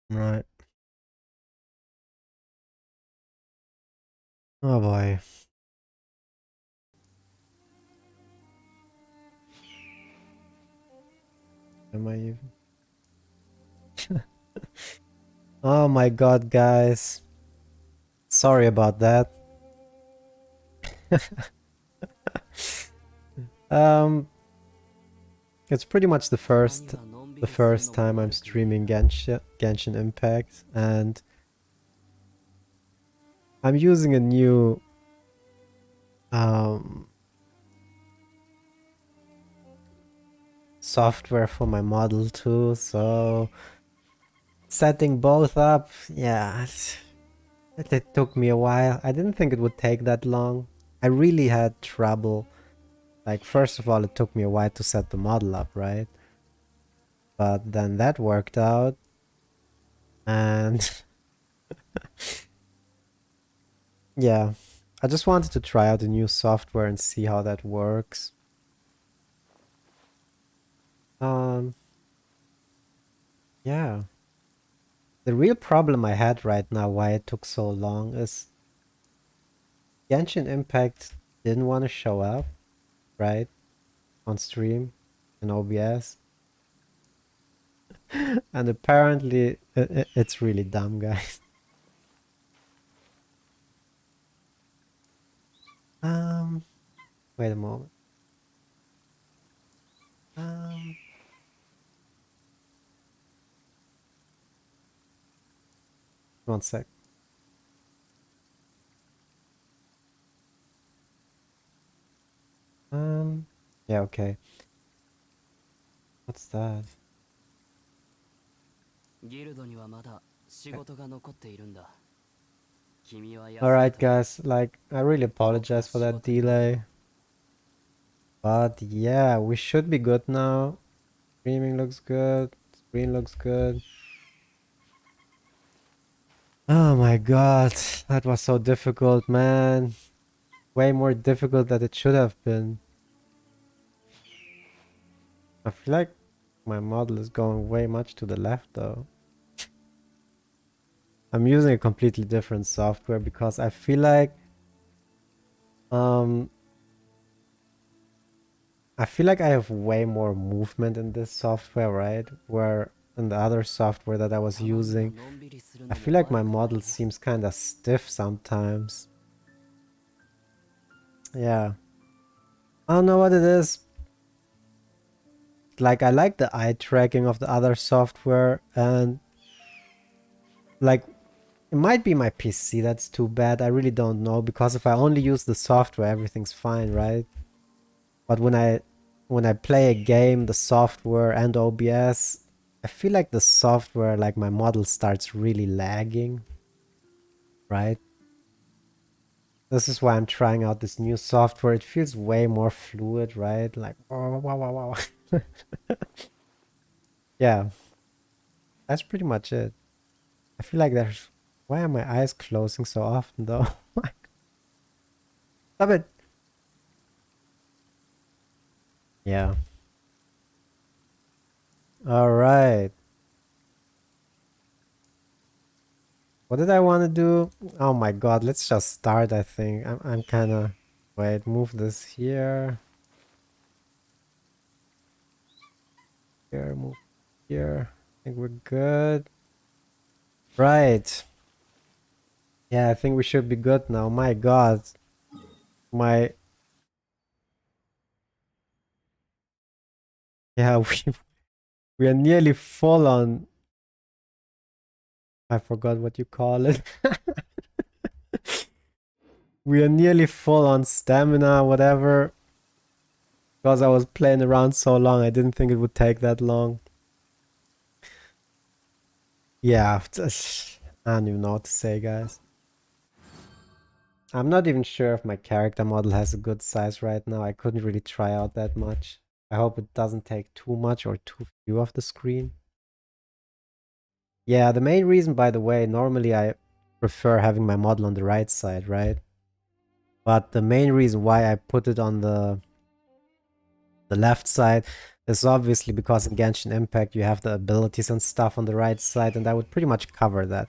Right. Oh boy. Am I even? Oh my god, guys. Sorry about that. um, it's pretty much the first time I'm streaming Genshin Impact, and I'm using a new software for my model too, so setting both up, yeah, it took me a while. I didn't think it would take that long. I really had trouble. Like, first of all, it took me a while to set the model up, right? But then that worked out, and yeah, I just wanted to try out the new software and see how that works. Um, yeah. The real problem I had right now, why it took so long, is Genshin Impact didn't want to show up, right, on stream in OBS. And apparently it's really dumb, guys. Um, Wait a moment. Um, One sec. Yeah, okay. What's that? Alright, guys, like, I really apologize for that delay. But yeah, we should be good now. Streaming looks good. Screen looks good. Oh my god, that was so difficult, man. Way more difficult than it should have been. I feel like my model is going way much to the left though. I'm using a completely different software because I feel like um I have way more movement in this software, right? Where in the other software that I was using, I feel like my model seems kind of stiff sometimes. Yeah. I don't know what it is. Like, I like the eye tracking of the other software, and like, it might be my PC that's too bad. I really don't know, because if I only use the software, everything's fine, right? But when I play a game, the software and OBS, I feel like the software, like, my model starts really lagging, right? This is why I'm trying out this new software. It feels way more fluid, right? Like, wow, wow, wow, wow. Yeah, that's pretty much it. I feel like there's... Why are my eyes closing so often, though? Stop it! Yeah. Alright. What did I want to do? Oh my god, let's just start, I think. I'm kind of... Wait, move this here. Here, move here. I think we're good. Right. Yeah, I think we should be good now. My god. My... Yeah, we are nearly full on... I forgot what you call it. We are nearly full on stamina, whatever. Because I was playing around so long, I didn't think it would take that long. Yeah, I don't even know what to say, guys. I'm not even sure if my character model has a good size right now. I couldn't really try out that much. I hope it doesn't take too much or too few of the screen. Yeah, the main reason, by the way, normally I prefer having my model on the right side, right? But the main reason why I put it on the left side is obviously because in Genshin Impact you have the abilities and stuff on the right side, and I would pretty much cover that.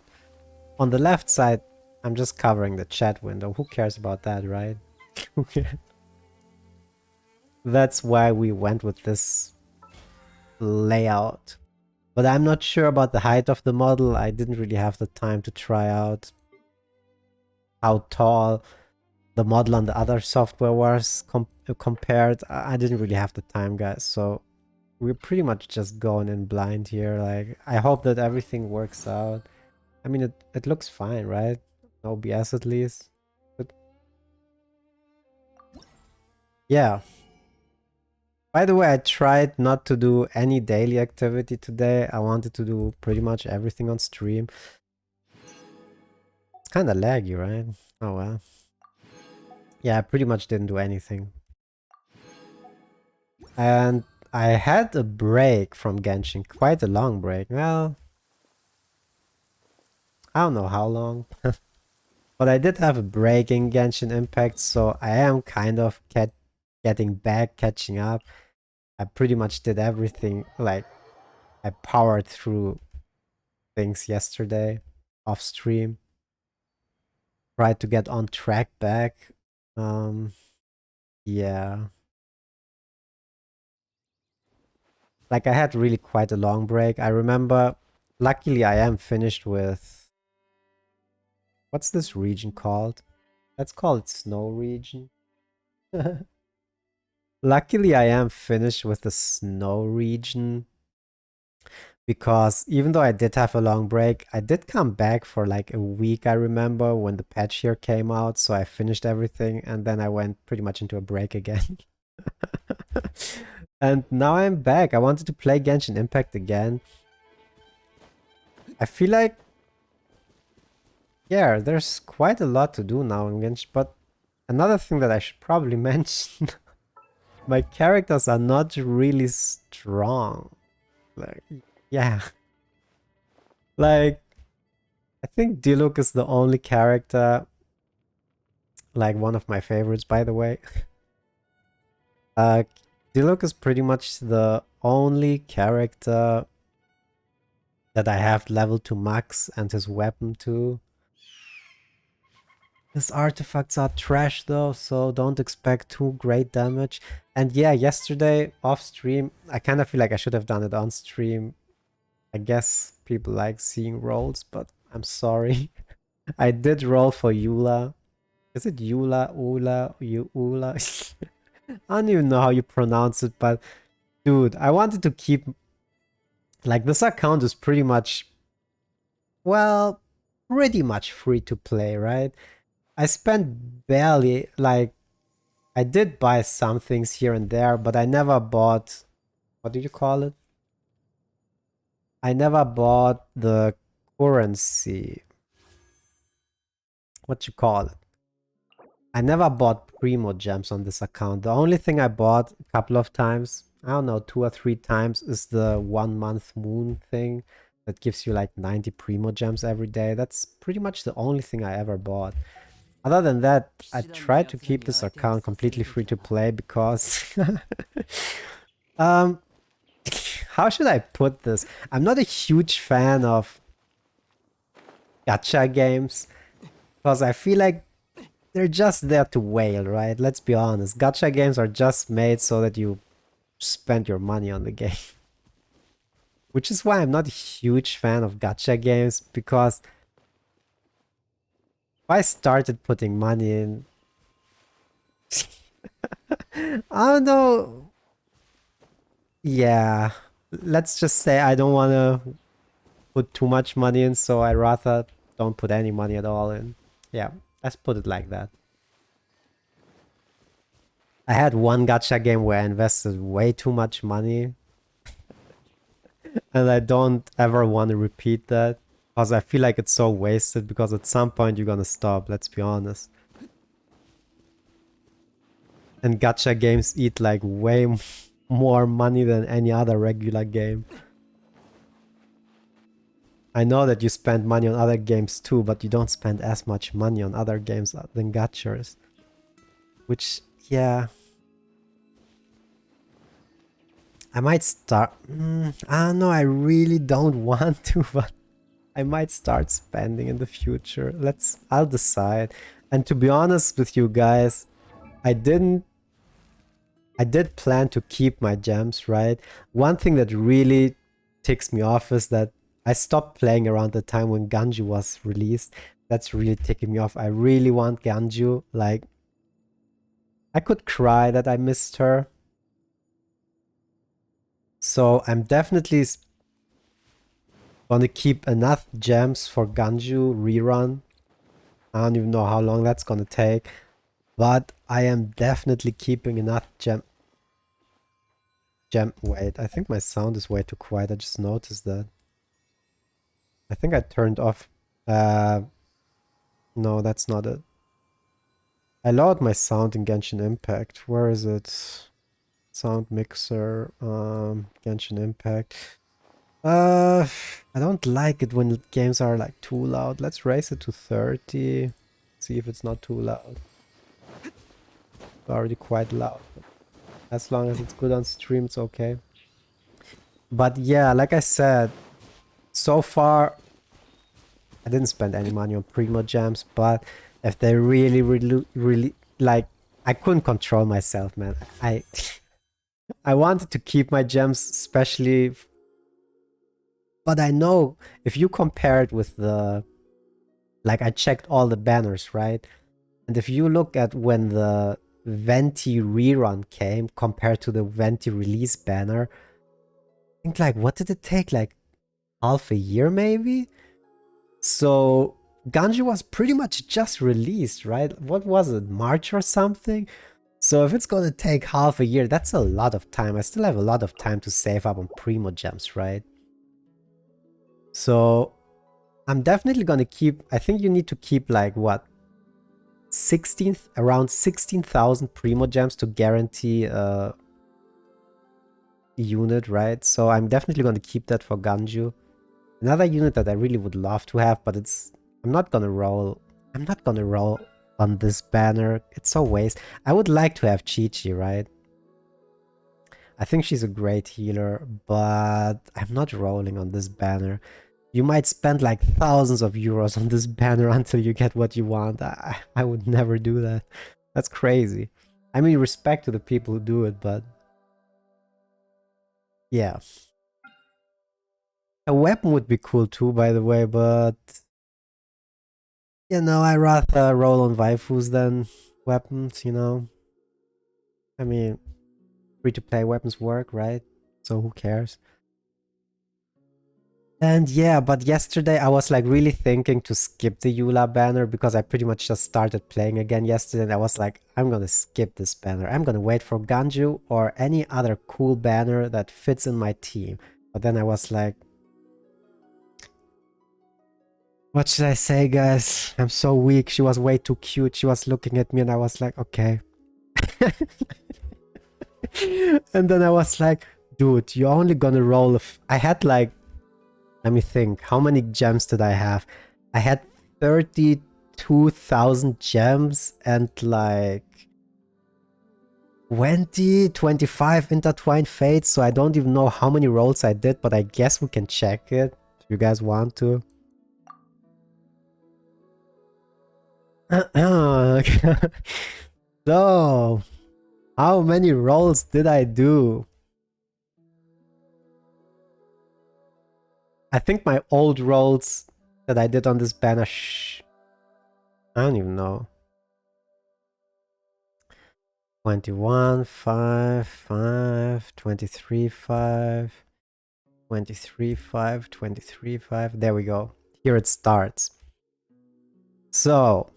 On the left side, I'm just covering the chat window. Who cares about that, right? That's why we went with this layout. But I'm not sure about the height of the model. I didn't really have the time to try out how tall the model on the other software was compared. I didn't really have the time, guys. So we're pretty much just going in blind here. Like, I hope that everything works out. I mean, it looks fine, right? No BS at least. But yeah. By the way, I tried not to do any daily activity today. I wanted to do pretty much everything on stream. It's kind of laggy, right? Oh well. Yeah, I pretty much didn't do anything. And I had a break from Genshin, quite a long break. Well, I don't know how long. But I did have a break in Genshin Impact, so I am kind of getting back, catching up. I pretty much did everything, like, I powered through things yesterday off stream. Tried to get on track back. Yeah. Like, I had really quite a long break. I remember, luckily I am finished with... What's this region called? Let's call it Snow Region. Luckily I am finished with the Snow Region. Because even though I did have a long break, I did come back for like a week, I remember, when the patch here came out. So I finished everything and then I went pretty much into a break again. And now I'm back. I wanted to play Genshin Impact again. I feel like, yeah, there's quite a lot to do now in Genshin, but another thing that I should probably mention, my characters are not really strong. Like, yeah. Like, I think Diluc is the only character, like one of my favorites, by the way. Diluc is pretty much the only character that I have leveled to max, and his weapon too. His artifacts are trash though, so don't expect too great damage. And yeah, yesterday off stream, I kind of feel like I should have done it on stream. I guess people like seeing rolls, but I'm sorry. I did roll for Eula. Is it Eula, Ula, Ula? I don't even know how you pronounce it, but dude, I wanted to keep... Like, this account is pretty much... Well, pretty much free to play, right? I spent barely, like... I did buy some things here and there, but I never bought... What do you call it? I never bought the currency. What you call it? I never bought Primo gems on this account. The only thing I bought a couple of times, I don't know, 2 or 3 times, is the 1 month moon thing that gives you like 90 Primo gems every day. That's pretty much the only thing I ever bought. Other than that, I tried to keep this account completely free to play because... how should I put this? I'm not a huge fan of gacha games because I feel like they're just there to wail, right? Let's be honest. Gacha games are just made so that you spend your money on the game. Which is why I'm not a huge fan of gacha games, because if I started putting money in... I don't know. Yeah. Let's just say I don't want to put too much money in, so I rather don't put any money at all in. Yeah, let's put it like that. I had one gacha game where I invested way too much money. And I don't ever want to repeat that. Because I feel like it's so wasted, because at some point you're gonna stop, let's be honest. And gacha games eat like way more money than any other regular game. I know that you spend money on other games too, but you don't spend as much money on other games than gachas. Which, yeah. I might start... I don't know, I really don't want to, but I might start spending in the future. I'll decide. And to be honest with you guys, I did plan to keep my gems, right? One thing that really ticks me off is that I stopped playing around the time when Ganju was released. That's really ticking me off. I really want Ganju. Like, I could cry that I missed her. So I'm definitely gonna keep enough gems for Ganju rerun. I don't even know how long that's gonna take. But I am definitely keeping enough wait, I think my sound is way too quiet. I just noticed that. I think I turned off. No, that's not it. I lowered my sound in Genshin Impact. Where is it? Sound mixer, Genshin Impact. I don't like it when games are like too loud. Let's raise it to 30. See if it's not too loud. It's already quite loud. As long as it's good on stream, it's okay. But yeah, like I said, so far I didn't spend any money on Primo Gems, but if they really like, I couldn't control myself, man. I wanted to keep my gems, especially, but I know if you compare it with the, like, I checked all the banners, right? And if you look at when the Venti rerun came compared to the Venti release banner, I think, like, what did it take? Like half a year maybe? So Ganji was pretty much just released, right? What was it, March or something? So if it's gonna take half a year, that's a lot of time. I still have a lot of time to save up on Primo Gems, right? So I'm definitely gonna keep, I think you need to keep like what? Around 16,000 Primo Gems to guarantee a unit, right? So I'm definitely gonna keep that for Ganju. Another unit that I really would love to have, but I'm not gonna roll on this banner. It's so waste. I would like to have Chi-Chi, right? I think she's a great healer, but I'm not rolling on this banner. You might spend like thousands of euros on this banner until you get what you want. I would never do that. That's crazy. I mean, respect to the people who do it, but yeah. A weapon would be cool too, by the way, but you know, I rather roll on waifus than weapons, you know? I mean, free-to-play weapons work, right? So who cares? And yeah, but yesterday I was like really thinking to skip the Eula banner because I pretty much just started playing again yesterday and I was like, I'm gonna skip this banner. I'm gonna wait for Ganju or any other cool banner that fits in my team. But then I was like, what should I say, guys? I'm so weak. She was way too cute. She was looking at me and I was like, okay. And then I was like, dude, you're only gonna roll if I had like, let me think, how many gems did I have? I had 32,000 gems and like 25 intertwined fates, so I don't even know how many rolls I did, but I guess we can check it if you guys want to. So, how many rolls did I do? I think my old rolls that I did on this banner, I don't even know. 21, 5, 5, 23, 5, 23, 5, 23, 5. There we go. Here it starts. So,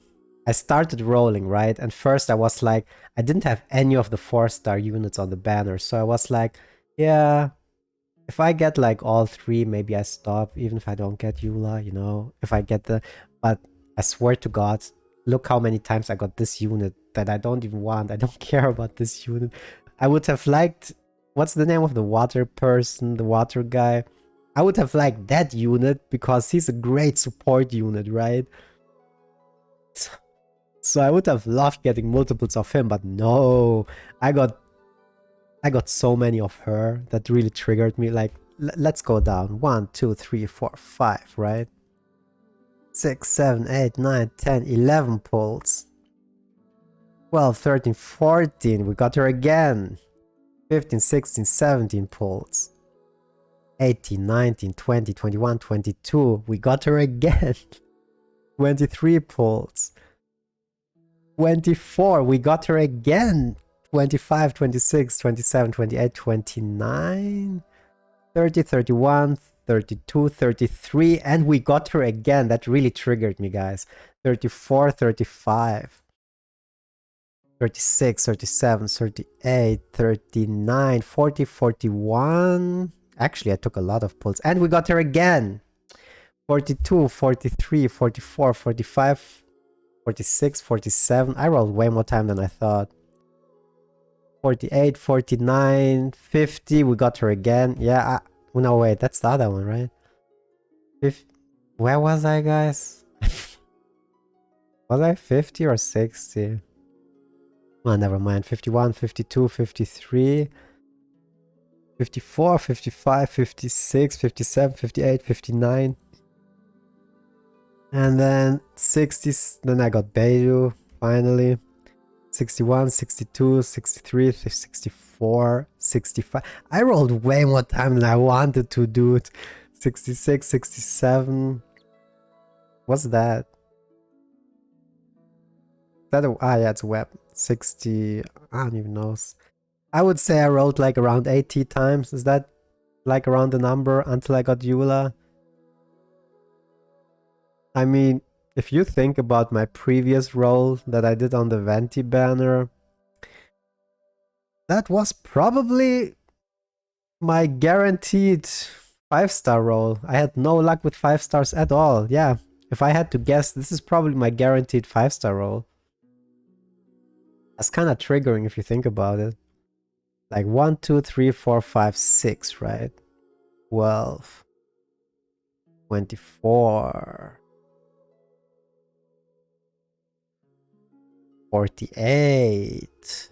I started rolling, right? And first I was like, I didn't have any of the 4-star units on the banner. So I was like, yeah, if I get like all 3, maybe I stop, even if I don't get Eula, you know, if I get but I swear to God, look how many times I got this unit that I don't even want. I don't care about this unit. I would have liked, what's the name of the water person, the water guy? I would have liked that unit because he's a great support unit, right? So I would have loved getting multiples of him, but no, I got I got so many of her that really triggered me. Like, let's go down. 1, 2, 3, 4, 5, right? 6, 7, 8, 9, 10, 11 pulls. 12, 13, 14. We got her again. 15, 16, 17 pulls. 18, 19, 20, 21, 22. We got her again. 23 pulls. 24. We got her again. 25, 26, 27, 28, 29. 30, 31, 32, 33. And we got her again. That really triggered me, guys. 34, 35. 36, 37, 38, 39, 40, 41. Actually, I took a lot of pulls. And we got her again. 42, 43, 44, 45, 46, 47. I rolled way more time than I thought. 48, 49, 50. We got her again. Yeah, no, wait. That's the other one, right? 50. Where was I, guys? Was I 50 or 60? Oh, never mind. 51, 52, 53, 54, 55, 56, 57, 58, 59. And then 60, then I got Beidou, finally. 61, 62, 63, 64, 65. I rolled way more time than I wanted to, dude. 66, 67. What's that? Yeah, it's a web. 60, I don't even know. I would say I rolled like around 80 times. Is that like around the number until I got Eula? I mean, if you think about my previous roll that I did on the Venti banner, that was probably my guaranteed 5-star roll. I had no luck with 5 stars at all. Yeah, if I had to guess, this is probably my guaranteed 5-star roll. That's kind of triggering if you think about it. Like 1, 2, 3, 4, 5, 6, right? 12, 24, 48,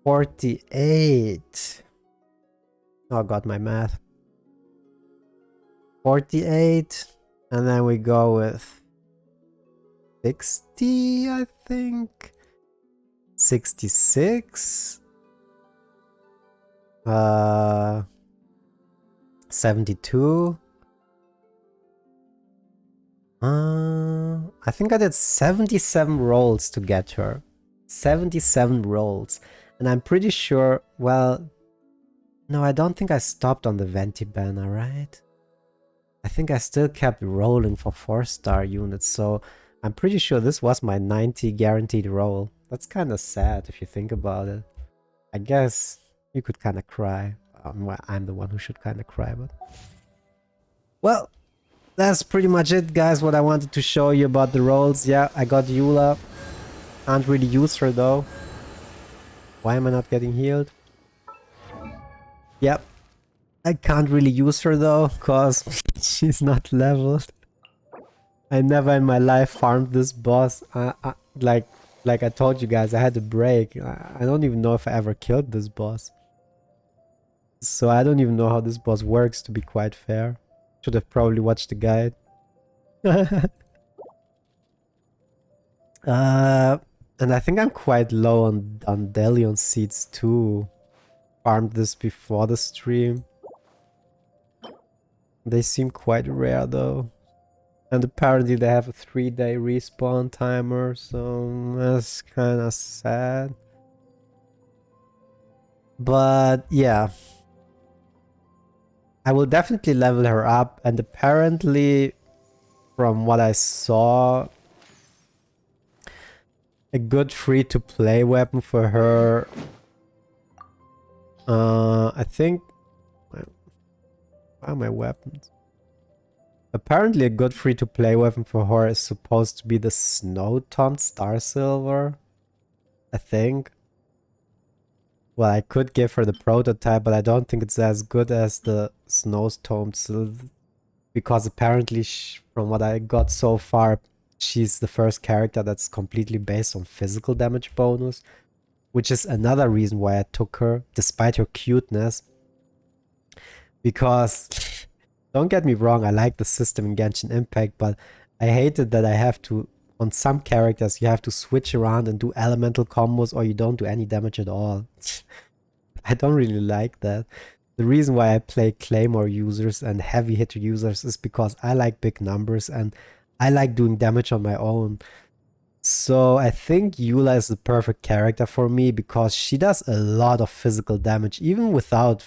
48. Oh god, my math. 48, and then we go with 60, I think. 66. 72. I think I did 77 rolls to get her. 77 rolls. And I'm pretty sure, well, no, I don't think I stopped on the Venti banner, right? I think I still kept rolling for 4-star units, so I'm pretty sure this was my 90 guaranteed roll. That's kind of sad if you think about it. I guess you could kind of cry. Well, I'm the one who should kind of cry, but... Well, that's pretty much it, guys, what I wanted to show you about the rolls. Yeah, I got Eula. Can't really use her, though. Why am I not getting healed? Yep. I can't really use her, though, because she's not leveled. I never in my life farmed this boss. Like I told you guys, I had a break. I don't even know if I ever killed this boss. So I don't even know how this boss works, to be quite fair. Should have probably watched the guide. And I think I'm quite low on Delion seeds too. Farmed this before the stream. They seem quite rare though. And apparently they have a 3-day respawn timer, so that's kind of sad. But yeah. I will definitely level her up, and apparently, from what I saw, a good free-to-play weapon for her. I think... Where are my weapons? Apparently a good free-to-play weapon for her is supposed to be the Snow-Tomed Star Silver. I think. Well, I could give her the prototype, but I don't think it's as good as the Snow-Tomed Silver. Because apparently, from what I got so far, she's the first character that's completely based on physical damage bonus. which is another reason why I took her, despite her cuteness. Because, don't get me wrong, I like the system in Genshin Impact, but I hated that I have to, on some characters, you have to switch around and do elemental combos or you don't do any damage at all. I don't really like that. The reason why I play Claymore users and heavy hitter users is because I like big numbers and I like doing damage on my own. So I think Eula is the perfect character for me because she does a lot of physical damage, even without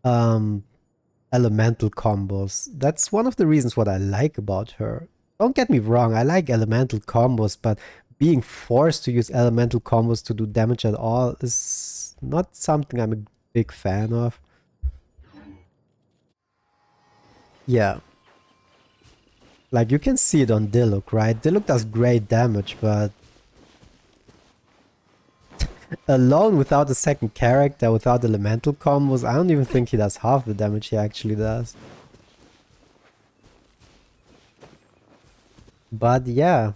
um, elemental combos. That's one of the reasons what I like about her. Don't get me wrong, I like elemental combos, but being forced to use elemental combos to do damage at all is not something I'm a big fan of. Yeah. Like you can see it on Diluc, right? Diluc does great damage, but alone without a second character, without elemental combos, I don't even think he does half the damage he actually does. But yeah,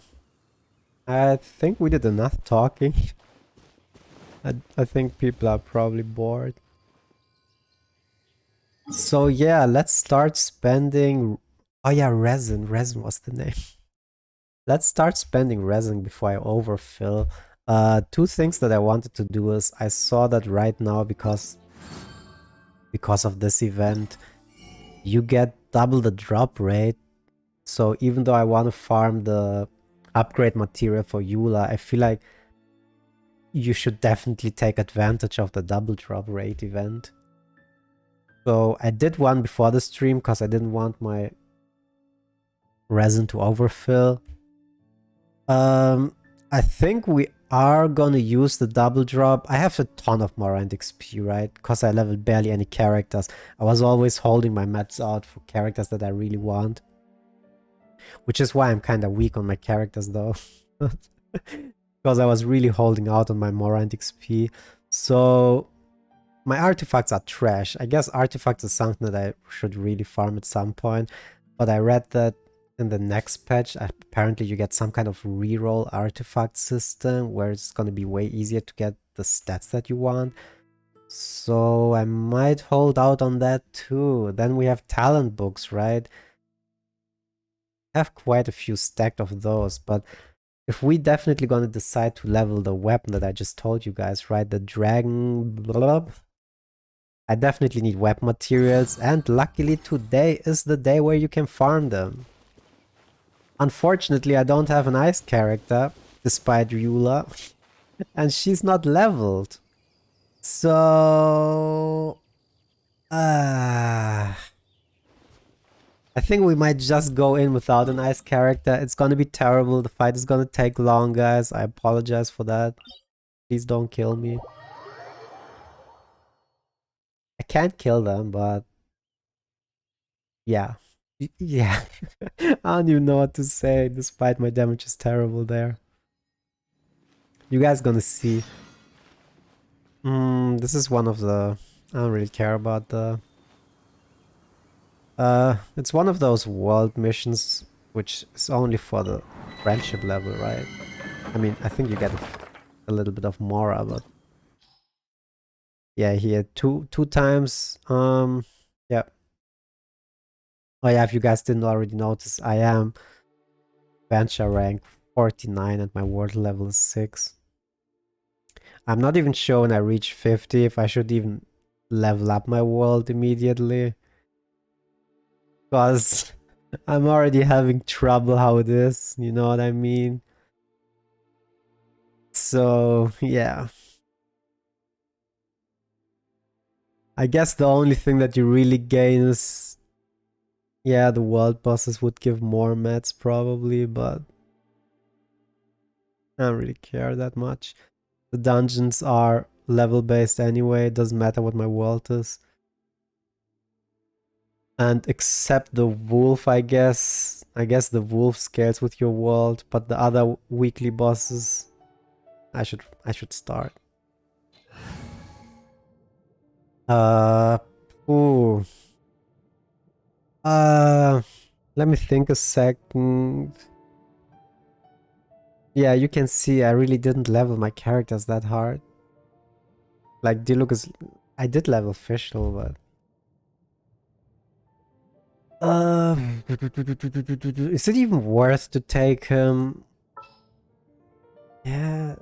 I think we did enough talking. I think people are probably bored. So yeah, let's start spending... Oh yeah, resin. Resin was the name. Let's start spending resin before I overfill. Two things that I wanted to do is I saw that right now because of this event, you get double the drop rate. So even though I want to farm the upgrade material for Eula, I feel like you should definitely take advantage of the double drop rate event. So I did one before the stream because I didn't want my resin to overfill. I think we are gonna use the double drop. I have a ton of Morant XP, right? Because I leveled barely any characters. I was always holding my mats out for characters that I really want. Which is why I'm kind of weak on my characters though. Because I was really holding out on my Morant XP. So my artifacts are trash. I guess artifacts is something that I should really farm at some point. But I read that in the next patch, apparently you get some kind of reroll artifact system where it's going to be way easier to get the stats that you want. So I might hold out on that too. Then we have talent books, right? I have quite a few stacked of those, but if we definitely gonna decide to level the weapon that I just told you guys, right? The dragon blub. I definitely need weapon materials, and luckily today is the day where you can farm them. Unfortunately, I don't have an ice character, despite Ryula, and she's not leveled. So... I think we might just go in without an ice character. It's gonna be terrible. The fight is gonna take long, guys. I apologize for that. Please don't kill me. I can't kill them, but... yeah. Yeah. I don't even know what to say, despite my damage is terrible there. You guys gonna see. This is one of the... I don't really care about the... it's one of those world missions which is only for the friendship level, right? I mean, I think you get a little bit of Mora, but... yeah, here, two times, yeah. Oh yeah, if you guys didn't already notice, I am Bencha rank 49 and my world level is 6. I'm not even sure when I reach 50 if I should even level up my world immediately. Because I'm already having trouble how it is, you know what I mean? So, yeah. I guess the only thing that you really gain is... yeah, the world bosses would give more mats probably, but... I don't really care that much. The dungeons are level based anyway, it doesn't matter what my world is. And except the wolf, I guess the wolf scales with your world, but the other weekly bosses, I should start. Uh, ooh. Let me think a second. Yeah, you can see I really didn't level my characters that hard. Like, Diluc I did level Fischl, but... is it even worth to take him? Yeah.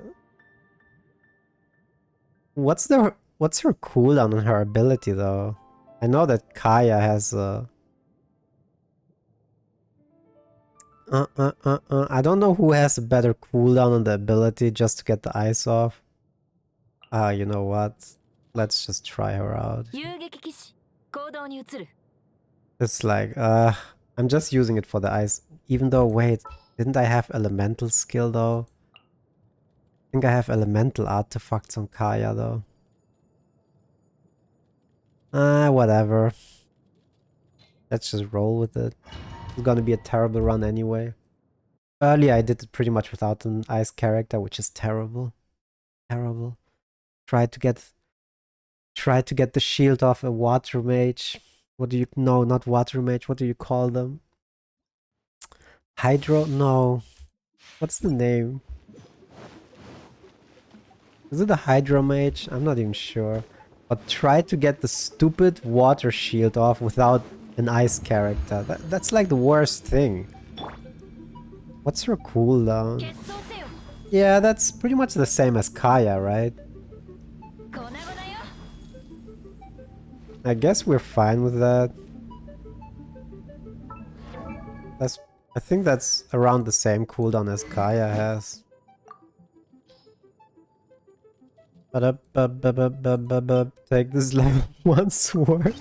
What's her cooldown on her ability though? I know that Kaya has I don't know who has a better cooldown on the ability just to get the ice off. Ah, you know what? Let's just try her out. It's like, I'm just using it for the ice. Even though, wait, didn't I have elemental skill though? I think I have elemental artifacts on Kaya though. Ah, whatever. Let's just roll with it. It's gonna be a terrible run anyway. Earlier I did it pretty much without an ice character, which is terrible. Terrible. Try to get the shield off a water mage. What do you no, not water mage, what do you call them? Hydro? No. What's the name? Is it a hydro mage? I'm not even sure. But try to get the stupid water shield off without an ice character. That's like the worst thing. What's her cooldown? Yeah, that's pretty much the same as Kaya, right? I guess we're fine with that. I think that's around the same cooldown as Kaya has. Take this level 1 sword.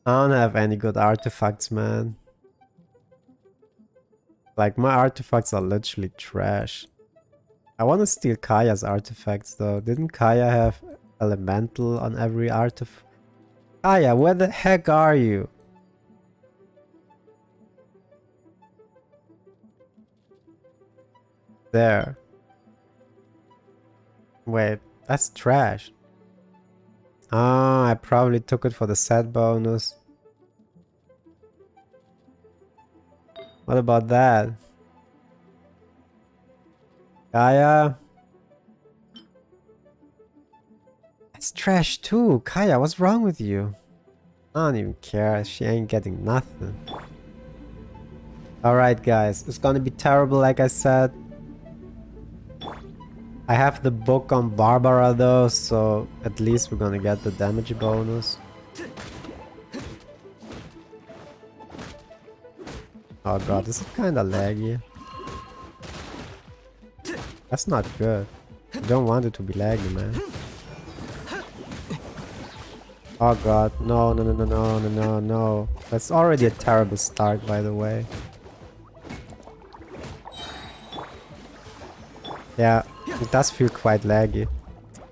I don't have any good artifacts, man. Like, my artifacts are literally trash. I want to steal Kaya's artifacts, though. Didn't Kaya have elemental on every artifact? Kaya, where the heck are you? There. Wait, that's trash. Ah, I probably took it for the set bonus. What about that? Kaya? That's trash too. Kaya, what's wrong with you? I don't even care. She ain't getting nothing. Alright, guys. It's gonna be terrible, like I said. I have the book on Barbara though, so at least we're gonna get the damage bonus. Oh god, this is kinda laggy. That's not good. You don't want it to be laggy, man. Oh god, no, no, no, no, no, no, no, no. That's already a terrible start, by the way. Yeah, it does feel quite laggy.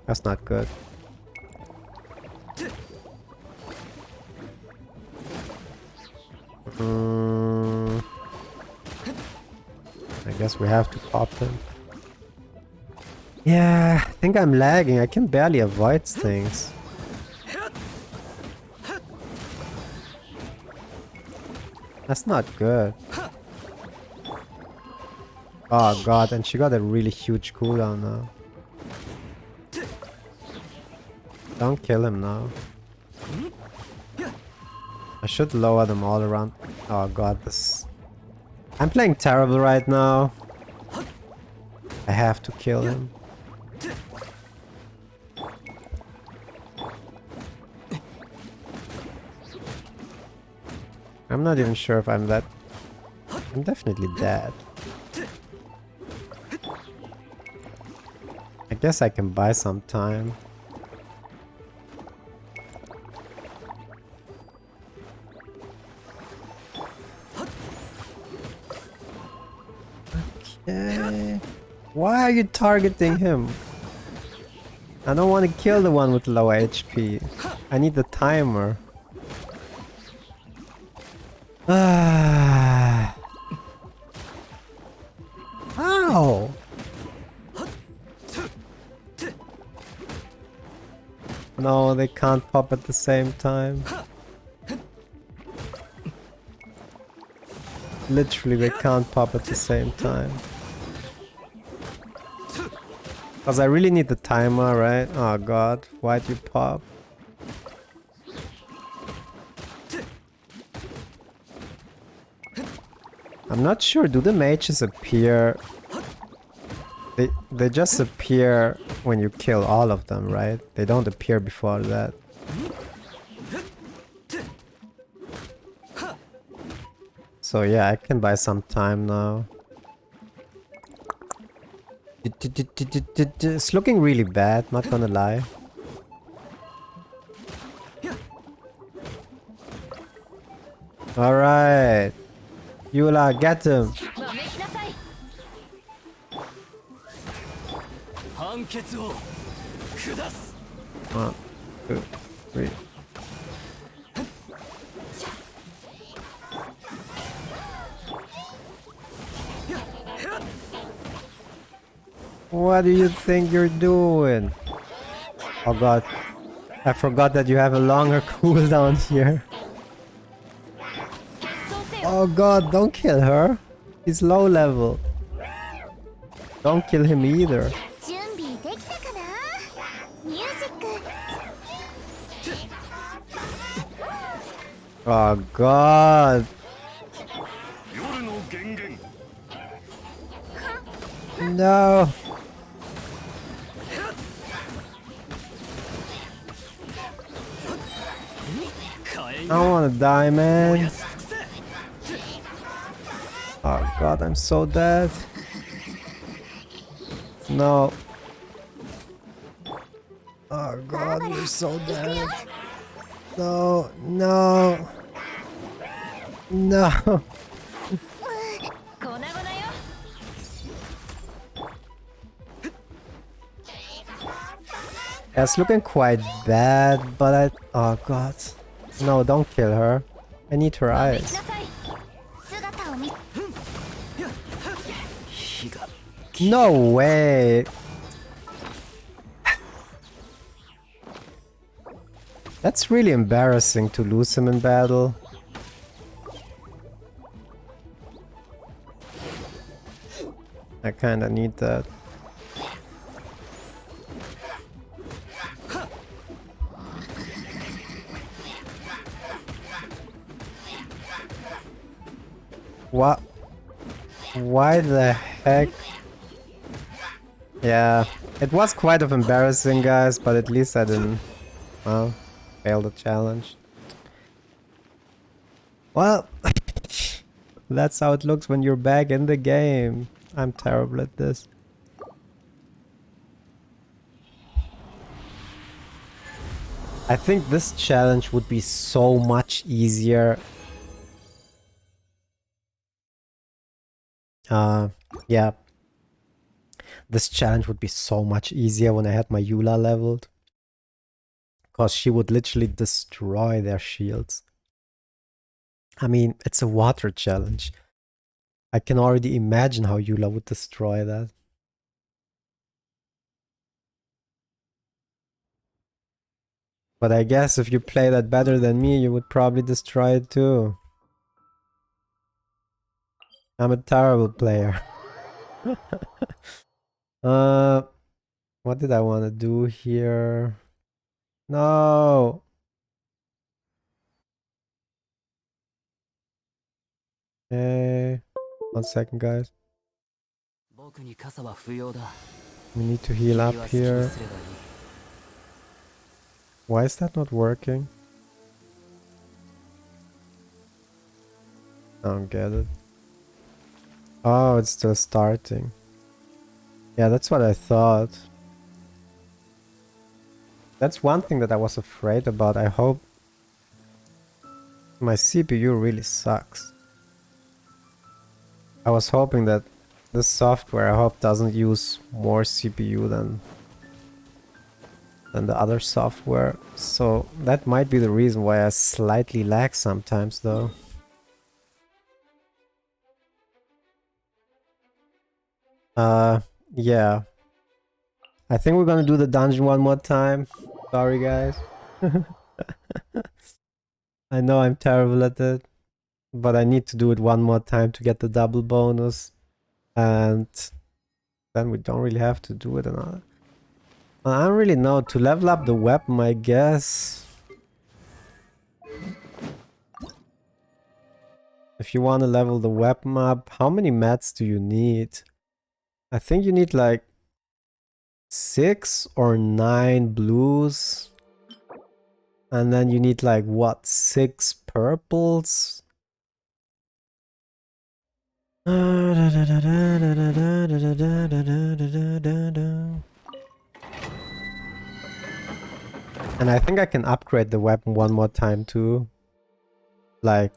That's not good. I guess we have to pop him. Yeah, I think I'm lagging. I can barely avoid things. That's not good. Oh god, and she got a really huge cooldown now. Don't kill him now. I should lower them all around. Oh god, this... I'm playing terrible right now. I have to kill him. I'm not even sure if I'm that... I'm definitely dead. I guess I can buy some time. Okay. Why are you targeting him? I don't want to kill the one with low HP. I need the timer. Ah. Ow! No, they can't pop at the same time. Literally, they can't pop at the same time. Because I really need the timer, right? Oh god, why'd you pop? I'm not sure, do the mages appear? They just appear when you kill all of them, right? They don't appear before that. So yeah, I can buy some time now. It's looking really bad, not gonna lie. Alright. Yula, get him. 1, 2, 3. What do you think you're doing? Oh god. I forgot that you have a longer cooldown here. Oh god, don't kill her. He's low level. Don't kill him either. Oh god. No. I don't wanna die, man. Oh god, I'm so dead. No. Oh god, you're so dead. No, no. No. It's looking quite bad, but oh god. No, don't kill her. I need her eyes. No way. That's really embarrassing to lose him in battle. I kinda need that. What? Why the heck? Yeah, it was quite of embarrassing, guys, but at least I didn't, well, fail the challenge. Well, that's how it looks when you're back in the game. I'm terrible at this. I think this challenge would be so much easier. Yeah. This challenge would be so much easier when I had my Eula leveled. Because she would literally destroy their shields. I mean, it's a water challenge. I can already imagine how Eula would destroy that. But I guess if you play that better than me, you would probably destroy it too. I'm a terrible player. What did I want to do here? No! Okay. 1 second, guys. We need to heal up here. Why is that not working? I don't get it. Oh, it's still starting. Yeah, that's what I thought. That's one thing that I was afraid about. I hope my CPU really sucks. I was hoping that this software, I hope, doesn't use more CPU than the other software. So that might be the reason why I slightly lag sometimes, though. Yeah. I think we're gonna do the dungeon one more time. Sorry, guys. I know I'm terrible at it. But I need to do it one more time to get the double bonus. And then we don't really have to do it another. I don't really know. To level up the weapon, I guess. If you want to level the weapon up, how many mats do you need? I think you need like 6 or 9 blues. And then you need like, what, 6 purples? And I think I can upgrade the weapon one more time too. Like,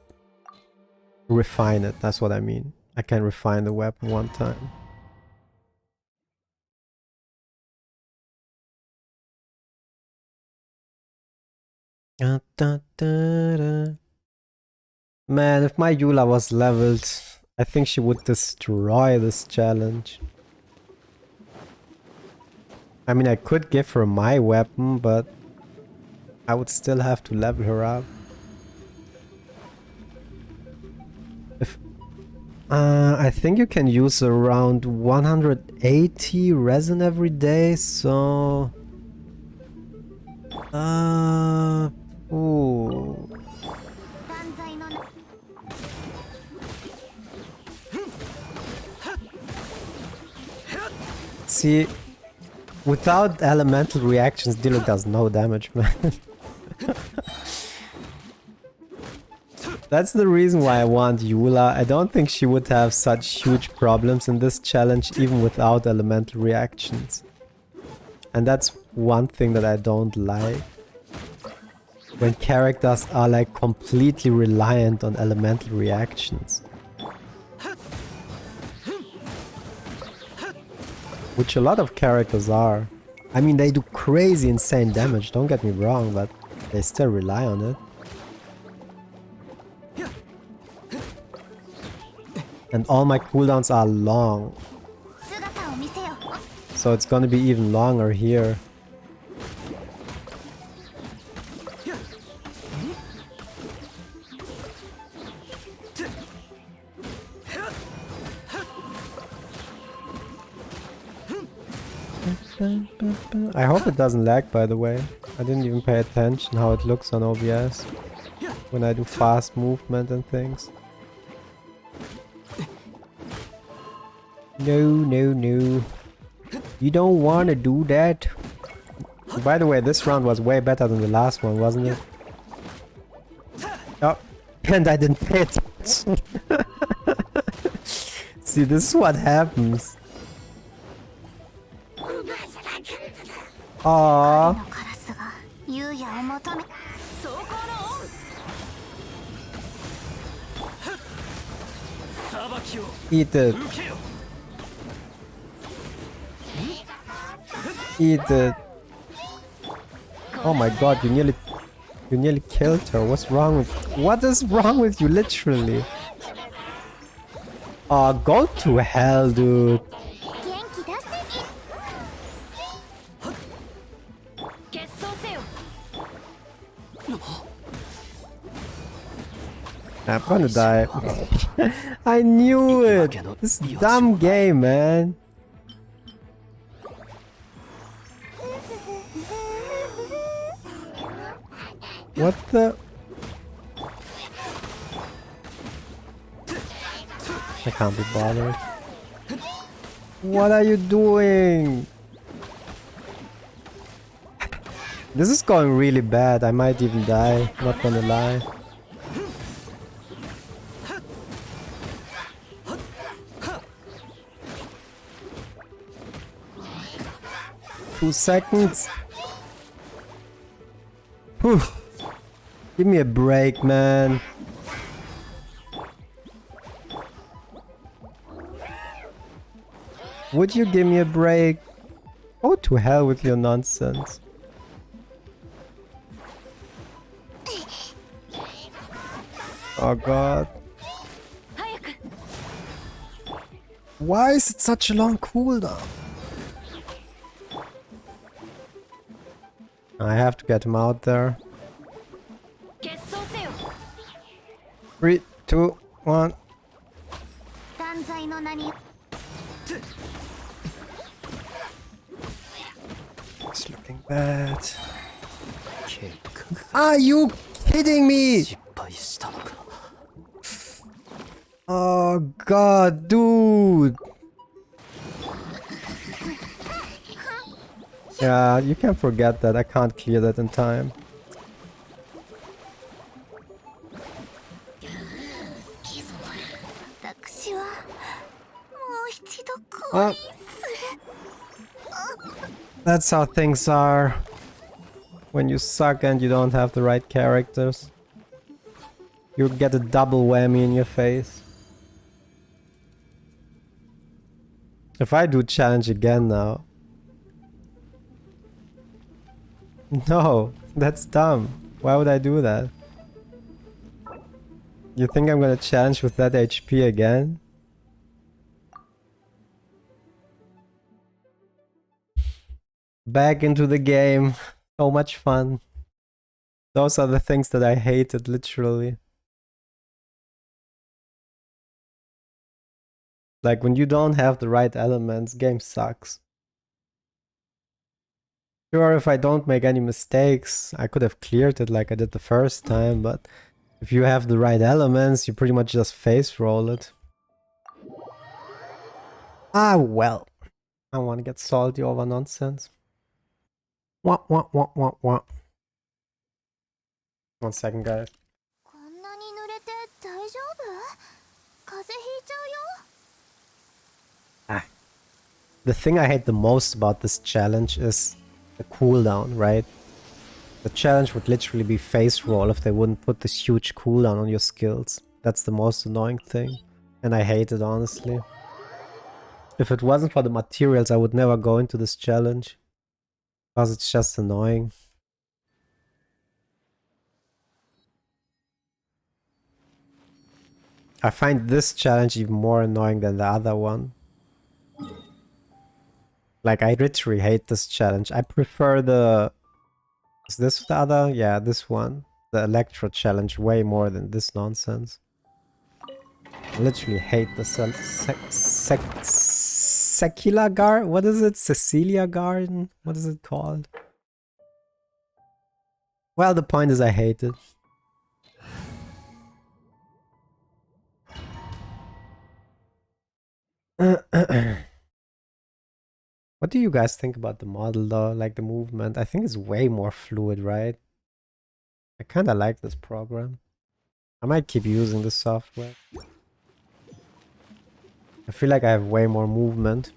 refine it, that's what I mean. I can refine the weapon one time. Man, if my Eula was leveled, I think she would destroy this challenge. I mean, I could give her my weapon, but I would still have to level her up. I think you can use around 180 resin every day, so... Ooh. See, without elemental reactions, Diluc does no damage, man. That's the reason why I want Eula. I don't think she would have such huge problems in this challenge even without elemental reactions. And that's one thing that I don't like. When characters are like completely reliant on elemental reactions. Which a lot of characters are. I mean, they do crazy insane damage, don't get me wrong, but they still rely on it. And all my cooldowns are long. So it's gonna be even longer here. I hope it doesn't lag, by the way. I didn't even pay attention how it looks on OBS when I do fast movement and things. No, no, no. You don't want to do that. By the way, this round was way better than the last one, wasn't it? Oh, and I didn't pay attention. See, this is what happens. Aww. Eat it. Eat it. Oh my god, you nearly killed her. What is wrong with you, literally? Oh, go to hell, dude. I'm gonna die. I knew it! This dumb game, man. What the? I can't be bothered. What are you doing? This is going really bad. I might even die, not gonna lie. Two seconds. Whew. Give me a break, man. Would you give me a break? Go to hell with your nonsense. Oh god. Why is it such a long cooldown? I have to get him out there. 3, 2, 1. 断罪の名に It's looking bad. Are you kidding me? Oh god, dude. Yeah, you can forget that. I can't clear that in time. That's how things are when you suck and you don't have the right characters. You get a double whammy in your face. If I do challenge again now... No, that's dumb. Why would I do that? You think I'm gonna challenge with that HP again? Back into the game. So much fun. Those are the things that I hated, literally. Like, when you don't have the right elements, game sucks. Sure, if I don't make any mistakes, I could have cleared it like I did the first time, but if you have the right elements, you pretty much just face roll it. Ah, well. I want to get salty over nonsense. Wah, wah, wah, wah, wah. 1 second, guys. こんなに濡れて大丈夫？風邪ひいちゃうよ。 The thing I hate the most about this challenge is the cooldown, right? The challenge would literally be face roll if they wouldn't put this huge cooldown on your skills. That's the most annoying thing. And I hate it, honestly. If it wasn't for the materials, I would never go into this challenge. Because it's just annoying. I find this challenge even more annoying than the other one. Like, I literally hate this challenge. I prefer the... Is this the other? Yeah, this one. The Electro challenge way more than this nonsense. I literally hate the Secular Garden? What is it? Cecilia Garden? What is it called? Well, the point is I hate it. What do you guys think about the model though? Like the movement? I think it's way more fluid, right? I kinda like this program. I might keep using this software. I feel like I have way more movement.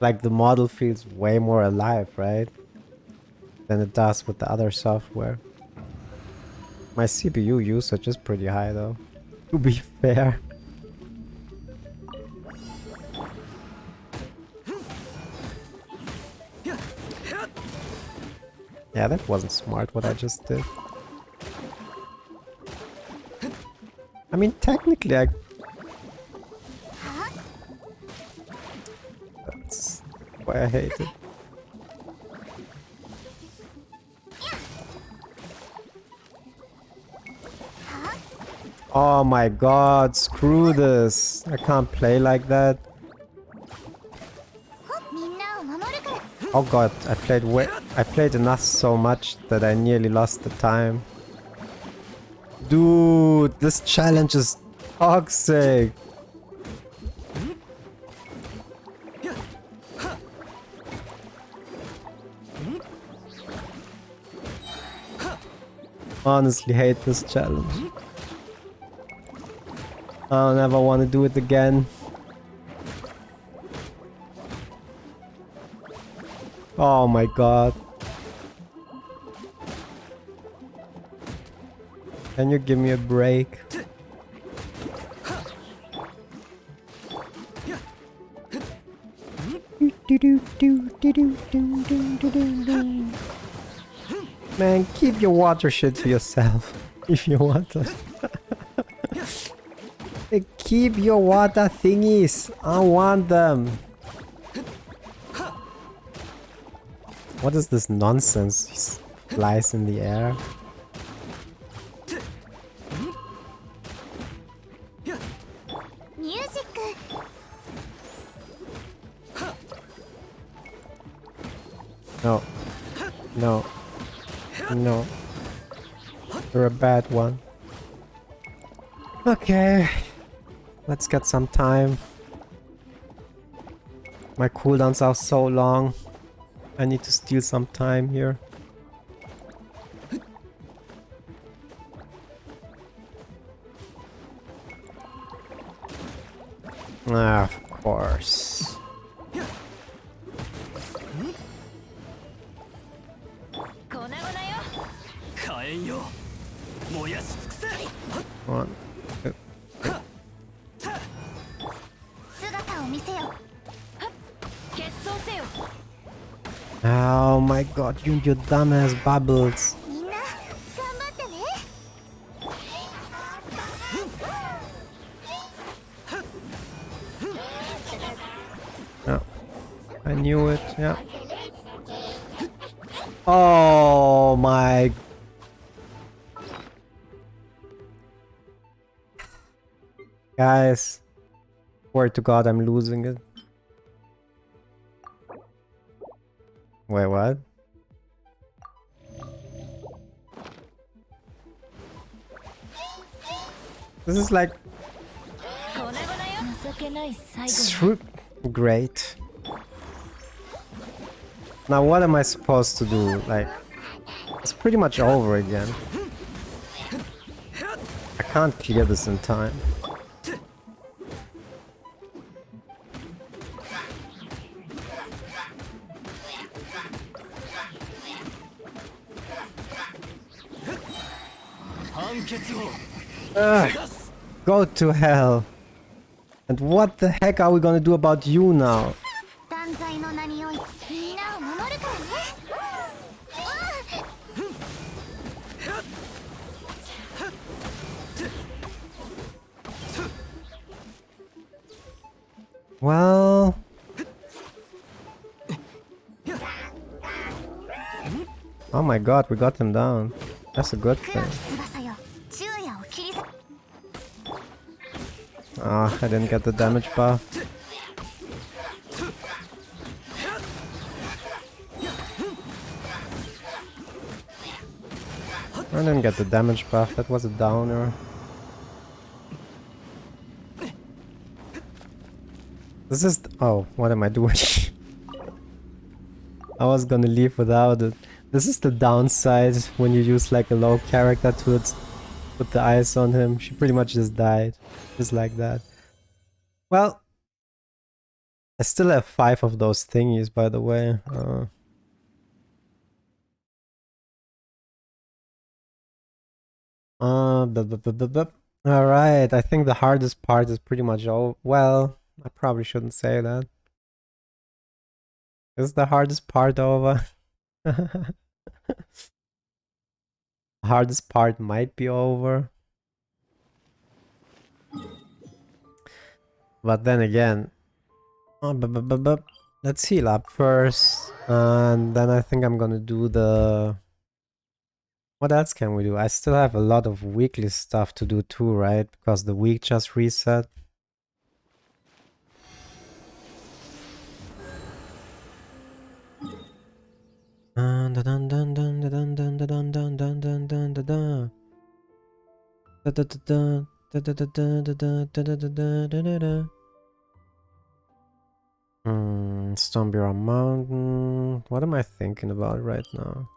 Like the model feels way more alive, right? Than it does with the other software. My CPU usage is pretty high though, to be fair. Yeah, that wasn't smart what I just did. I mean, technically I... That's why I hate it. Oh my god, screw this. I can't play like that. Oh god, I played enough so much that I nearly lost the time. Dude, this challenge is toxic. Honestly hate this challenge. I'll never want to do it again. Oh my god. Can you give me a break? Man, keep your water shit to yourself if you want to. Keep your water thingies. I want them. What is this nonsense? He flies in the air. No. No. No. You're a bad one. Okay. Let's get some time. My cooldowns are so long. I need to steal some time here. Ah, of course. One, two. Oh my god, you and your dumbass bubbles. Yeah, I knew it, yeah. Oh my... Guys, swear to god I'm losing it. Wait, what? This is like... Great. Now what am I supposed to do? Like, it's pretty much over again. I can't clear this in time. Go to hell. And what the heck are we gonna do about you now? Well... Oh my god, we got him down. That's a good thing. Ah, I didn't get the damage buff. I didn't get the damage buff, that was a downer. This is... Oh, what am I doing? I was gonna leave without it. This is the downside when you use like a low character to put the ice on him. She pretty much just died. Just like that. Well, I still have 5 of those thingies, by the way. Alright, I think the hardest part is pretty much all. Well, I probably shouldn't say that. Is the hardest part over? The hardest part might be over. But then again, let's heal up first, and then I think I'm gonna do the... What else can we do? I still have a lot of weekly stuff to do too, right? Because the week just reset. Stormbearer Mountain. What am I thinking about right now?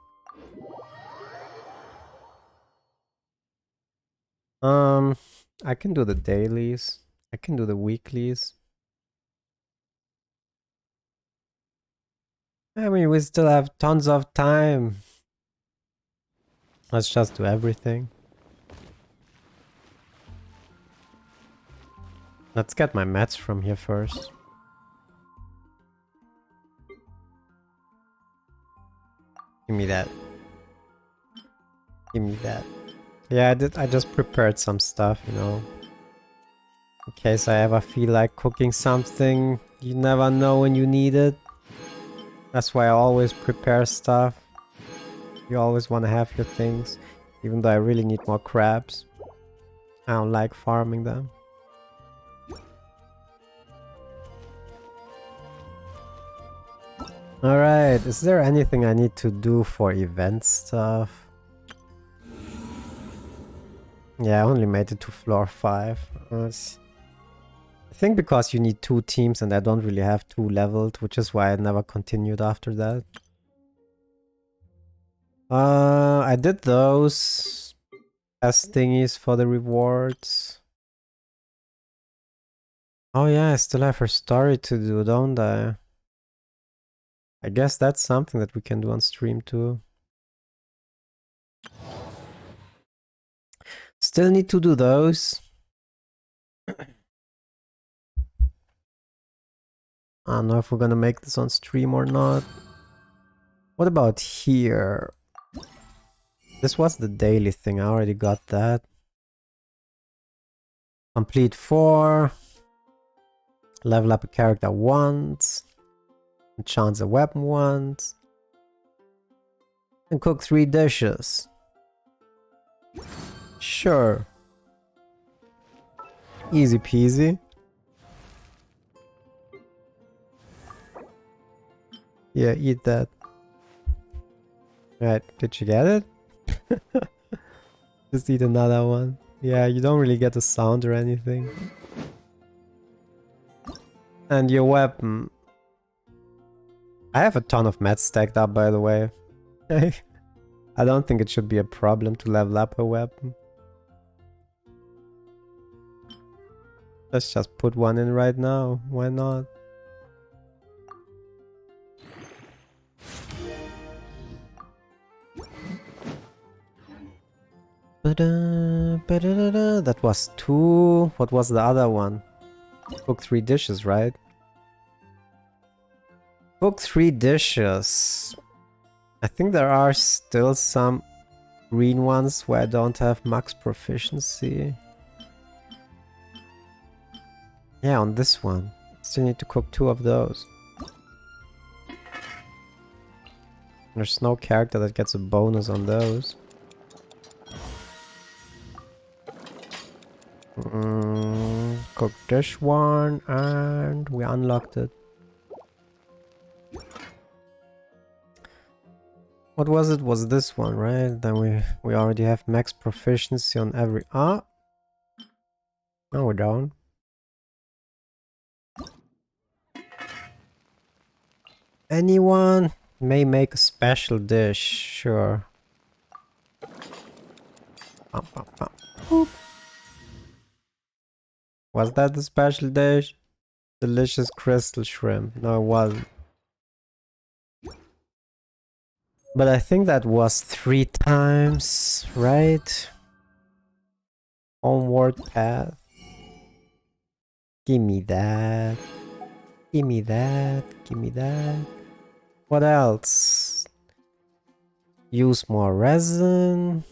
I can do the dailies. I can do the weeklies. I mean, we still have tons of time. Let's just do everything. Let's get my mats from here first. Give me that. Give me that. Yeah, I just prepared some stuff, you know. In case I ever feel like cooking something, you never know when you need it. That's why I always prepare stuff. You always want to have your things. Even though I really need more crabs. I don't like farming them. Alright, is there anything I need to do for event stuff? Yeah, I only made it to floor 5. I think because you need 2 teams and I don't really have 2 leveled, which is why I never continued after that. I did those as thingies for the rewards. Oh yeah, I still have her story to do, don't I? I guess that's something that we can do on stream too. Still need to do those. I don't know if we're gonna make this on stream or not. What about here? This was the daily thing, I already got that. Complete 4. Level up a character once. Enchant a weapon once. And cook 3 dishes. Sure. Easy peasy. Yeah, eat that. Right, did you get it? Just eat another one. Yeah, you don't really get a sound or anything. And your weapon. I have a ton of mats stacked up, by the way. I don't think it should be a problem to level up a weapon. Let's just put one in right now. Why not? That was 2. What was the other one? Cook 3 dishes, right? Cook 3 dishes. I think there are still some green ones where I don't have max proficiency. Yeah, on this one. Still need to cook 2 of those. There's no character that gets a bonus on those. Cook this one, and we unlocked it. What was it? Was this one, right? Then we already have max proficiency on every... Ah! No, we don't. Anyone may make a special dish, sure. Boop. Was that the special dish? Delicious crystal shrimp. No, it wasn't. But I think that was 3 times, right? Homeward path. Give me that. Give me that. Give me that. What else? Use more resin.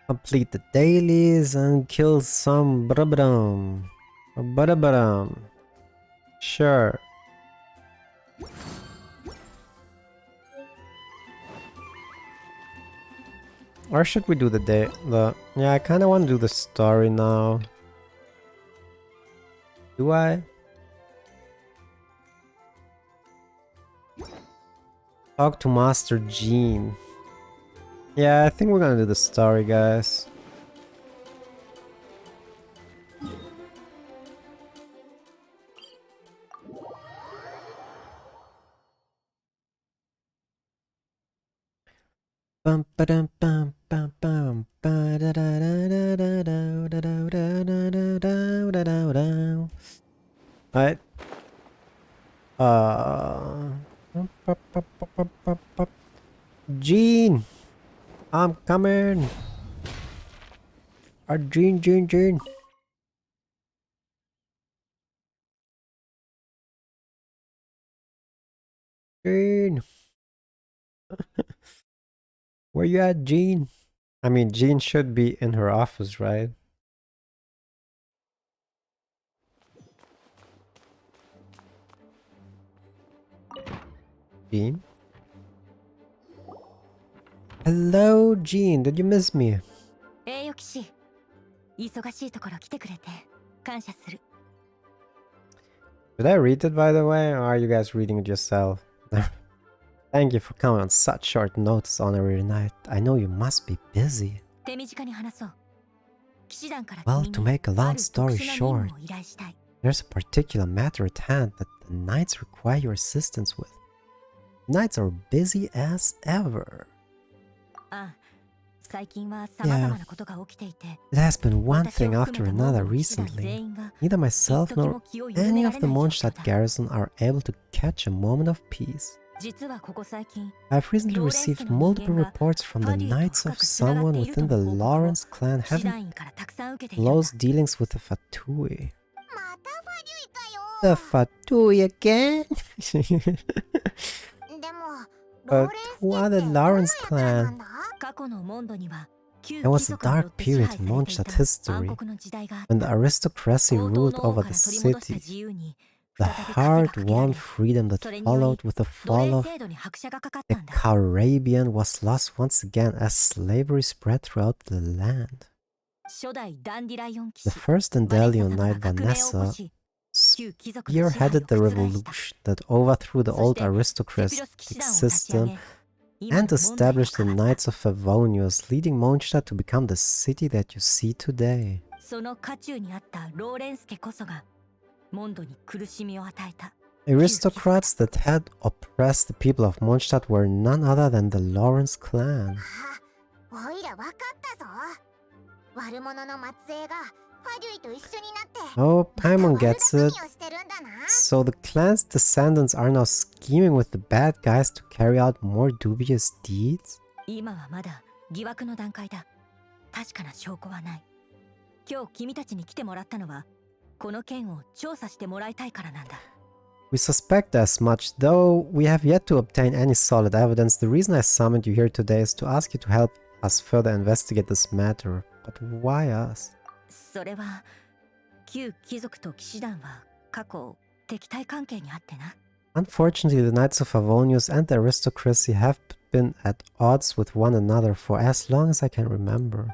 Complete the dailies and kill some brabram. Brabram. Sure. Or should we do yeah, I kind of want to do the story now. Do I? Talk to Master Gene. Yeah, I think we're gonna do the story, guys. Bum ba-dum bum bum bum ba da da da da da da da da da da da da da. Alright. Gene! I'm coming! Gene, Gene, Gene! Gene! Where you at, Gene? I mean, Gene should be in her office, right? Gene? Hello, Gene. Did you miss me? 栄誉騎士、忙しいところ来てくれて感謝する。Did I read it, by the way, or are you guys reading it yourself? Thank you for coming on such short notice, Honorary Knight. I know you must be busy. Well, to make a long story short, there's a particular matter at hand that the Knights require your assistance with. The Knights are busy as ever. Yeah, it has been one thing after another recently. Neither myself nor any of the Mondstadt garrison are able to catch a moment of peace. I've recently received multiple reports from the Knights of someone within the Lawrence clan having close dealings with the Fatui. The Fatui again? But who are the Lawrence clan? There was a dark period in Mondstadt history when the aristocracy ruled over the city. The hard-won freedom that followed with the fall of the Caribbean was lost once again as slavery spread throughout the land. The first Dandelion Knight Vanessa spearheaded the revolution that overthrew the old aristocratic system and established the Knights of Favonius, leading Mondstadt to become the city that you see today. Aristocrats that had oppressed the people of Mondstadt were none other than the Lawrence clan. Oh, Paimon gets it. So the clan's descendants are now scheming with the bad guys to carry out more dubious deeds? We suspect as much, though we have yet to obtain any solid evidence. The reason I summoned you here today is to ask you to help us further investigate this matter. But why us? Unfortunately, the Knights of Favonius and the aristocracy have been at odds with one another for as long as I can remember.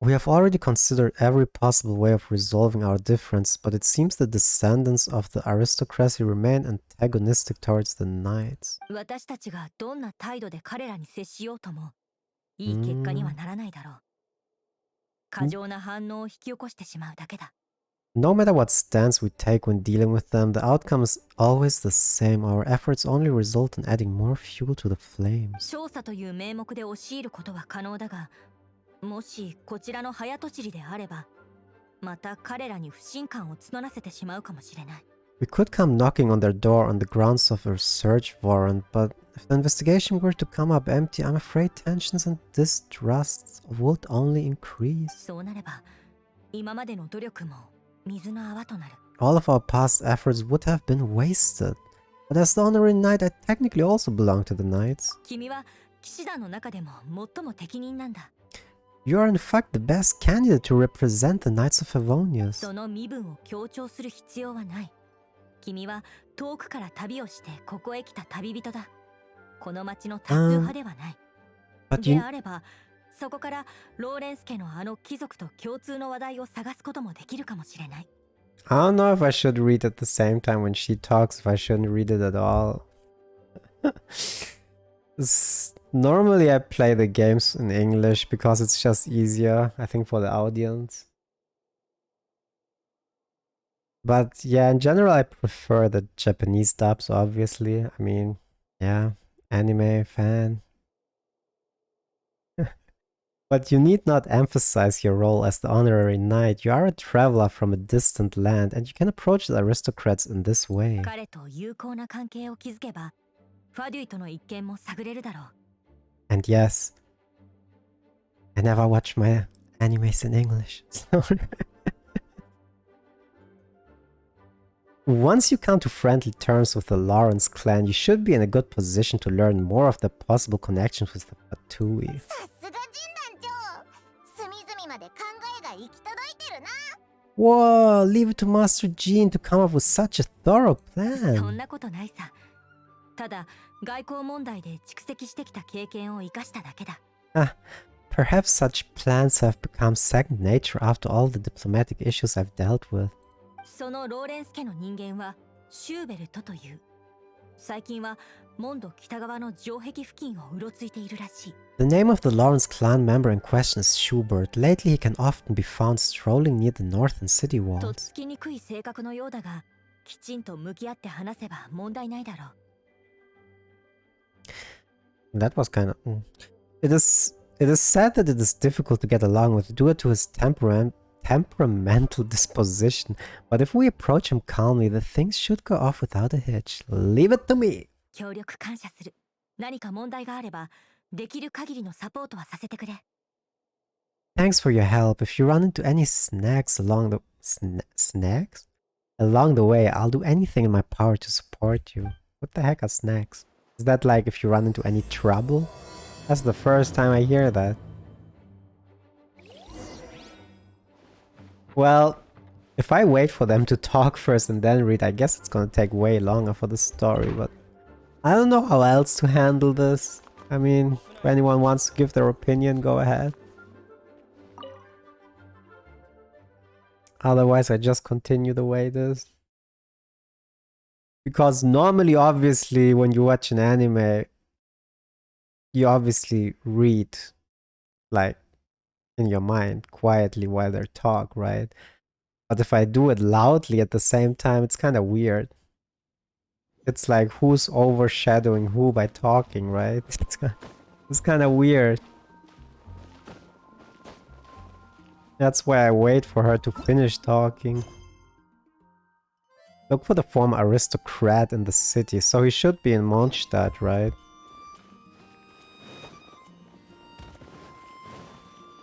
We have already considered every possible way of resolving our difference, but it seems the descendants of the aristocracy remain antagonistic towards the Knights. No matter what stance we take when dealing with them, the outcome is always the same. Our efforts only result in adding more fuel to the flames. We could come knocking on their door on the grounds of a search warrant, but if the investigation were to come up empty, I'm afraid tensions and distrusts would only increase. All of our past efforts would have been wasted. But as the Honorary Knight, I technically also belong to the Knights. You are in fact the best candidate to represent the Knights of Favonius. But you... I don't know if I should read at the same time when she talks, if I shouldn't read it at all. Normally I play the games in English because it's just easier, I think, for the audience. But yeah, in general I prefer the Japanese dubs, obviously. I mean, yeah, anime fan. But you need not emphasize your role as the Honorary Knight. You are a traveler from a distant land, and you can approach the aristocrats in this way. And yes, I never watch my animes in English. Once you come to friendly terms with the Lawrence clan, you should be in a good position to learn more of the possible connections with the Fatui. Whoa, leave it to Master Jean to come up with such a thorough plan. ただ外交問題で蓄積してきた経験を生かしただけだ。 Ah, perhaps such plans have become second nature after all the diplomatic issues I've dealt with. そのローレンス家の人間はシューベルトという。最近はモンド北側の城壁付近をうろついているらしい。 The name of the Lawrence clan member in question is Schubert. Lately he can often be found strolling near the northern city とっ walls. つきにくい性格のようだが、きちんと向き合って話せば問題ないだろう。 That was kind of... It is sad that it is difficult to get along with due to his temperamental disposition, but if we approach him calmly, the things should go off without a hitch. Leave it to me! 協力感謝する。何か問題があればできる限りのサポートはさせてくれ。 Thanks for your help. If you run into any snags along the... snags? Along the way, I'll do anything in my power to support you. What the heck are snags? Is that like if you run into any trouble? That's the first time I hear that. Well, if I wait for them to talk first and then read, I guess it's gonna take way longer for the story, but I don't know how else to handle this. I mean, if anyone wants to give their opinion, go ahead. Otherwise, I just continue the way it is. Because normally, obviously, when you watch an anime, you obviously read, like, in your mind, quietly while they talk, right? But if I do it loudly at the same time, it's kind of weird. It's like, who's overshadowing who by talking, right? It's kind of weird. That's why I wait for her to finish talking. Look for the former aristocrat in the city. So he should be in Mondstadt, right?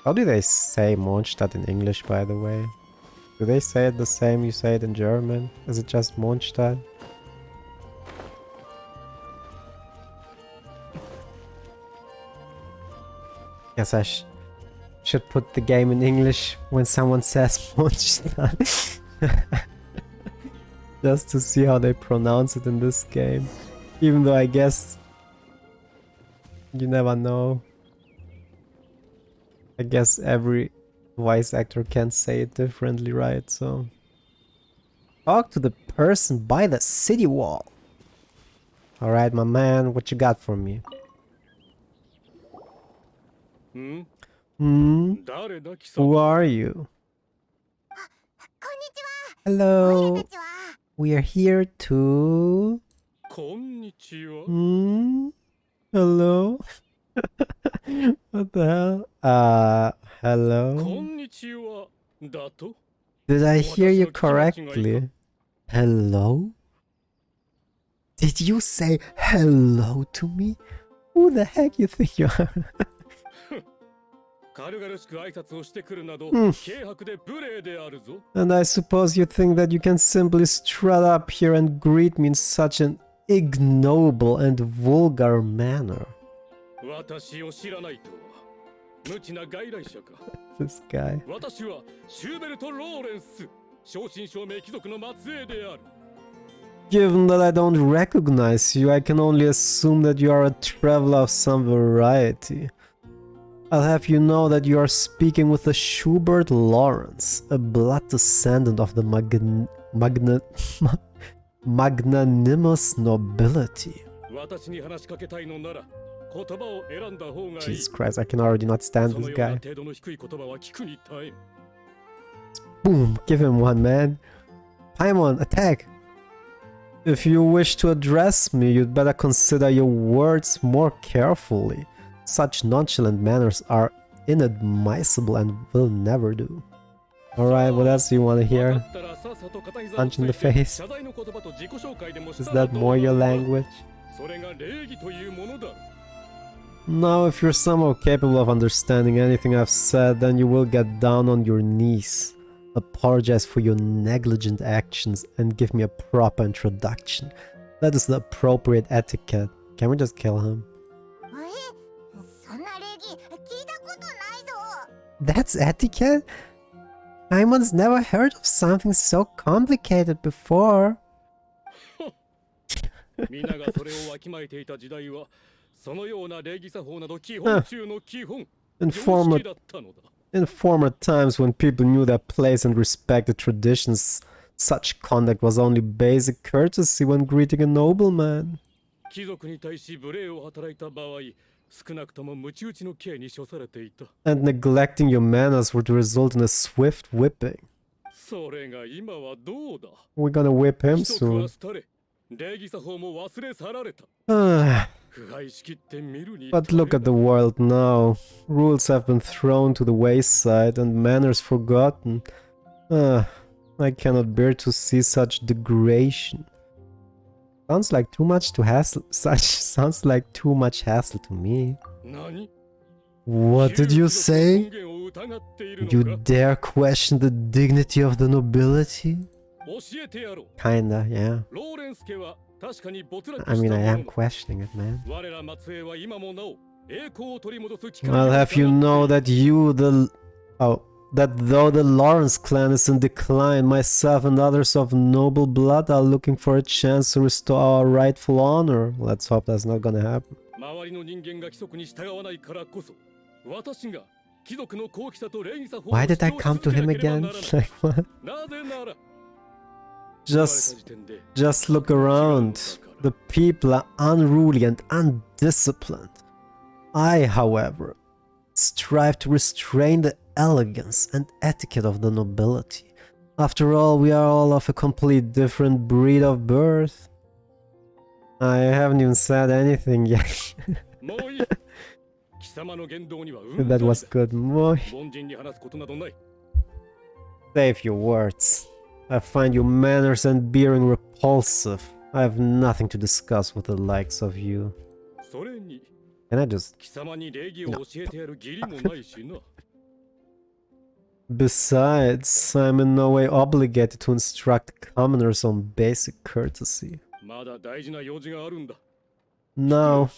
How do they say Mondstadt in English, by the way? Do they say it the same you say it in German? Is it just Mondstadt? Guess I should put the game in English when someone says Mondstadt. Just to see how they pronounce it in this game. Even though I guess you never know. I guess every voice actor can say it differently, right? So talk to the person by the city wall. Alright, my man, what you got for me? Who are you? Hello. We are here to... Hello? What the hell? Hello? Did I hear you correctly? Hello? Did you say hello to me? Who the heck you think you are? And I suppose you think that you can simply strut up here and greet me in such an ignoble and vulgar manner. This guy. Given that I don't recognize you, I can only assume that you are a traveler of some variety. I'll have you know that you are speaking with the Schubert Lawrence, a blood descendant of the magnanimous nobility. Jesus Christ, I can already not stand this guy. Boom, give him one, man. Paimon, attack! If you wish to address me, you'd better consider your words more carefully. Such nonchalant manners are inadmissible and will never do. Alright, what else do you want to hear? Punch in the face? Is that more your language? Now, if you're somehow capable of understanding anything I've said, then you will get down on your knees, apologize for your negligent actions, and give me a proper introduction. That is the appropriate etiquette. Can we just kill him? That's etiquette? Paimon's never heard of something so complicated before. 皆がそれをわきまえていた時代はそのような礼儀作法など基本中の基本 In 常 former, 識だったのだ in former times when people knew their place and respected traditions, such conduct was only basic courtesy when greeting a nobleman. 貴族に対し無礼を働いた場合少なくとも鞭打ちの刑に処されていた And neglecting your manners would result in a swift whipping. それが今はどうだ We're gonna whip him 規則は soon. 廃れ礼儀作法も忘れ去られた Ah, 腐敗しきって見るに but look at the world now. Rules have been thrown to the wayside and manners forgotten. I cannot bear to see such degradation. Sounds like too much to hassle. Sounds like too much hassle to me. 何 What did you 貴族の say? 尊厳を疑っているの You か dare question the dignity of the nobility? 教えてやろう Kinda, yeah. ローレンス家は確かに没落 I し mean, た I もの am の questioning it, man. 我ら末裔は今もなお栄光を取り戻す機会を I'll have you 探って know that that though the Lawrence clan is in decline, myself and others of noble blood are looking for a chance to restore our rightful honor. Let's hope that's not gonna happen. 周りの人間が規則に従わないからこそ私が貴族の高貴さと礼儀作法を Why 主 did I 張 come し to 続け him なければ again? ならない Like what? なぜなら Just look around. The people are unruly and undisciplined. I, however, strive to restrain the elegance and etiquette of the nobility. After all, we are all of a complete different breed of birth. I haven't even said anything yet. もういい貴様の言動にはうん That ざり was だ good. Moi. 凡人に話すことなどない Save your words. I find your manners and bearing repulsive. I have nothing to discuss with the likes of you. それに Can I just... 貴様に礼儀を教えてやる義理もないしな Besides, I'm in no way obligated to instruct commoners on basic courtesy. まだ大事な用事があるんだ Now,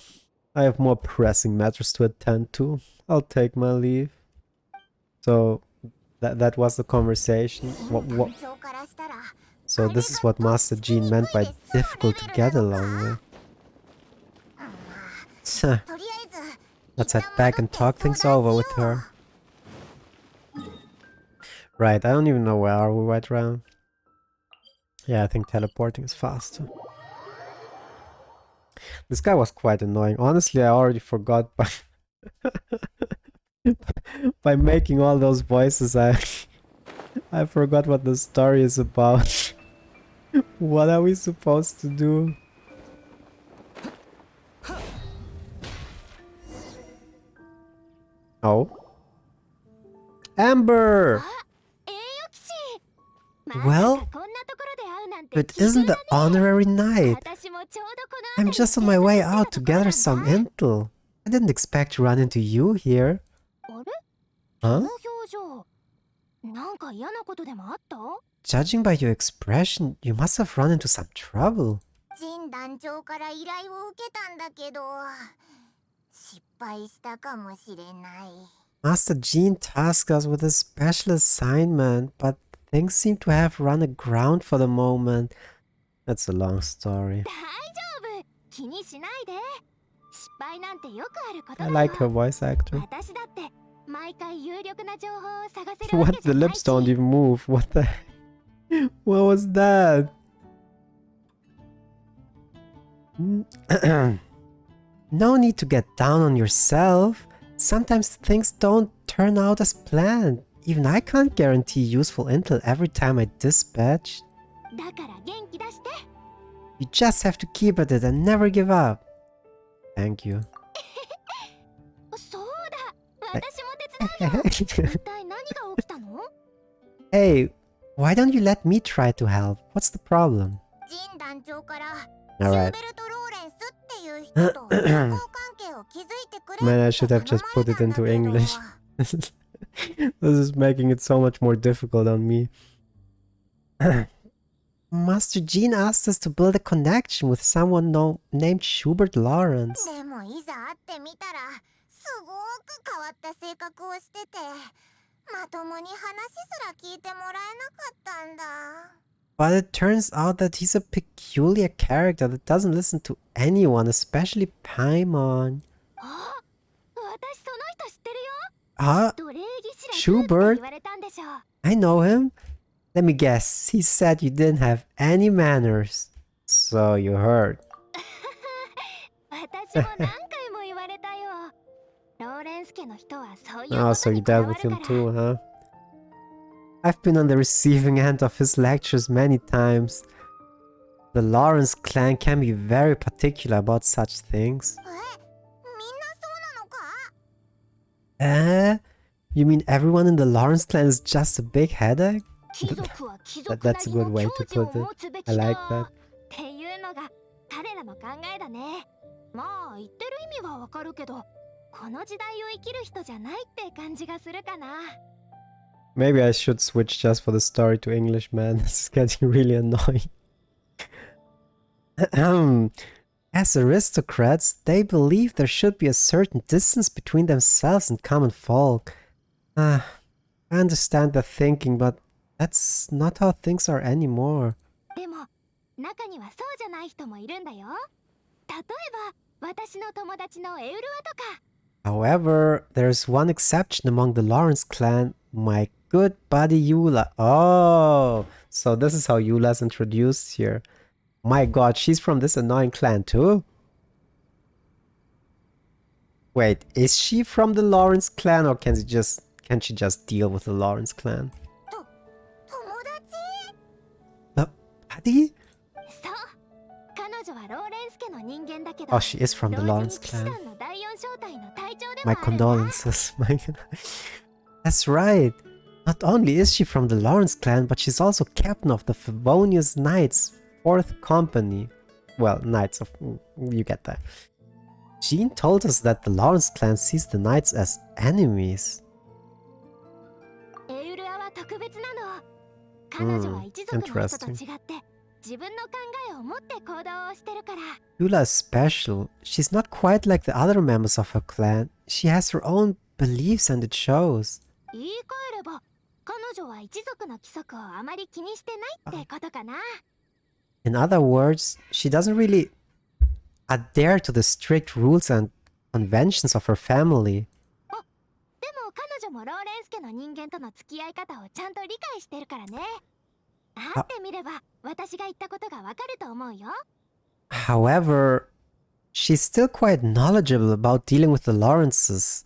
I have more pressing matters to attend to. I'll take my leave. So, that was the conversation. So this is what Master Jean meant by difficult to get along with. Let's head back and talk things over with her. Right, I don't even know where are we right now. Yeah, I think teleporting is faster. This guy was quite annoying. Honestly, I already forgot by by making all those voices. I forgot what the story is about. What are we supposed to do? Oh. Amber! Well, it isn't the honorary night. I'm just on my way out to gather some intel. I didn't expect to run into you here. Huh? Judging by your expression, you must have run into some trouble. Master Jean tasked us with a special assignment, but things seem to have run aground for the moment. That's a long story. I like her voice actor. What? The lips don't even move. What the... What was that? No need to get down on yourself. Sometimes things don't turn out as planned. Even I can't guarantee useful intel every time I dispatch. You just have to keep at it and never give up. Thank you. Hey, why don't you let me try to help? What's the problem? Alright. Man, I should have just put it into English. This is making it so much more difficult on me. Master Jean asked us to build a connection with someone named Schubert Lawrence. But it turns out that he's a peculiar character that doesn't listen to anyone, especially Paimon. あ、私その人知ってるよ。 Ah, と礼儀知らずって Schubert? 言われたんでしょう。 I know him. Let me guess, he said you didn't have any manners. So you heard. 私も何回も言われたよ。ローレンス家の人はそういうこ Oh, と so you にこだ dealt わ with る him から。 too, huh? I've been on the receiving end of his lectures many times. The Lawrence clan can be very particular about such things. え、みんなそうなのか？ You mean everyone in the Lawrence clan is just a big headache? 貴族は貴族 That's a なり good の way 矜 to 持を put 持 it. つべ I き like だ that. っていうのが彼らの考えだね。まあ言ってる意味はわかるけど、この時代を生きる人じゃないって感じがするかな。 Maybe I should switch just for the story to English, man. This is getting really annoying. As aristocrats, they believe there should be a certain distance between themselves and common folk. I understand their thinking, but that's not how things are anymore. でも中にはそうじゃない人もいるんだよ。例えば私の友達のエウルアとか。 However, there's one exception among the Lawrence clan, my good buddy Eula. Oh, so this is how Eula's introduced here. My god, she's from this annoying clan too? Wait, is she from the Lawrence clan or can she just deal with the Lawrence clan? 友達？ Buddy? そう。彼女はローレンス家の人間だけど、 Oh, she is from the 同時に Lawrence 騎士 clan. 団の第四小隊の隊長でも My あるんだ。 condolences. That's right. Not only is she from the Lawrence clan, but she's also captain of the Favonius Knights, 4th Company. Well, Knights of... you get that. Jean told us that the Lawrence clan sees the Knights as enemies. エウルアは特別なの。彼女は一族の人と違って自分の考えを持って行動をしてるから。 Yula is special. She's not quite like the other members of her clan. She has her own beliefs and it shows. 言い換えれば彼女は一族の規則をあまり気にしてないってことかな。 In other words, she doesn't really adhere to the strict rules and conventions of her family. でも彼女もローレンス家の人間との付き合い方をちゃんと理解してるからね。会ってみれば私が言ったことがわかると思うよ。 However, she's still quite knowledgeable about dealing with the Lawrences.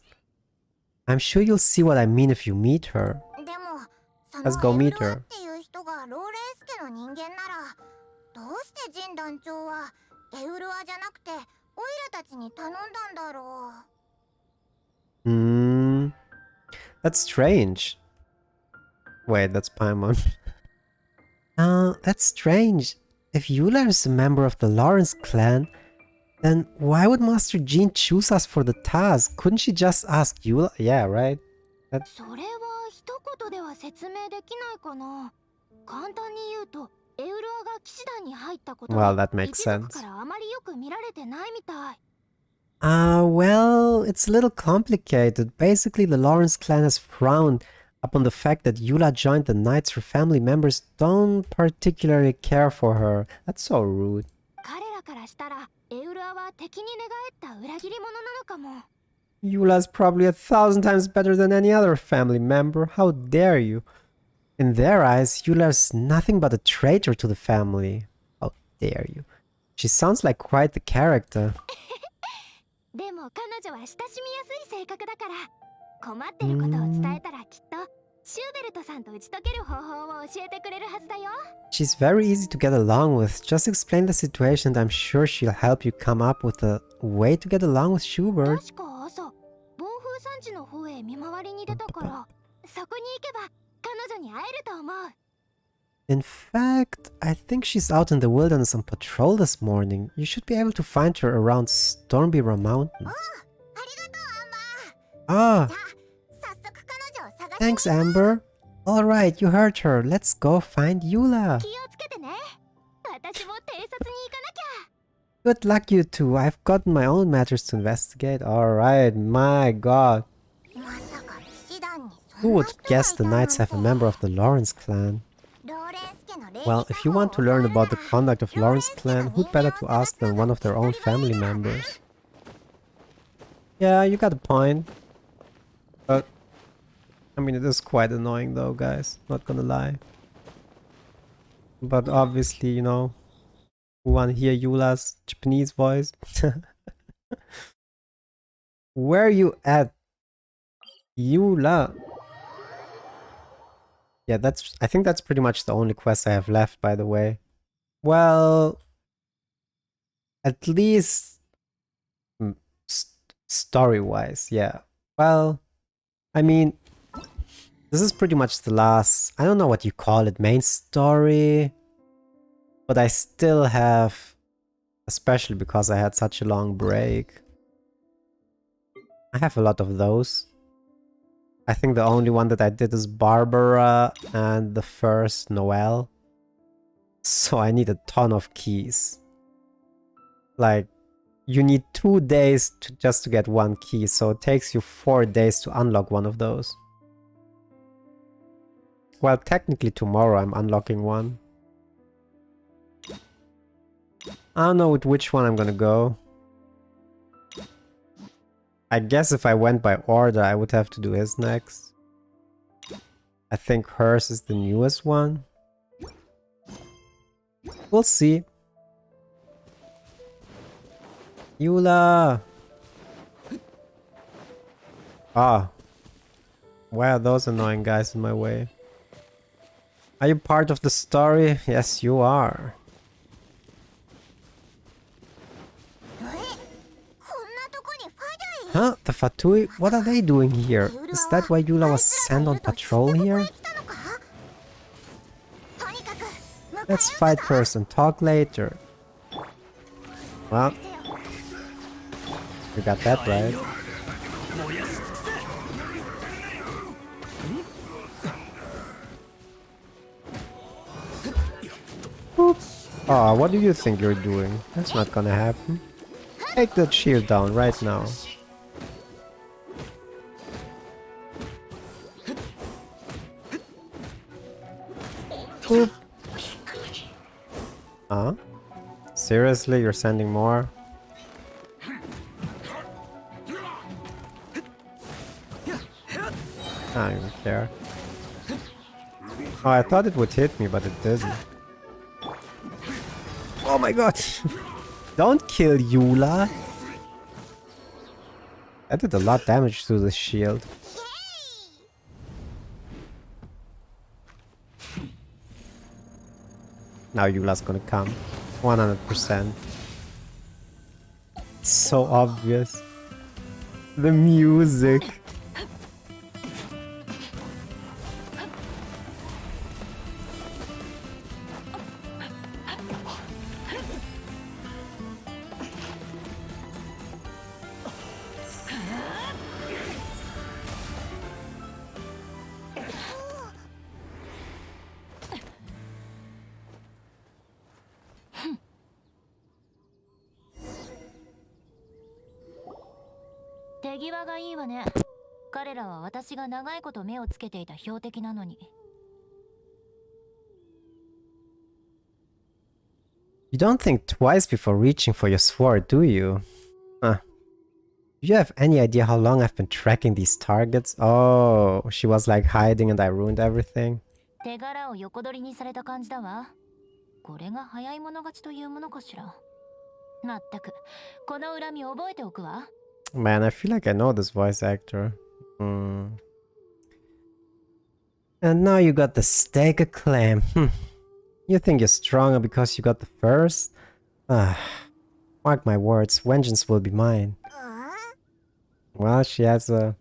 I'm sure you'll see what I mean if you meet her. でもそ Let's go のエ meet ウルア her. っていう人がローレンス家の人間なら、どうしてジン団長はエウルアじゃなくてオイラたちに頼んだんだろう。 That's strange. Wait, that's Paimon. That's strange. If Eula is a member of the Lawrence clan, then why would Master Jean choose us for the task? Couldn't she just ask Eula? Yeah, right? それは一言では説明できないかな。簡単に言うと、エウルアが騎士団に入ったこと Well, は that makes 一族 sense. からあまりよく見られてないみたい。 Well, it's a little complicated. Basically, the Lawrence clan has frowned upon the fact that Eula joined the Knights. Her family members don't particularly care for her. That's so rude. 彼らからしたら、エウルアは敵に寝返った裏切り者なのかも。 Eula's probably 1,000 times better than any other family member. How dare you? In their eyes, Eula's nothing but a traitor to the family. How dare you? She sounds like quite the character. でも彼女は親しみやすい性格だから、困ってることを伝えたらきっとシューベルトさんと打ち解ける方法を教えてくれるはずだよ。 She's very easy to get along with. Just explain the situation and I'm sure she'll help you come up with a way to get along with Schubert. 確か朝、暴風山地の方へ見回りに出たから、そこに行けば彼女に会えると思う。 In fact, I think she's out in the wilderness on patrol this morning. You should be able to find her around Stormbearer Mountains. ありがとう、アンバー。 Ah, じゃあ、早速彼女を探し thanks, Amber. Alright, you heard her. Let's go find Eula. 気をつけてね。私も偵察に行かなきゃ。 Good luck, you two. I've gotten my own matters to investigate. Alright, my god. まさか騎士団にそ Who んな would 人がい guess た the なん Knights て。 have a member of the Lawrence clan? ローレンス家 Well, if you want to learn about the conduct of Lawrence clan, who'd better to ask than one of their own family members? Yeah, you got a point. But, I mean, it is quite annoying though, guys. Not gonna lie. But obviously, you know, we want to hear Eula's Japanese voice. Where are you at, Eula? Yeah, I think that's pretty much the only quest I have left, by the way. Well, at least story-wise, yeah. Well, I mean, this is pretty much the last, I don't know what you call it, main story. But I still have, especially because I had such a long break, I have a lot of those. I think the only one that I did is Barbara and the first Noel. So I need a ton of keys. Like, you need 2 days just to get one key, so it takes you 4 days to unlock one of those. Well, technically tomorrow I'm unlocking one. I don't know with which one I'm gonna go. I guess if I went by order, I would have to do his next. I think hers is the newest one. We'll see. Eula! Ah. Why are those annoying guys in my way? Are you part of the story? Yes, you are. Huh? The Fatui? What are they doing here? Is that why Eula was sent on patrol here? Let's fight first and talk later. Well, you got that right. Oops. Aw, what do you think you're doing? That's not gonna happen. Take that shield down right now. Oop. Huh? Seriously, you're sending more? I don't even care. Oh, I thought it would hit me, but it didn't. Oh my god! Don't kill Eula! That did a lot of damage to the shield. Now Eula's gonna come. 100%. So obvious. The music. You don't think twice before reaching for your sword, do you? Huh. Do you have any idea how long I've been tracking these targets? Oh, she was like hiding and I ruined everything. Man, I feel like I know this voice actor. And now you got the stake acclaim. You think you're stronger because you got the first? Mark my words, vengeance will be mine. Well, she has a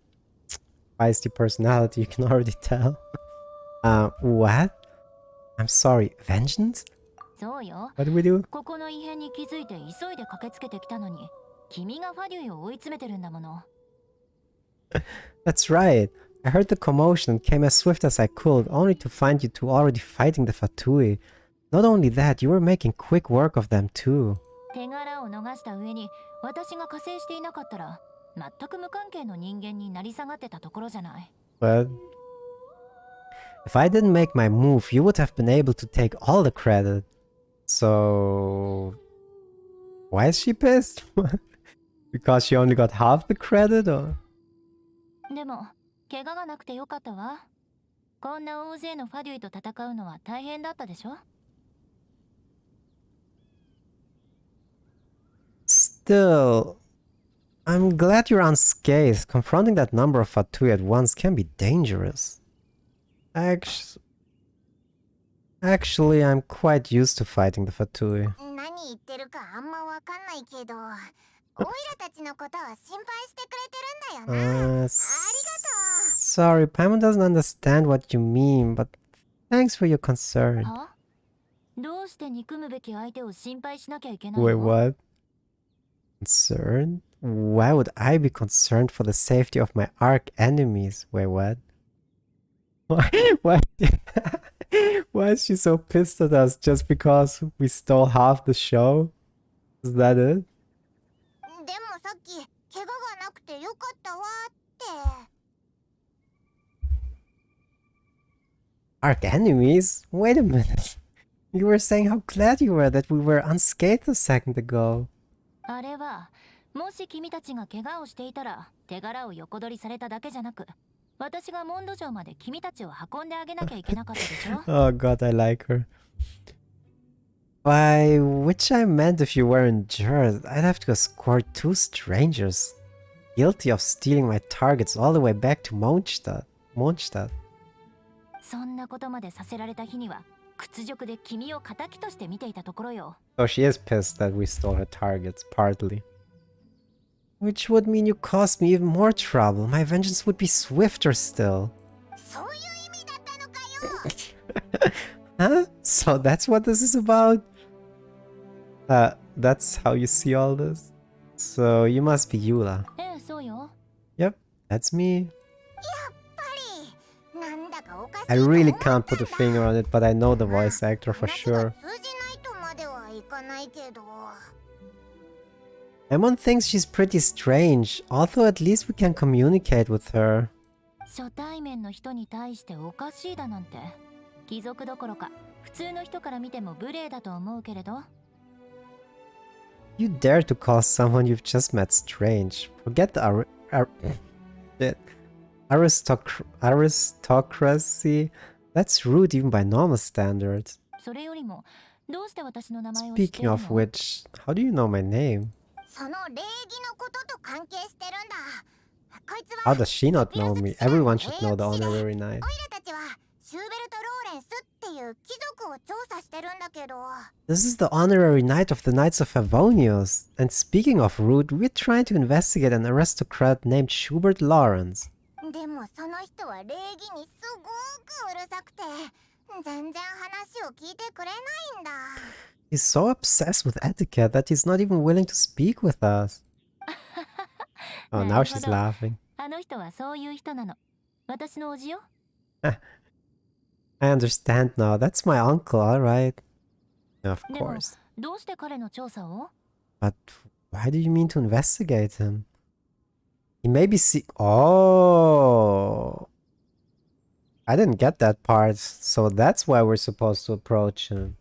feisty personality, you can already tell. What? I'm sorry, vengeance? What do we do? That's right. I heard the commotion and came as swift as I could, only to find you two already fighting the Fatui. Not only that, you were making quick work of them too. But If I didn't make my move, you would have been able to take all the credit. So... Why is she pissed? Because she only got half the credit, or? でも怪我がなくてよかったわ。こんな大勢のファデュイと戦うのは大変だったでしょ。 Still, I'm glad you're unscathed. Confronting that number of Fatui at once can be dangerous. Actually, I'm quite used to fighting the Fatui. 何言ってるかあんまわかんないけど、オイラたちのことを心配してくれてるんだよな。ありがとう。 Sorry, Paimon doesn't understand what you mean, but thanks for your concern. は？どうして憎むべき相手を心配しなきゃいけない Wait, の？ what? Concerned? Why would I be concerned for the safety of my arch enemies? Wait, what? Why? Why is she so pissed at us just because we stole half the show? Is that it? でもさっき怪我がなくてよかったわって。 Arch enemies? Wait a minute. You were saying how glad you were that we were unscathed a second ago. あれはもし君たちが怪我をしていたら手柄を横取りされただけじゃなく、私がモンド城まで君たちを運んであげなきゃいけなかったでしょ。 Oh god, I like her. By which I meant if you were injured, I'd have to escort two strangers guilty of stealing my targets all the way back to Mondstadt. そんなことまでさせられた日には屈辱で君を仇として見ていたところよ。 So she is pissed that we stole her targets, partly. Which would mean you caused me even more trouble. My vengeance would be swifter still. そういう意味だったのかよ。 Huh? So that's what this is about? That's how you see all this? So you must be Eula. ええ、そうよ。 Yep, that's me. なんだかおかしい I と思 really ったんだ。 can't put a finger on it, but I know the voice actor for 話が sure. 通じないとまではいかないけど。 Emon thinks she's pretty strange, although at least we can communicate with her. 初対面の人に対しておかしいだなんて貴族どころか普通の人から見ても無礼だと思うけれど。 You dare to call someone you've just met strange. Forget the shit. Aristocracy. That's rude even by normal standards. それよりもどうして私の名前を知って Speaking るの？ of which, how do you know my name? その礼儀のことと関係してるんだ。こいつは How does she not know me? Everyone should know the honorary knight. オイラたちはシューベルト・ローレンスっていう貴族を調査してるんだけど。 This is the honorary knight of the Knights of Favonius. And speaking of rude, we're trying to investigate an aristocrat named Schubert Lawrence. でもその人は礼儀にすごくうるさくて全然話を聞いてくれないんだ。 He's so obsessed with etiquette that he's not even willing to speak with us. Oh, now she's laughing. あの人はそういう人なの。私のおじよ。 I understand now. That's my uncle, alright. Of でも course. どうして彼の調査を？ But why do you mean to investigate him? He may be Oh! I didn't get that part, so that's why we're supposed to approach him.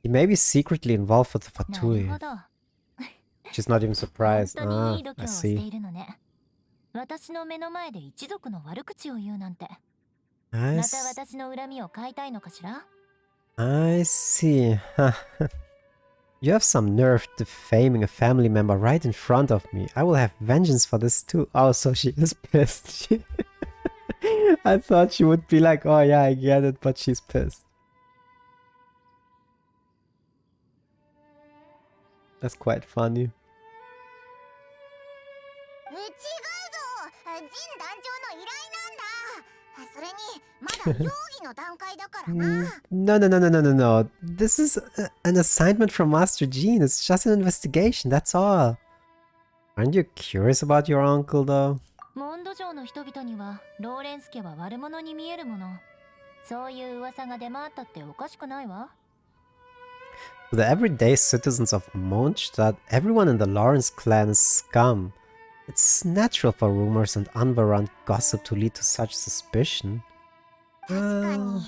He may be secretly involved with the なる Fatui. ほど。 She's not even 本 surprised. 当にいい度 I 胸をしてい see. るのね。私の目の前で一族の悪口を言うなんて。 I また see. 私の恨みを買いたいのかしら？ I see. You have some nerve defaming a family member right in front of me. I will have vengeance for this too. Oh, so she is pissed. I thought she would be like, oh yeah, I get it, but she's pissed. That's quite funny. 違うぞ。ジン団長の依頼なんだ。それにまだ容疑の段階だからな。 No, no, no, no, no, no, no. This is an assignment from Master Jean. It's just an investigation, that's all. Aren't you curious about your uncle, though? モンド城の人々にはローレンス家は悪者に見えるもの。そういう噂が出回ったっておかしくないわ。 To the everyday citizens of Mondstadt, everyone in the Lawrence clan is scum. It's natural for rumors and unwarranted gossip to lead to such suspicion. 確か Uh, に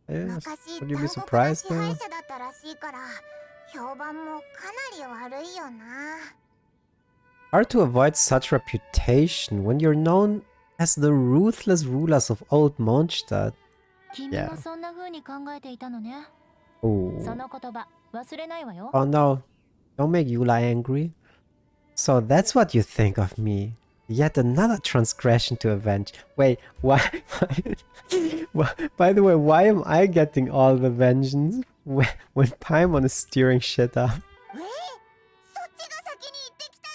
yes. 昔 Would you be 残酷な surprised 支配 though? 者だったらしいから評判もかなり悪いよな。 Hard to avoid such reputation when you're known as the ruthless rulers of old Mondstadt. 君 Yeah. もそんな風に考えていたのね。 Oh. その言葉忘れないわよ。 Oh no. Don't make Yula angry. So that's what you think of me. Yet another transgression to avenge. Wait, why? By the way, why am I getting all the vengeance when Paimon is steering shit up? そっちが先に行ってきた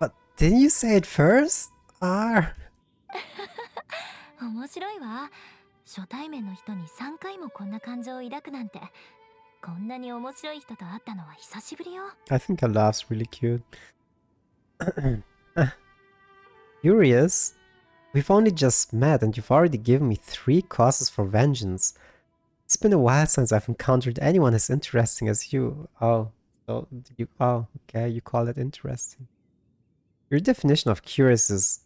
のに。 But didn't you say it first? Ah. 面白いわ。初対面の人に3回もこんな感情を抱くなんて。こんなに面白い人と会ったのは久しぶりよ。 I think her laugh's really cute. Curious? We've only just met and you've already given me 3 causes for vengeance. It's been a while since I've encountered anyone as interesting as you. Oh, so oh, okay, you call it interesting. Your definition of curious is,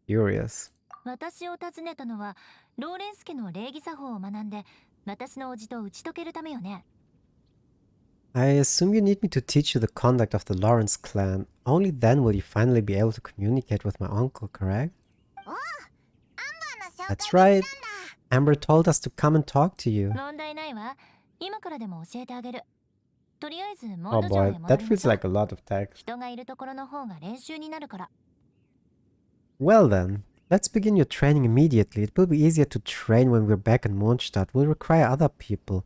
curious. 私を訪ねたのはローレンス家の礼儀作法を学んで私の叔父と打ち解けるためよね。 I assume you need me to teach you the conduct of the Lawrence clan. Only then will you finally be able to communicate with my uncle, correct? おう、アンバーの紹介 That's right. Amber told us to come and talk to you. 問題ないわ。今からでも教えてあげる。とりあえずモ Oh ンド城へ boy, 戻 that りま feels しょう。 like a lot of text. 人がいるところの方が練習になるから。 Well then, let's begin your training immediately. It will be easier to train when we're back in Mondstadt. We'll require other people.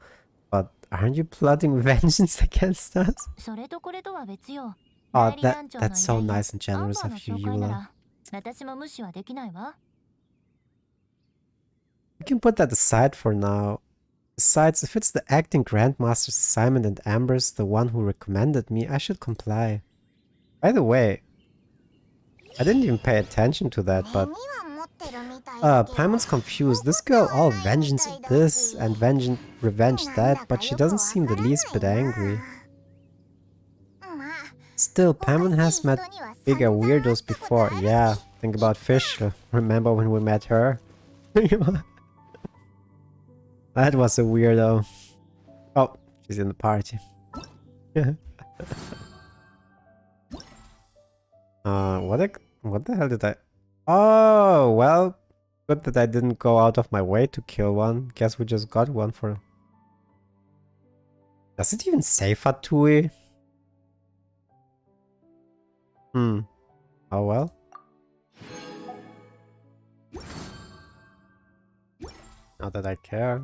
But aren't you plotting vengeance against us? それとこれとは別よ。 Oh, 代理団長の依 that's 頼 so や nice and アン generous バー of の you, 紹介な Eula. ら私も無視はできないわ。 We can put that aside for now. Besides, if it's the acting Grandmaster's assignment and Amber's the one who recommended me, I should comply. By the way, I didn't even pay attention to that, 根 but には持ってるみたいだけど Paimon's confused. This girl all vengeance this and revenge なん that, だか but she よくわ doesn't か seem the らない least bit な。 angry. まあ Still, おかし Paimon い has 人 met には bigger 散々会っ weirdos たこと before. あるし Yeah, think about Fish. Remember when we met her? That was a weirdo. Oh, she's in the party. What the hell did I... Oh, well, good that I didn't go out of my way to kill one. Guess we just got one for... Does it even say Fatui? Hmm. Oh well. Not that I care.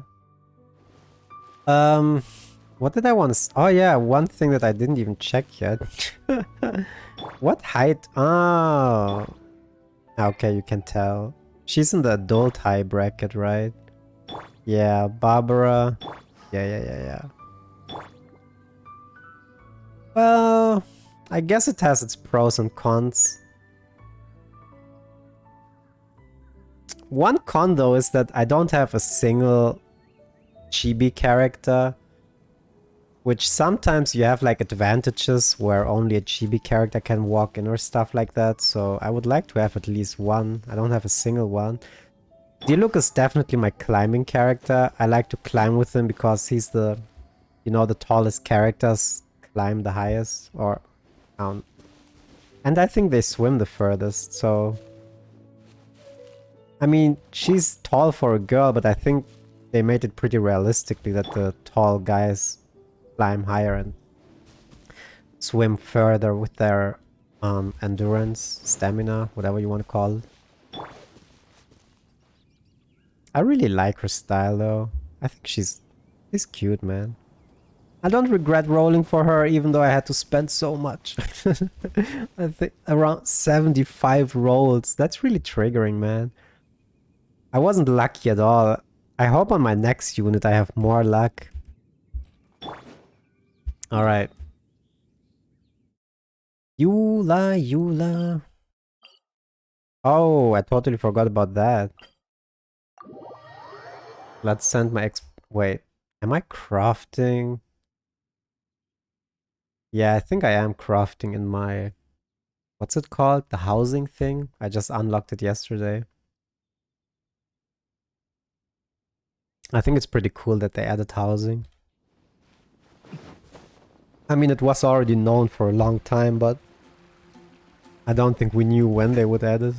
What did I want to... Oh yeah, one thing that I didn't even check yet. What height? Oh. Okay, you can tell. She's in the adult high bracket, right? Yeah, Barbara. Yeah. Well, I guess it has its pros and cons. One con though is that I don't have a single chibi character, which sometimes you have like advantages where only a chibi character can walk in or stuff like that, so I would like to have at least one. I don't have a single one. Diluc is definitely my climbing character. I like to climb with him because he's the, you know, the tallest characters climb the highest, or and I think they swim the furthest, so I mean, she's tall for a girl, but I think they made it pretty realistically that the tall guys climb higher and swim further with their endurance, stamina, whatever you want to call it. I really like her style though. I think she's cute, man. I don't regret rolling for her even though I had to spend so much. I think around 75 rolls. That's really triggering, man. I wasn't lucky at all. I hope on my next unit I have more luck. Alright. Eula. Oh, I totally forgot about that. Let's send my wait, am I crafting? Yeah, I think I am crafting in my... What's it called? The housing thing? I just unlocked it yesterday. I think it's pretty cool that they added housing. I mean, it was already known for a long time, but I don't think we knew when they would add it.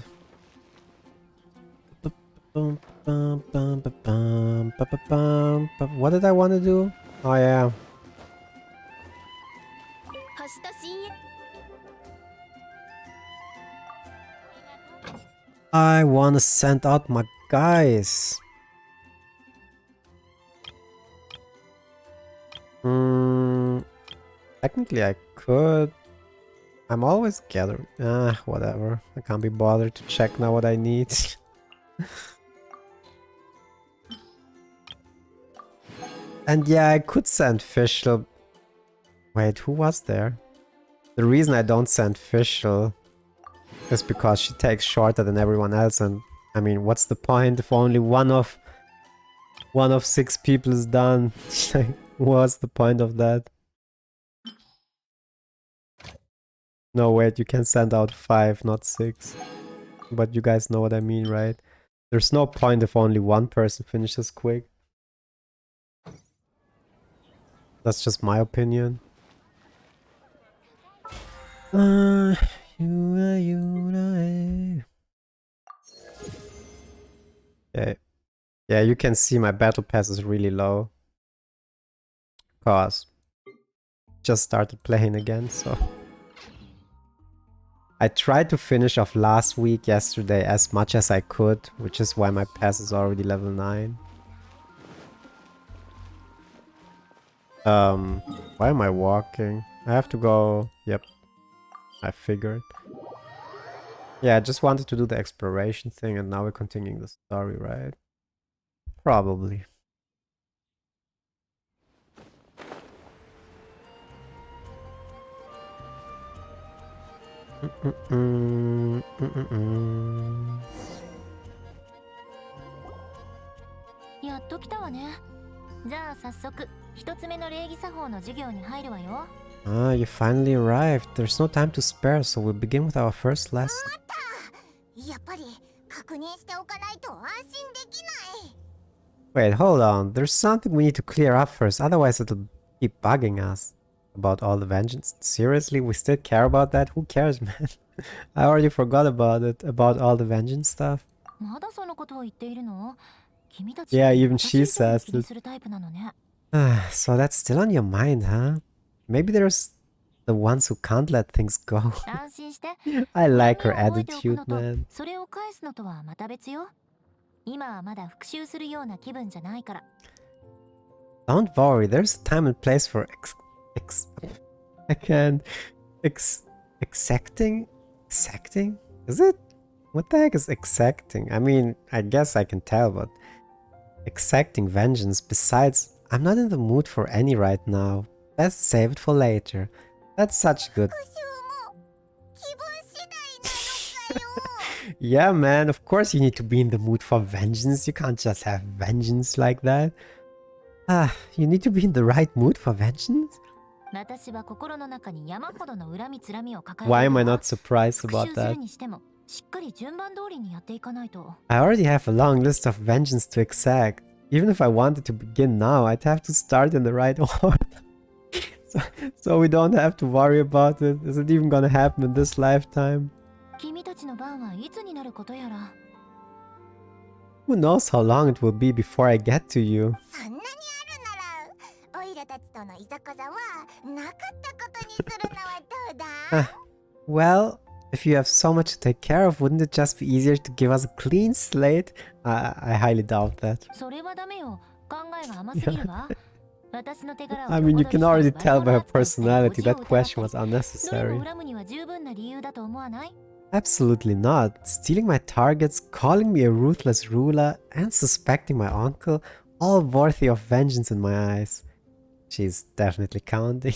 What did I want to do? Oh yeah. I want to send out my guys. Technically I could. I'm always gathering. Whatever. I can't be bothered to check now what I need. And yeah, I could send Fischl. Wait, who was there? The reason I don't send Fischl is because she takes shorter than everyone else, and I mean, what's the point if only one of 6 people is done? What's the point of that? No, wait, you can send out 5, not 6. But you guys know what I mean, right? There's no point if only one person finishes quick. That's just my opinion. Okay. Yeah, you can see my battle pass is really low. Cause just started playing again, so I tried to finish off last week, yesterday, as much as I could, which is why my pass is already level 9. Why am I walking? I have to go... Yep, I figured. Yeah, I just wanted to do the exploration thing, and now we're continuing the story, right? Probably. Ah, you finally arrived. There's no time to spare, so we'll begin with our first lesson. Wait, hold on. There's something we need to clear up first, otherwise it'll keep bugging us. About all the vengeance? Seriously, we still care about that? Who cares, man? I already forgot about it, about all the vengeance stuff. Yeah, even she says it. So that's still on your mind, huh? Maybe there's the ones who can't let things go. I like her attitude, man. Don't worry, there's a time and place for exacting? Exacting? Is it? What the heck is exacting? I mean, I guess I can tell, but exacting vengeance. Besides, I'm not in the mood for any right now. Best save it for later. That's such good. Yeah, man, of course you need to be in the mood for vengeance. You can't just have vengeance like that. You need to be in the right mood for vengeance? Why am I not surprised about that? I already have a long list of vengeance to exact. Even if I wanted to begin now, I'd have to start in the right order. so we don't have to worry about it. Is it even gonna happen in this lifetime? Who knows how long it will be before I get to you? Well, if you have so much to take care of, wouldn't it just be easier to give us a clean slate? I highly doubt that. I mean, you can already tell by her personality that question was unnecessary. Absolutely not. Stealing my targets, calling me a ruthless ruler, and suspecting my uncle, all worthy of vengeance in my eyes. She's definitely counting.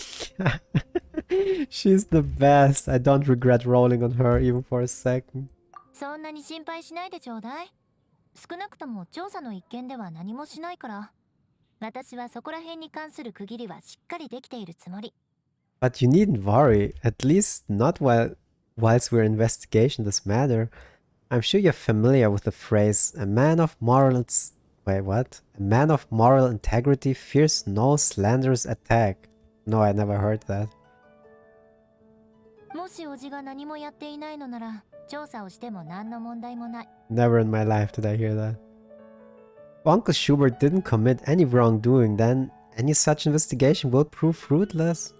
She's the best. I don't regret rolling on her even for a second. But you needn't worry, at least not whilst we're investigating this matter. I'm sure you're familiar with the phrase, a man of morals Wait, what? A man of moral integrity fears no slanderous attack. No, I never heard that. もしおじが何もやっていないのなら調査をしても何の問題もない。 Never in my life did I hear that. If Uncle Schubert didn't commit any wrongdoing, then any such investigation will prove fruitless.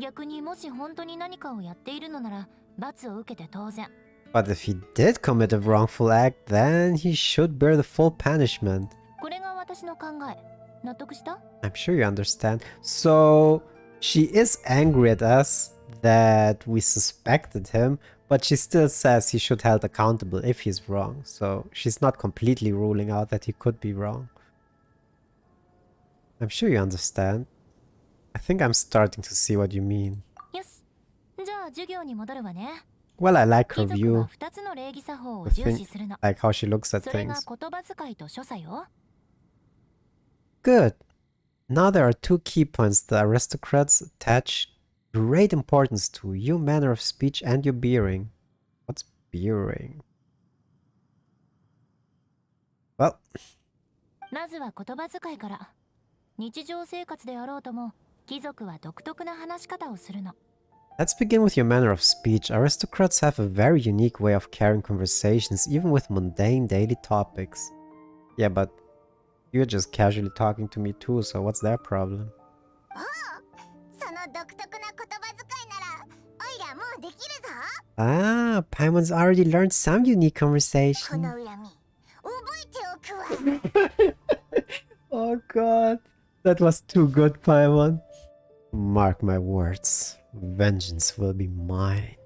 逆にもし本当に何かをやっているのなら罰を受けて当然。 But if he did commit a wrongful act, then he should bear the full punishment. これが私の考え。納得した？ I'm sure you understand. So, she is angry at us that we suspected him, but she still says he should held accountable if he's wrong. So, she's not completely ruling out that he could be wrong. I'm sure you understand. I think I'm starting to see what you mean. よし。じゃあ授業に戻るわね。 Well, I like her 貴族 view. は2つの礼儀作法を The 重 thing, 視するの。 like how she looks at それが things. 言葉遣いと所作よ。 Good. Now there are two key points the aristocrats attach great importance to: your manner of speech and your bearing. What's bearing? Well, まずは言葉遣いから。日常生活であろうとも貴族は独特な話し方をするの。 let's begin with your manner of speech. Aristocrats have a very unique way of carrying conversations, even with mundane daily topics. Yeah, but you're just casually talking to me too, so what's their problem? その独特な言葉遣いならオイラもうできるぞ。 Ah, Paimon's already learned some unique こ conversation. の恨み覚えておくわ。 Oh god, that was too good, Paimon. Mark my words, vengeance will be mine.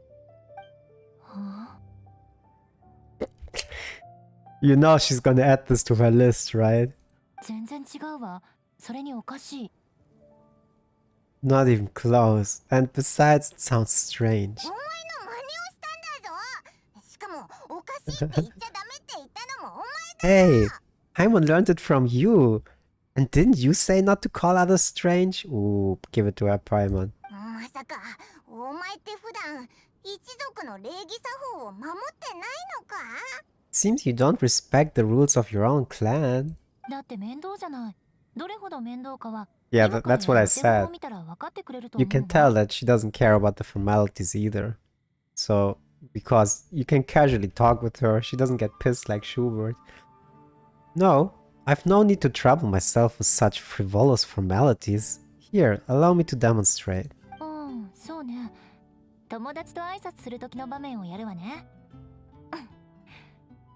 はあ You know she's gonna add this to her list, right? 全然違うわ。それにおかしい。 Not even close. And besides, it sounds strange. お前の真似をしたんだぞ。しかもおかしいって言っちゃダメって言ったのもお前 Hey, Paimon learned it from you. And didn't you say not to call others strange? Ooh, give it to her, Paimon. まさかお前って普段一族の礼儀作法を守ってないのか？ Seems you don't respect the rules of your own clan. だって面倒じゃない。どれほど面倒かは Yeah, 今から that's what I お手本を said. 見たら分かってくれると You 思 can うわ。 tell that she doesn't care about the formalities either. So, because you can casually talk with her, she doesn't get pissed like Schubert. No, I've no need to trouble myself with such frivolous formalities. Here, allow me to demonstrate. うん、そうね。友達と挨拶する時の場面をやるわね。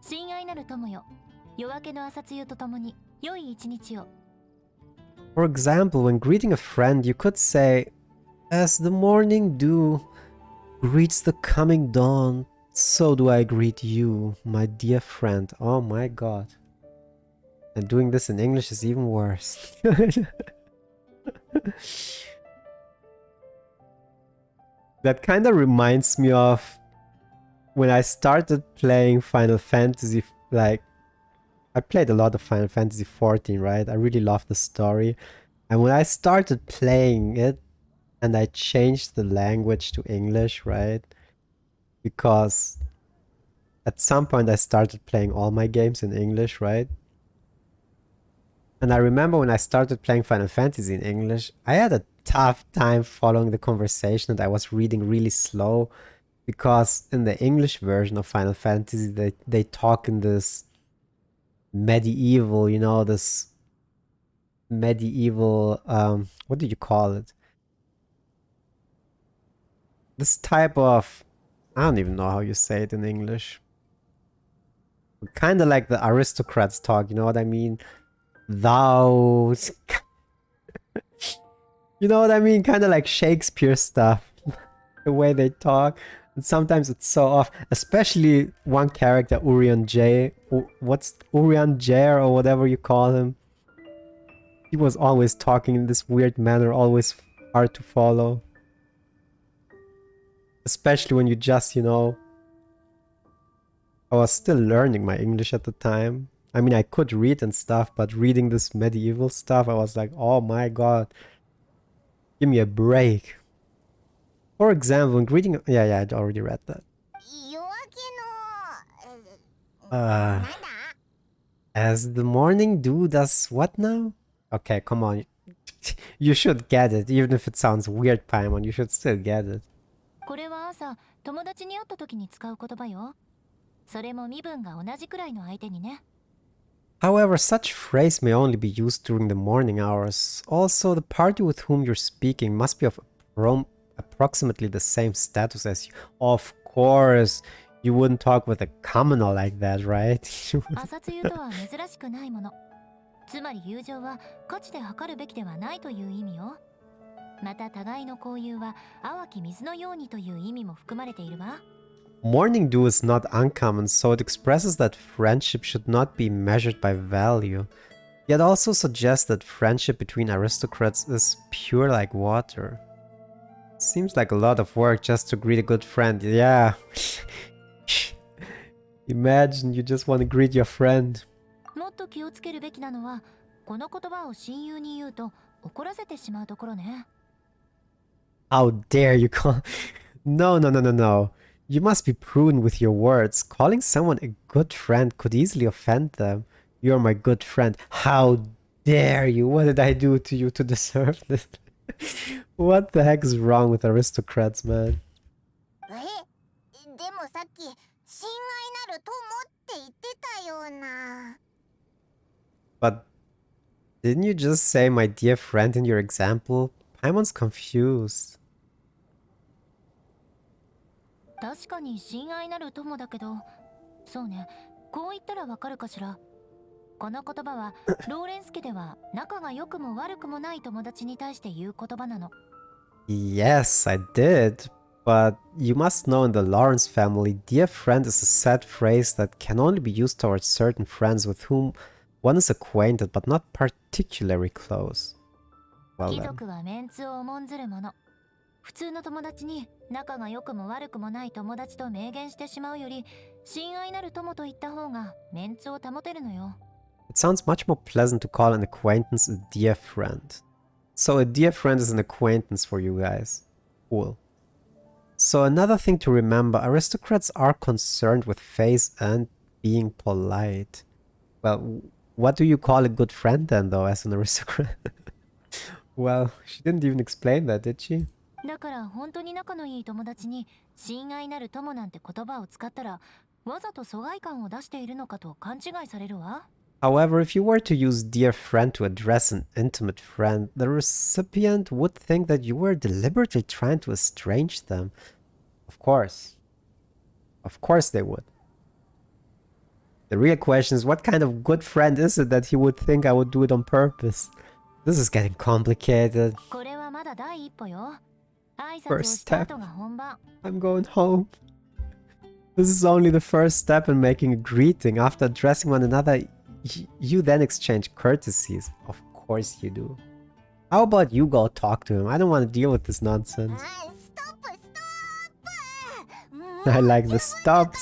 親愛なる友よ。夜明けの朝露とともに良い一日を。 For example, when greeting a friend, you could say, "As the morning dew greets the coming dawn, so do I greet you, my dear friend." Oh my god. And doing this in English is even worse. That kind of reminds me of when I started playing Final Fantasy, like, I played a lot of Final Fantasy 14, right? I really love the story. And when I started playing it and I changed the language to English, right? Because at some point I started playing all my games in English, right? And I remember when I started playing Final Fantasy in English, I had a tough time following the conversation and I was reading really slow because in the English version of Final Fantasy, they talk in this medieval, you know, this medieval, what do you call it? This type of, I don't even know how you say it in English. Kind of like the aristocrats talk, you know what I mean? Thou. You know what I mean? Kind of like Shakespeare stuff. The way they talk. And sometimes it's so off. Especially one character, Urian J. What's Urian Jair or whatever you call him? He was always talking in this weird manner, always hard to follow. Especially when you just, you know... I was still learning my English at the time. I mean, I could read and stuff, but reading this medieval stuff, I was like, oh my god. Give me a break. For example, in greeting... Yeah, I'd already read that. 夜明けの、なんだ？ As the morning dew does what now? Okay, come on. You should get it, even if it sounds weird, Paimon. You should still get it. これは朝友達に会った時に使う言葉よ。それも身分が同じくらいの相手にね。 However, such phrase may only be used during the morning hours. Also, the party with whom you're speaking must be of approximately the same status as you. Of course, you wouldn't talk with a commoner like that, right? 朝露とは珍しくないもの。つまり友情は価値で測るべきではないという意味よ。また互いの交友は淡き水のようにという意味も含まれているわ。 Morning dew is not uncommon, so it expresses that friendship should not be measured by value. Yet also suggests that friendship between aristocrats is pure like water. Seems like a lot of work just to greet a good friend. Yeah. Imagine you just want to greet your friend. もっと気をつけるべきなのは、この言葉を親友に言うと怒らせてしまうところね。 How dare you call... No, no, no, no, no. You must be prudent with your words. Calling someone a good friend could easily offend them. You're my good friend. How dare you? What did I do to you to deserve this? What the heck is wrong with aristocrats, man? え、でもさっき親愛なる友って言ってたような。 But didn't you just say my dear friend in your example? Paimon's confused. 確かに親愛なる友だけど、そうね、こう言ったらわかるかしら。この言葉はローレンス家では仲が良くも悪くもない友達に対して言う言葉なの。 Yes, I did. But you must know in the Lawrence family, dear friend is a sad phrase that can only be used towards certain friends with whom one is acquainted but not particularly close. Well 貴 then. 族はメンツを重んずるもの。普通の友達に仲が良くも悪くもない友達と明言してしまうより、親愛なる友と言った方がメンツを保てるのよ。 It sounds much more pleasant to call an acquaintance a dear friend. So a dear friend is an acquaintance for you guys. Cool. So another thing to remember, aristocrats are concerned with face and being polite. Well, what do you call a good friend then, though, as an aristocrat? Well, she didn't even explain that, did she? だから本当に仲のいい友達に親愛なる友なんて言葉を使ったら、わざと疎外感を出しているのかと勘違いされるわ。 However, if you were to use dear friend to address an intimate friend, the recipient would think that you were deliberately trying to estrange them. Of course. Of course they would. The real question is, what kind of good friend is it that he would think I would do it on purpose? This is getting complicated. これはまだ第一歩よ。挨拶 First をした後 step. が本番。 I'm going home. This is only the first step in making a greeting. After addressing one another, you then exchange courtesies. Of course you do. How about you go talk to him? I don't want to deal with this nonsense. ストップストップ。 I like the stop.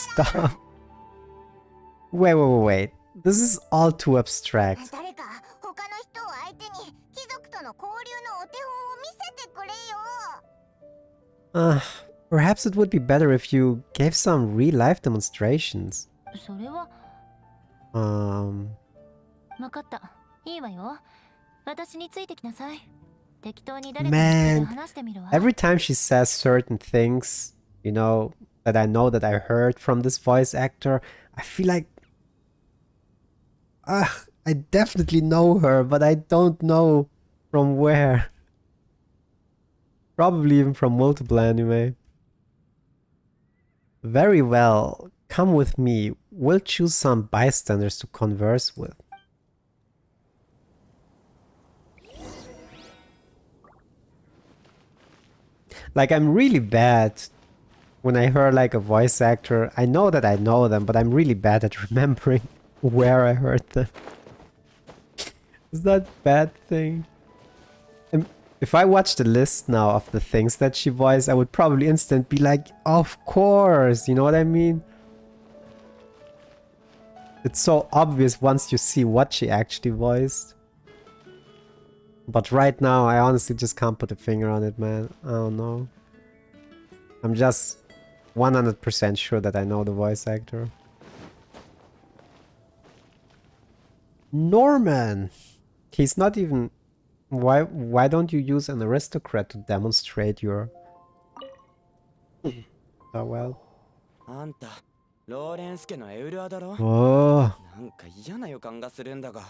Wait. This is all too abstract. 誰か他の人を相手に貴族との交流のお手本を見せてくれよ。 Perhaps it would be better if you gave some real-life demonstrations. それは Um... 分かった。いいわよ。私についてきなさい。適当に誰かについて話してみるわ。 Every time she says certain things, you know that I heard from this voice actor, I feel like... I definitely know her, but I don't know from where. Probably even from multiple anime. Very well, come with me. We'll choose some bystanders to converse with. Like, I'm really bad when I hear like a voice actor. I know that I know them, but I'm really bad at remembering where I heard them. Is that a bad thing? If I watch the list now of the things that she voiced, I would probably instantly be like, of course, you know what I mean? It's so obvious once you see what she actually voiced. But right now, I honestly just can't put a finger on it, man. I don't know. I'm just 100% sure that I know the voice actor. Norman! He's not even... Why don't you use an aristocrat to demonstrate your... Oh well. あんたローレンス家のエウルアだろ Oh, なんか嫌な予感がするんだが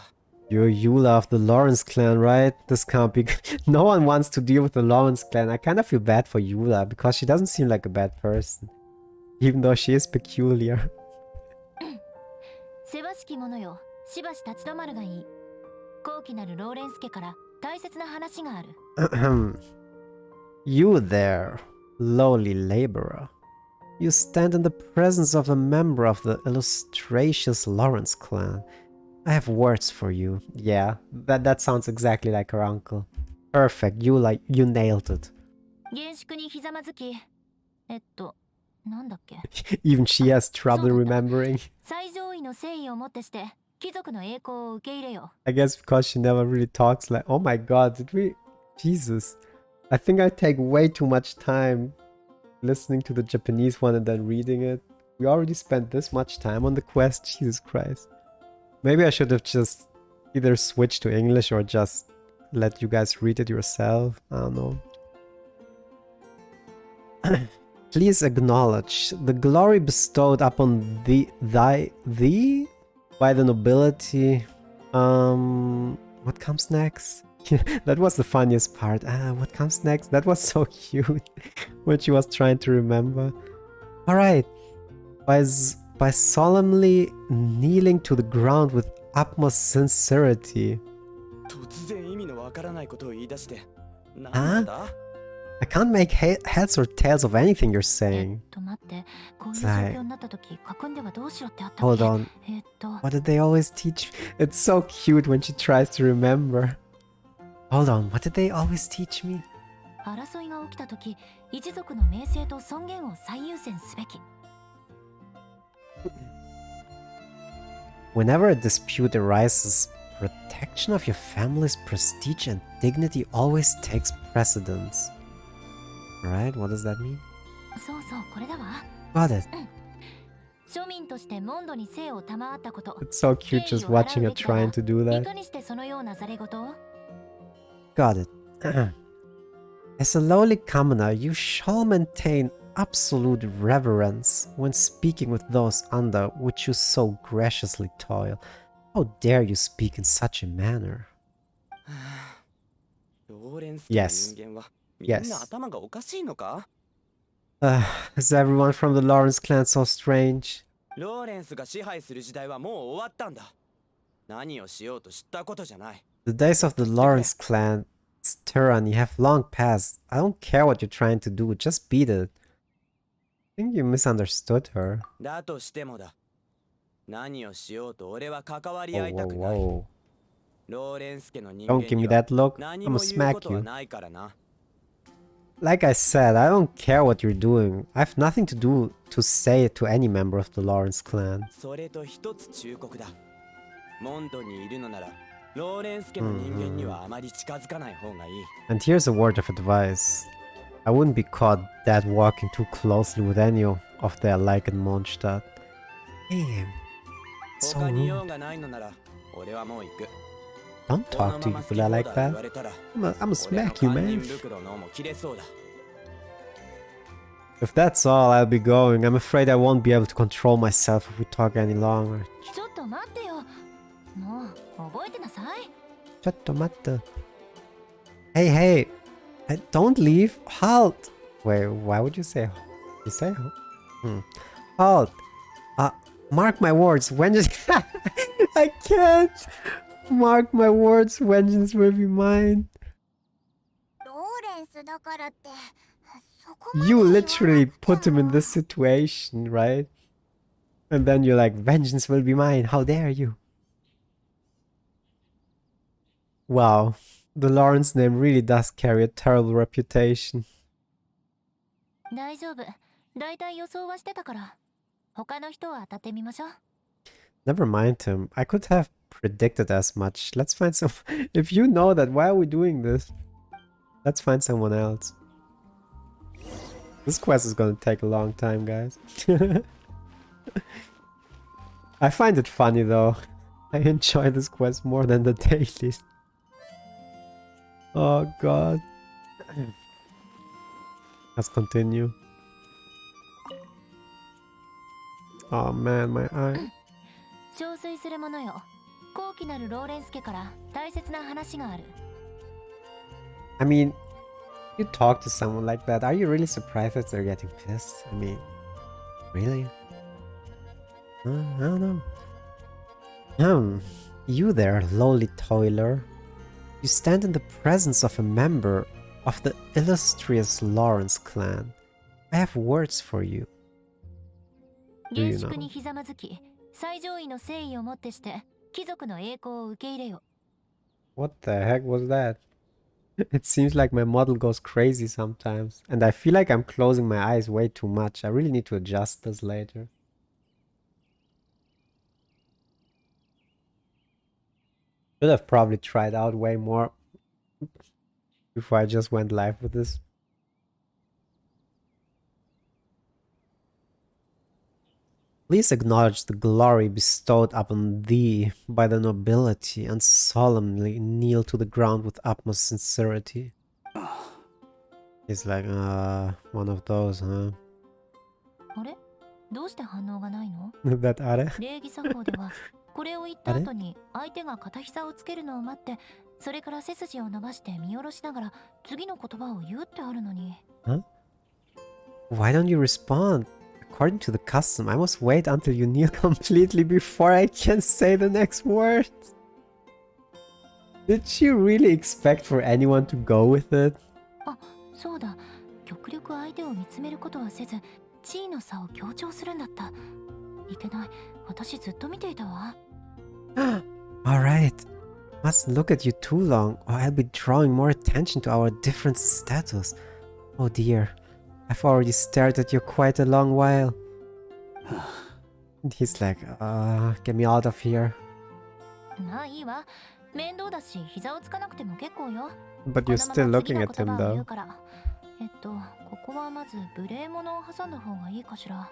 you're Eula of the Lawrence clan, right? This can't be... No one wants to deal with the Lawrence clan. I kind of feel bad for Eula because she doesn't seem like a bad person. Even though she is peculiar. せわしき者よ、しばし立ち止まるがいい。高貴なるローレンス家から大切な話がある。You there, lowly laborer. You stand in the presence of a member of the illustrious Lawrence clan. I have words for you. Yeah, that sounds exactly like her uncle. Perfect, you nailed it. 厳粛にひざまずき、なんだっけ。Even she has trouble remembering. 最上位の誠意をもってして貴族の栄光を受け入れよ。 I guess because she never really talks like, oh my god, did we... Jesus. I think I take way too much time listening to the Japanese one and then reading it. We already spent this much time on the quest, Jesus Christ. Maybe I should have just either switched to English or just let you guys read it yourself. I don't know. Please acknowledge the glory bestowed upon thee by the nobility. What comes next? That was the funniest part. What comes next? That was so cute when she was trying to remember. Alright. By solemnly kneeling to the ground with utmost sincerity. 突然意味のわからないことを言い出してなんなんだ I can't make heads or tails of anything you're saying. 待って、こういう状況になった時、家訓ではどうしろってあったっけ。 Hold on. What did they always teach? It's so cute when she tries to remember. Hold on, what did they always teach me? 争いが起きた時、一族の名声と尊厳を最優先すべき。 Whenever a dispute arises, protection of your family's prestige and dignity always takes precedence. Alright, what does that mean? そうそう、これだわ。 Got it. 庶民としてモンドに生を賜ったこと。 It's so cute just watching her trying to do い that. かにしてそのようなざれ言を Got it. As a lowly commoner, you shall maintain absolute reverence when speaking with those under which you so graciously toil. How dare you speak in such a manner? ローレンス家の人間はみん Yes. な頭がおかしいのか Is everyone from the Lawrence clan so strange? ローレンスが支配する時代はもう終わったんだ何をしようと知ったことじゃない The days of the Lawrence clan's tyranny have long passed. I don't care what you're trying to do, just beat it. I think you misunderstood her. だとしてもだ何をしようと俺は関わり Whoa, 合いた whoa, くない whoa. ローレンス家の人 Don't 間 give に me は that look. 何 I'm も gonna 言うこ smack とは you. ないからな Like I said, I don't care what you're doing. I have nothing to do to say it to any member of the Lawrence clan. それと一つ忠告だモンドにいるのならローレンス家の人間にはあまり近づかない方がいい And here's a word of advice. I wouldn't be caught dead walking too closely with any of their like in Mondstadt. Damn. So 他に用 rude. がないのなら俺はもう行く Don't talk to Yula like that. I'm gonna smack you, man. If that's all, I'll be going. I'm afraid I won't be able to control myself if we talk any longer. ちょっと待ってよ。もう覚えてなさい。 Chatto matte. Hey, hey. Don't leave. Halt. Wait, why would you say... You say... Halt. Mark my words. Vengeance... I can't. Mark my words. Vengeance will be mine. ローレンスだからってそこまで You 言わな literally くても put him in this situation, right? And then you're like, vengeance will be mine. How dare you? Wow. The Lawrence name really does carry a terrible reputation. 大丈夫。だいたい予想はしてたから。他の人は当たってみましょう。 Never mind him. I could have predicted as much. Let's find some... If you know that, why are we doing this? Let's find someone else. This quest is gonna take a long time, guys. I find it funny, though. I enjoy this quest more than the dailies. Oh god. Let's continue. Oh man, my eye. 憔悴する者よ。高貴なるローレンス家から大切な話がある。I mean, you talk to someone like that, are you really surprised that they're getting pissed? I mean, really? I don't know. You there, lowly toiler. You stand in the presence of a member of the illustrious Lawrence clan. I have words for you. Do you 厳粛 know? にひざまずき、最上位の誠意をもってして貴族の栄光を受け入れよ。What the heck was that? It seems like my model goes crazy sometimes, and I feel like I'm closing my eyes way too much. I really need to adjust this later. Should have probably tried out way more before I just went live with this. Please acknowledge the glory bestowed upon thee by the nobility and solemnly kneel to the ground with utmost sincerity. He's like, one of those, huh? あれ？どうして反応がないの？ That are? 礼儀作法ではこれを言った後に相手が片膝をつけるのを待って、それから背筋を伸ばして見下ろしながら次の言葉を言うってあるのに。Huh? Why don't you respond? According to the custom, I must wait until you kneel completely before I can say the next words. Did she really expect for anyone to go with it? あ、そうだ。極力相手を見つめることはせず、地位の差を強調するんだった。いけない。私ずっと見ていたわ。Alright. Mustn't look at you too long, or I'll be drawing more attention to our different status. Oh dear. I've already stared at you quite a long while. And he's like, get me out of here. まあいいわ。面倒だし、膝をつかなくても結構よ。 But you're still looking at him though. ここはまず無礼者を挟んだ方がいいかしら。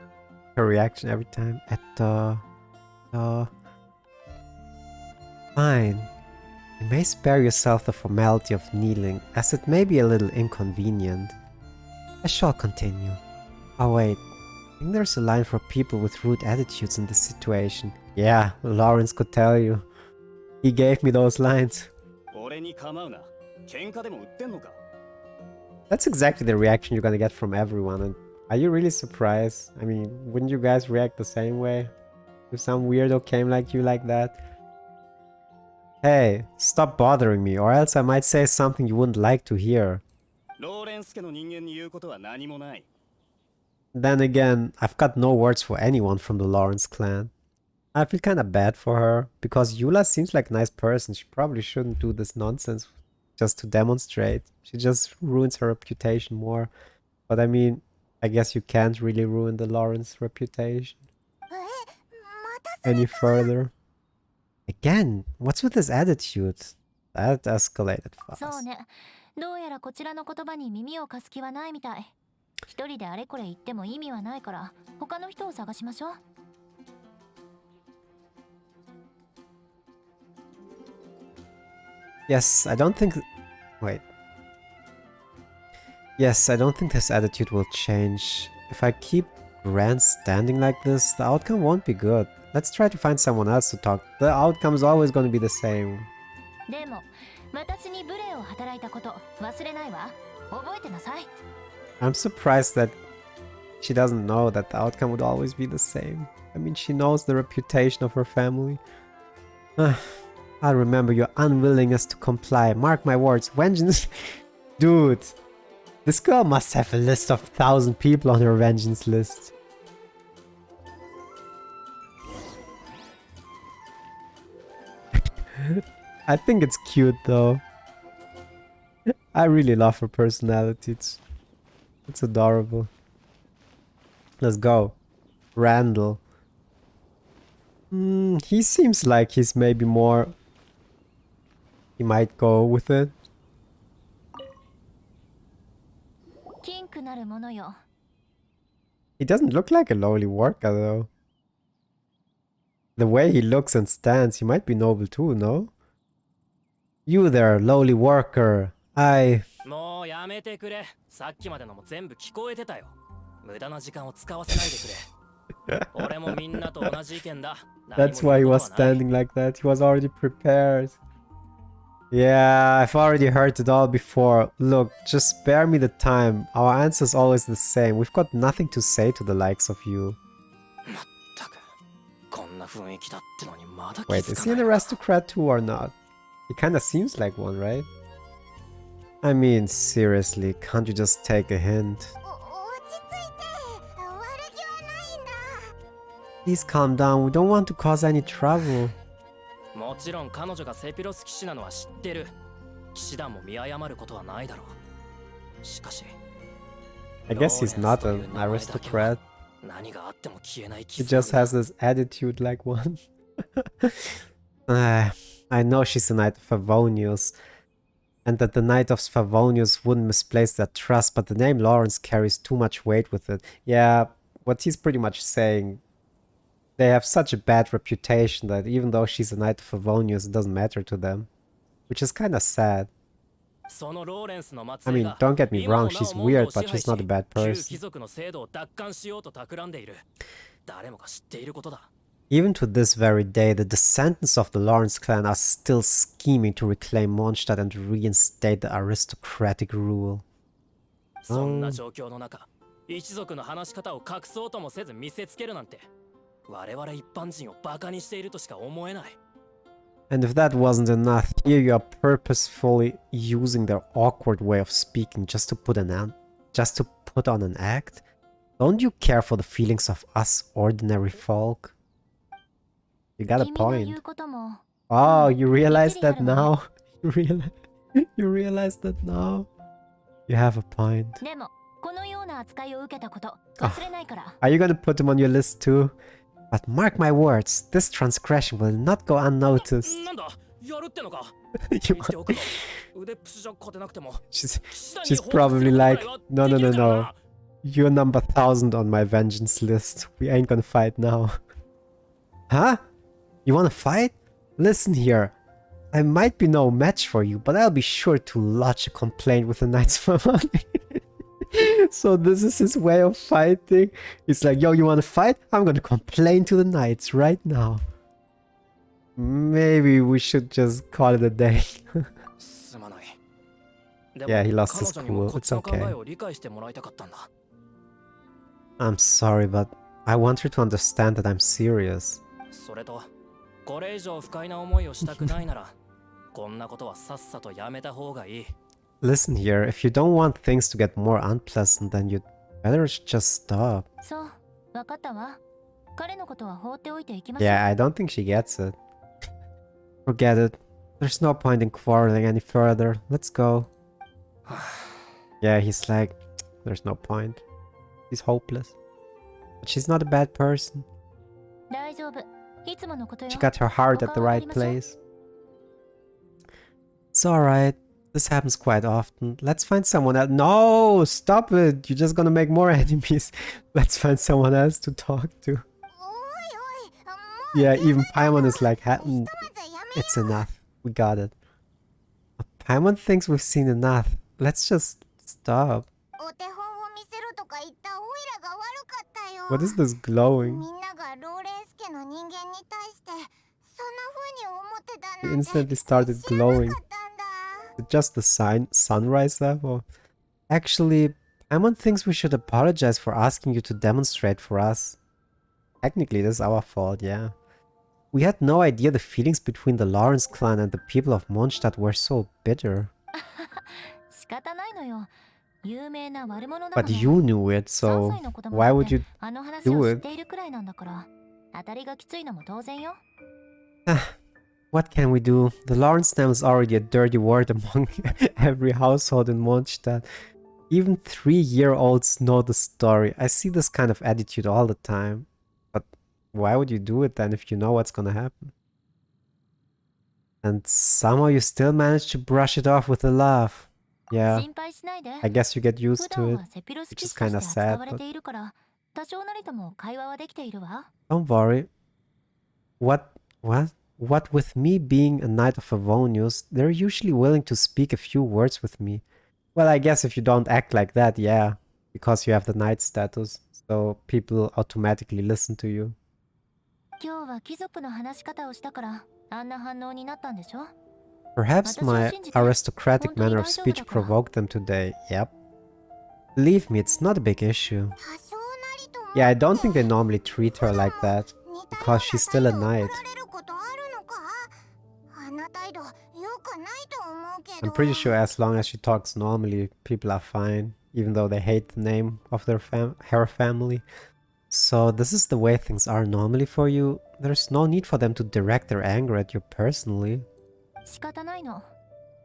Her reaction every time. Fine. You may spare yourself the formality of kneeling, as it may be a little inconvenient. I shall continue. Oh wait, I think there's a line for people with rude attitudes in this situation. Yeah, Lawrence could tell you. He gave me those lines. 俺に構うな。喧嘩でも売ってんのか。 That's exactly the reaction you're gonna get from everyone. And are you really surprised? I mean, wouldn't you guys react the same way? If some weirdo came like you like that? Hey, stop bothering me, or else I might say something you wouldn't like to hear. ローレンス家の人間に言うことは何もない。 Then again, I've got no words for anyone from the Lawrence clan. I feel kinda bad for her, because Eula seems like a nice person. She probably shouldn't do this nonsense just to demonstrate. She just ruins her reputation more. But I mean, I guess you can't really ruin the Lawrence reputation また any further. Again, what's with this attitude? That escalated そう fast. ね。どうやらこちらの言葉に耳を貸す気はないみたい。一人であれこれ言っても意味はないから、他の人を探しましょう。Yes, I don't think... Wait. Yes, I don't think this attitude will change. If I keep grandstanding like this, the outcome won't be good. Let's try to find someone else to talk. The outcome's always going to be the same. でも、私に無礼を働いたこと忘れないわ。覚えてなさい。I'm surprised that she doesn't know that the outcome would always be the same. I mean, she knows the reputation of her family. I'll remember your unwillingness to comply. Mark my words, vengeance... Dude, this girl must have a list of 1,000 people on her vengeance list. I think it's cute though. I really love her personality. It's adorable. Let's go. Randall. He seems like he's maybe more... He might go with it. キンクなるものよ。 He doesn't look like a lowly worker though. The way he looks and stands, he might be noble too, no? You there, lowly worker. もうやめてくれ。さっきまでのも全部聞こえてたよ。無駄な時間を使わせないでくれ。俺もみんなと同じ意見だ。That's why he was standing like that. He was already prepared. Yeah, I've already heard it all before. Look, just spare me the time. Our answer's always the same. We've got nothing to say to the likes of you. まったく。こんな雰囲気だってのにまだ気 Wait, づ is か he な an いのか。 aristocrat too or not? He kinda seems like one, right? I mean, seriously, can't you just take a hint? 落ち着いて、悪気はないんだ。 Please calm down, we don't want to cause any trouble. もちろん彼女がセピロス騎士なのは知ってる。騎士団も見誤ることはないだろう。しかし、 I guess he's not an aristocrat. 何があっても消えない He just has this attitude like one. I know she's a knight of Favonius, and that the knight of Favonius wouldn't misplace their trust, but the name Lawrence carries too much weight with it. Yeah, what he's pretty much saying, they have such a bad reputation that even though she's a knight of Favonius, it doesn't matter to them. Which is kinda sad. I mean, don't get me wrong, she's weird, but she's not a bad person. Even to this very day, the descendants of the Lawrence clan are still scheming to reclaim Mondstadt and reinstate the aristocratic rule. そんな状況の中、一族の話し方を隠そうともせず見せつけるなんて、我々一般人をバカにしているとしか思えない。 And if that wasn't enough, here you are purposefully using their awkward way of speaking just to put on an act? Don't you care for the feelings of us ordinary folk? You got a point. Oh, you realize that now? You realize that now? You have a point. Are you gonna put him on your list too? But mark my words, this transgression will not go unnoticed. She's probably like, no. You're number 1000 on my vengeance list. We ain't gonna fight now. Huh? You wanna fight? Listen here. I might be no match for you, but I'll be sure to lodge a complaint with the Knights for money. So this is his way of fighting. He's like, yo, you wanna fight? I'm gonna complain to the Knights right now. Maybe we should just call it a day. Yeah, he lost his cool. It's okay. I'm sorry, but I want her to understand that I'm serious. Listen here, if you don't want things to get more unpleasant, then you'd better just stop. Yeah, I don't think she gets it. Forget it. There's no point in quarreling any further. Let's go. Yeah, he's like, there's no point. He's hopeless. But she's not a bad person. She got her heart at the right place. It's alright. This happens quite often. Let's find someone else. No! Stop it! You're just gonna make more enemies. Let's find someone else to talk to. Yeah, even Paimon is like, it's enough. We got it. Paimon thinks we've seen enough. Let's just stop. What is this glowing? He instantly started glowing. Is it just the sunrise level? Actually, Paimon thinks we should apologize for asking you to demonstrate for us. Technically, this is our fault, yeah. We had no idea the feelings between the Lawrence clan and the people of Mondstadt were so bitter. But you knew it, so why would you do it? What can we do? The Lawrence name is already a dirty word among every household in Mondstadt. Even 3-year-olds know the story. I see this kind of attitude all the time. But why would you do it then if you know what's gonna happen? And somehow you still manage to brush it off with a laugh. Yeah, I guess you get used to it, which is kinda sad, but don't worry. What? What? What with me being a Knight of Favonius, they're usually willing to speak a few words with me. Well, I guess if you don't act like that, yeah. Because you have the Knight status, so people automatically listen to you. 今日は貴族の話し方をしたからあんな反応になったんでしょ Perhaps my aristocratic manner of speech provoked them today. Yep. Believe me, it's not a big issue. 多少なりとも Yeah, I don't think they normally treat her like that. 似た Because she's still a ような態 knight. 度を取られることあるのか？あんな態度良くないと思うけ I'm ど。 pretty sure as long as she talks normally, people are fine. Even though they hate the name of her family. So this is the way things are normally for you. There's no need for them to direct their anger at you personally. 仕方ないの。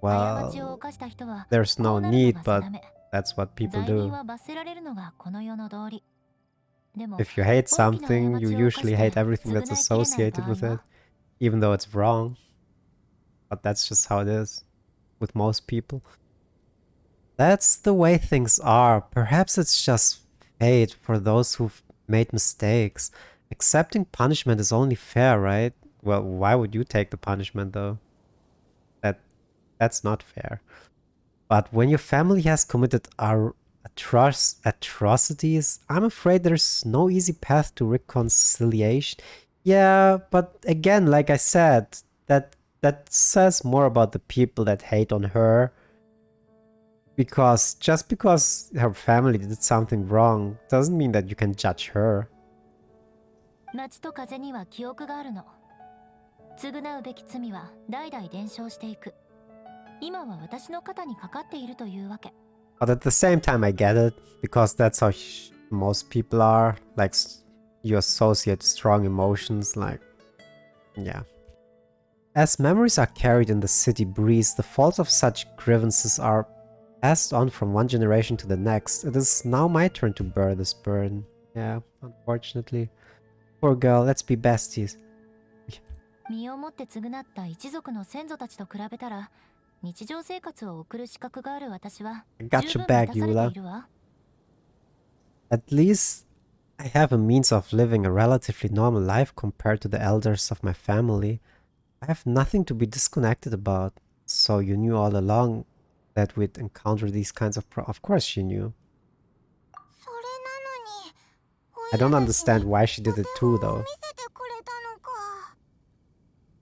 過ちを Well, 犯した人は there's こ no うなるの need, が but 定め。 that's what people 罪人 do. は罰せられるのがこの世の道理。でも If you hate 大きな過 something, ち you を犯 usually して hate everything 償 that's いきれない associated 場合 with は it, even though it's wrong. But that's just how it is with most people. That's the way things are. Perhaps it's just fate for those who've made mistakes. Accepting punishment is only fair, right? Well, why would you take the punishment though? That's not fair. But when your family has committed atrocities, I'm afraid there's no easy path to reconciliation. Yeah, but again, like I said, that says more about the people that hate on her. Because just because her family did something wrong doesn't mean that you can judge her. 夏と風には記憶があるの。償うべき罪は代々伝承していく。今は私の肩にかかっているというわけ。But at the same time, I get it, because that's how most people are. Like, you associate strong emotions, like, yeah. As memories are carried in the city breeze, the faults of such grievances are passed on from one generation to the next. It is now my turn to bear this burden. Yeah, unfortunately. Poor girl, let's be besties. 身をもって償った一族の先祖たちと比べたら、日常生活を送る資格がある私は I got 十 your 分 back, 満たされ Eula. ているわ。At least I have a means of living a relatively normal life compared to the elders of my family. I have nothing to be disconnected about. So you knew all along that we'd encounter these kinds of Of course she knew. それなのに I don't understand why she did it too, お手本を though. 見せてくれたのか。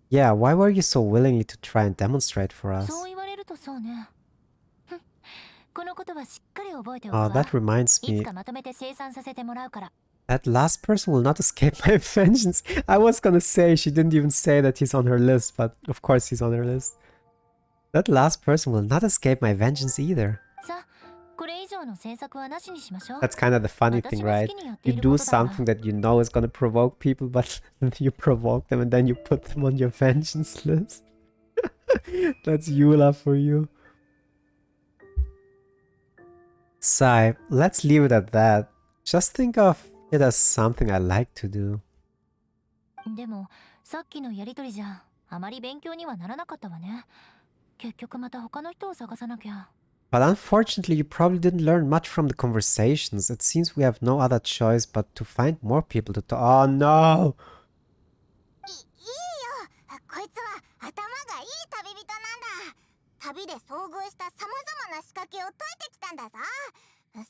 Yeah, why were you so willingly to try and demonstrate for us? そう言われるとそうね。ふんこのことはしっかり覚えておく Oh, わ。 that reminds い me. つかまとめて生産させてもらうから。 That last person will not escape my vengeance. I was gonna say, she didn't even say that he's on her list, but of course he's on her list. That last person will not escape my vengeance either. さあ、これ以上の詮索はなしにしましょう。 That's kind of the funny thing, right? You do something that you know is gonna provoke people, but you provoke them and then you put them on your vengeance list. That's Eula for you. Sigh, let's leave it at that. Just think of it as something I like to do. でも、さっきのやりとりじゃ、あまり勉強にはならなかったわね。結局また他の人を探さなきゃ。 But unfortunately, you probably didn't learn much from the conversations. It seems we have no other choice but to find more people to talk. Oh no! いいよ。こいつは頭がいい旅人なんだ。旅で遭遇したさまざまな仕掛けを解いてきたんだぞ。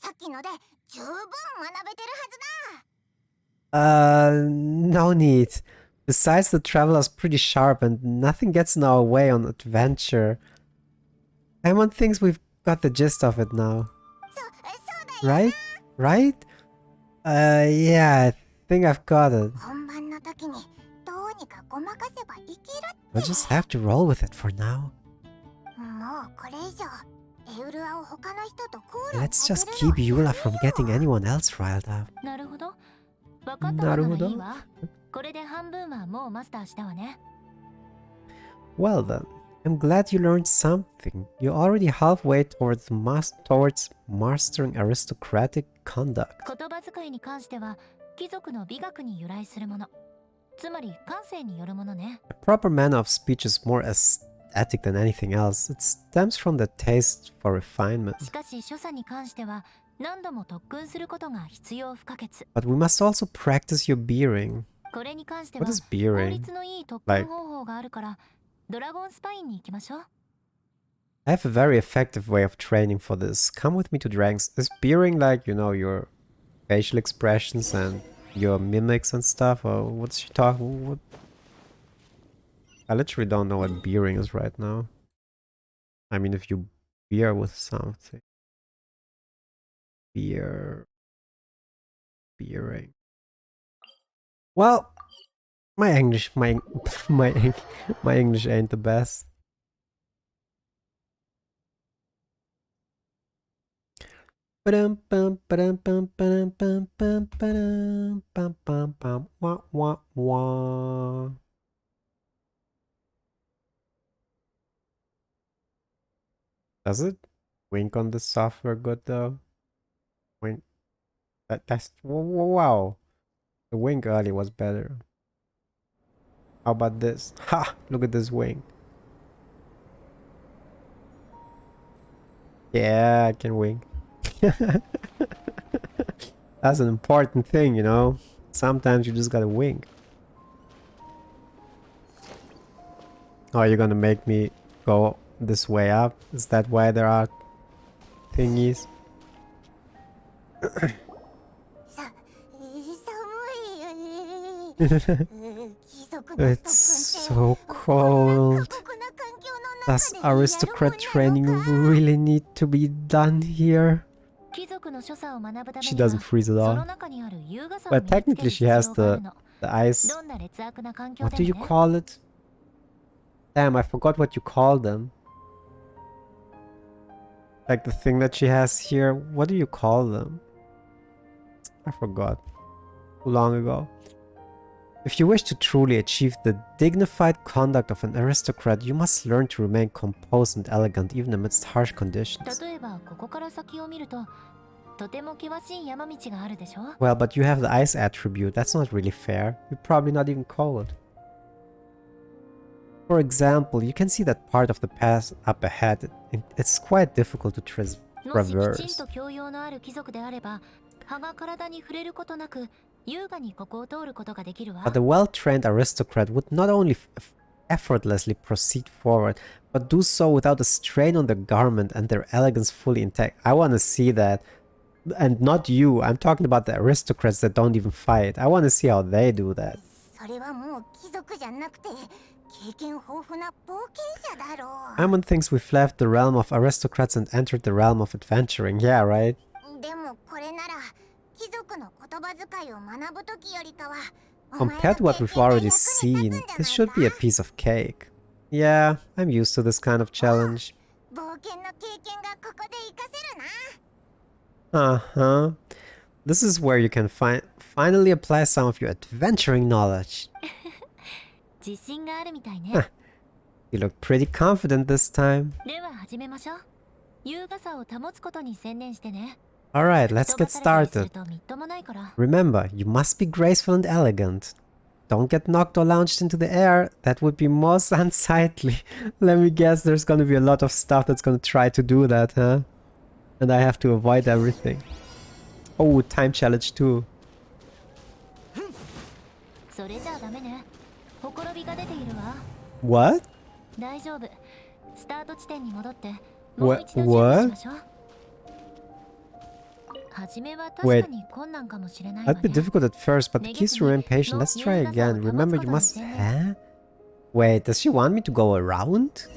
さっきので十分学べてるはずだ。No need. Besides, the traveler's pretty sharp and nothing gets in our way on adventure. Paimon thinks we've got the gist of it now. そうだよ。 Right? Right? Yeah, I think I've got it. 本番の時にどうにかごまかせばいけるって。 We'll just have to roll with it for now. もうこれ以上エウルアを他の人と口論 Let's させ just る keep のは Eula from getting anyone else riled up. なるほど。分かったことがいいわ。これで半分はもうマスターしたわね。 Well then, I'm glad you learned something. You're already halfway towards mastering aristocratic conduct. 言葉遣いに関しては、貴族の美学に由来するもの。つまり感性によるものね。 A proper manner of speech is more aesthetic than anything else. It stems from the taste for refinement. しかし所作に関しては、何度も特訓することが必要不可欠。 But we must also practice your bearing. これに関して What は is 効 beering? 率のいい特 Like, 訓方法があるからドラゴンスパインに行きましょう。 I have a very effective way of training for this. Come with me to Dragons. Is beering like, you know, your facial expressions and your mimics and stuff? Or what's she talking? What? I literally don't know what beering is right now. I mean, if you beer with something. Beering. Well, my English, my English ain't the best. Ba-dum, bum, ba-dum, bum, ba-dum, bum, bum, ba-dum, bum, bum, bum, wah, wah, wah. Does it wink on the software good though? Wink. That's wow. The wink early was better. How about this? Ha! Look at this wink. Yeah, I can wink. That's an important thing, you know? Sometimes you just gotta wink. Oh, you're gonna make me go this way up? Is that why there are thingies? 寒い。貴族の It's 特訓って so こんな cold. 過酷な環境の Does 中でやるもん aristocrat な training のか。 really need to be done here? 貴族の所作を学ぶため She には doesn't freeze at そ all. の中にある優雅さを Well, 身につけ technically る she 必 has 要があるの。 the ice. どんな劣悪な環境 What で do も you ね。 call it? Damn, I forgot what you call them. Like the thing that she has here. What do you call them? I forgot. Too long ago. If you wish to truly achieve the dignified conduct of an aristocrat, you must learn to remain composed and elegant even amidst harsh conditions. 例えばここから先を見るととても険しい山道があるでしょ。 Well, but you have the ice attribute. That's not really fair. You're probably not even cold. For example, you can see that part of the path up ahead. It's quite difficult to もしきちん traverse. と教養のある貴族であれば葉が体に触れることなく優雅にここを通ることができるわ。 But a well-trained aristocrat would not only effortlessly proceed forward, but do so without a strain on their garment and their elegance fully intact. I want to see that. And not you. I'm talking about the aristocrats that don't even fight. I want to see how they do that. それはもう貴族じゃなくて経験豊富な冒険者だろう。 Amon thinks we've left the realm of aristocrats and entered the realm of adventuring. Yeah, right? でもこれなら貴族の言葉遣いを学ぶときよりかはお前の Compared to what 経 we've 験が役 already に立つ seen, んじゃない this should be a か。 piece of cake. Yeah, I'm used to this kind of challenge. 冒険の経験がここで活かせるな。 Uh-huh. This is where you can finally apply some of your adventuring knowledge. 自信があるみたいね。 Huh. You look pretty confident this time. では始めましょう。優雅さを保つことに専念してね。 Alright, let's 飛ば get されたりす started. るとみっともないから。 Remember, you must be graceful and elegant. Don't get knocked or launched into the air. That would be most unsightly. Let me guess, there's gonna be a lot of stuff that's gonna try to do that, huh? And I have to avoid everything. Oh, time challenge too. それじゃあダメね。ほころびが出ているわ。 What? 大丈夫。スタート地点に戻ってもう一度準備し What? ましょう。初めは確かに困難かもしれないわ That'd be ね。 difficult at first, but the keys to remain patient. Let's try again. Remember, you must... Huh? Wait, does she want me to go around?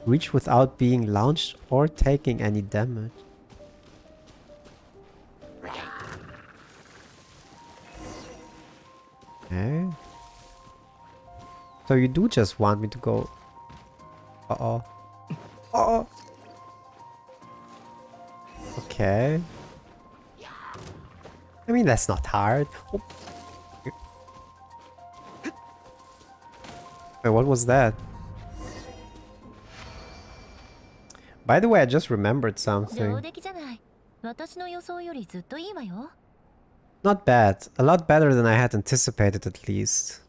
Reach without being launched or taking any damage. Okay. So you do just want me to go... Uh-oh. Uh-oh. Okay. I mean, that's not hard. Oh. Wait, what was that? By the way, I just remembered 上 something. 出来じゃない。私の予想よりずっといいわよ。 Not bad. A lot better than I had anticipated, at least.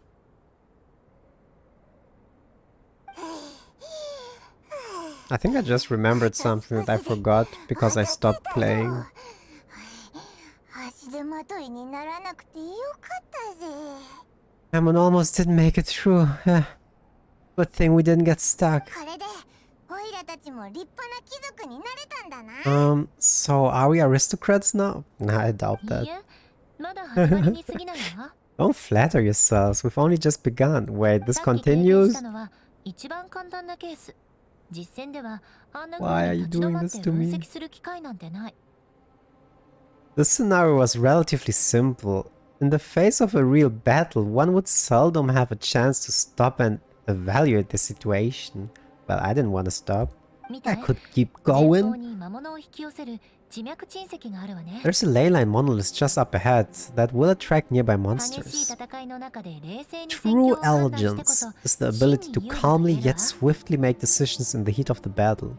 I think I just remembered something that I forgot because I stopped playing. 走傷まといにならなくてよかったぜ。 Cameron almost didn't make it through. Yeah. Good thing we didn't get stuck. これでオイラたちも立派な貴族になれたんだな。 So are we aristocrats now? Nah, I doubt い that. いえ、まだ始まりに過ぎないわ。 Don't flatter yourselves. We've only just begun. Wait, this さっき経験し continues? たのは一番簡単なケース。実戦ではあんな Why 風 are に you 立ち止 doing まっ this て to 分 me? 析する機会なんてない。 This scenario was relatively simple. In the face of a real battle, one would seldom have a chance to stop and evaluate the situation. Well, I didn't want to stop. 見て、 I could keep 前方 going. に魔物を引き寄せる地脈鎮石があるわね。 There's a ley line monolith just up ahead that will attract nearby 激しい monsters. 戦いの中で冷静に戦 True 況を判断してこそ elegance is the ability to 真に優位が calmly 取れる yet わ。 swiftly make decisions in the heat of the battle.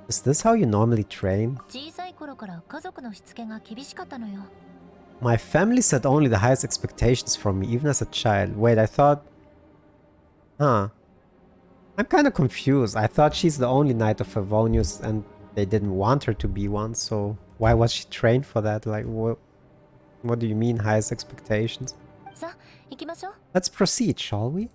Is this how you normally train? 小さい頃から家族のしつけが厳しかったのよ。 My family set only the highest expectations from me, even as a child. Wait, I thought... Huh. I'm kinda confused. I thought she's the only knight of Favonius and they didn't want her to be one, so why was she trained for that? Like, what do you mean, highest expectations? さあ、行きましょう。 Let's proceed, shall we?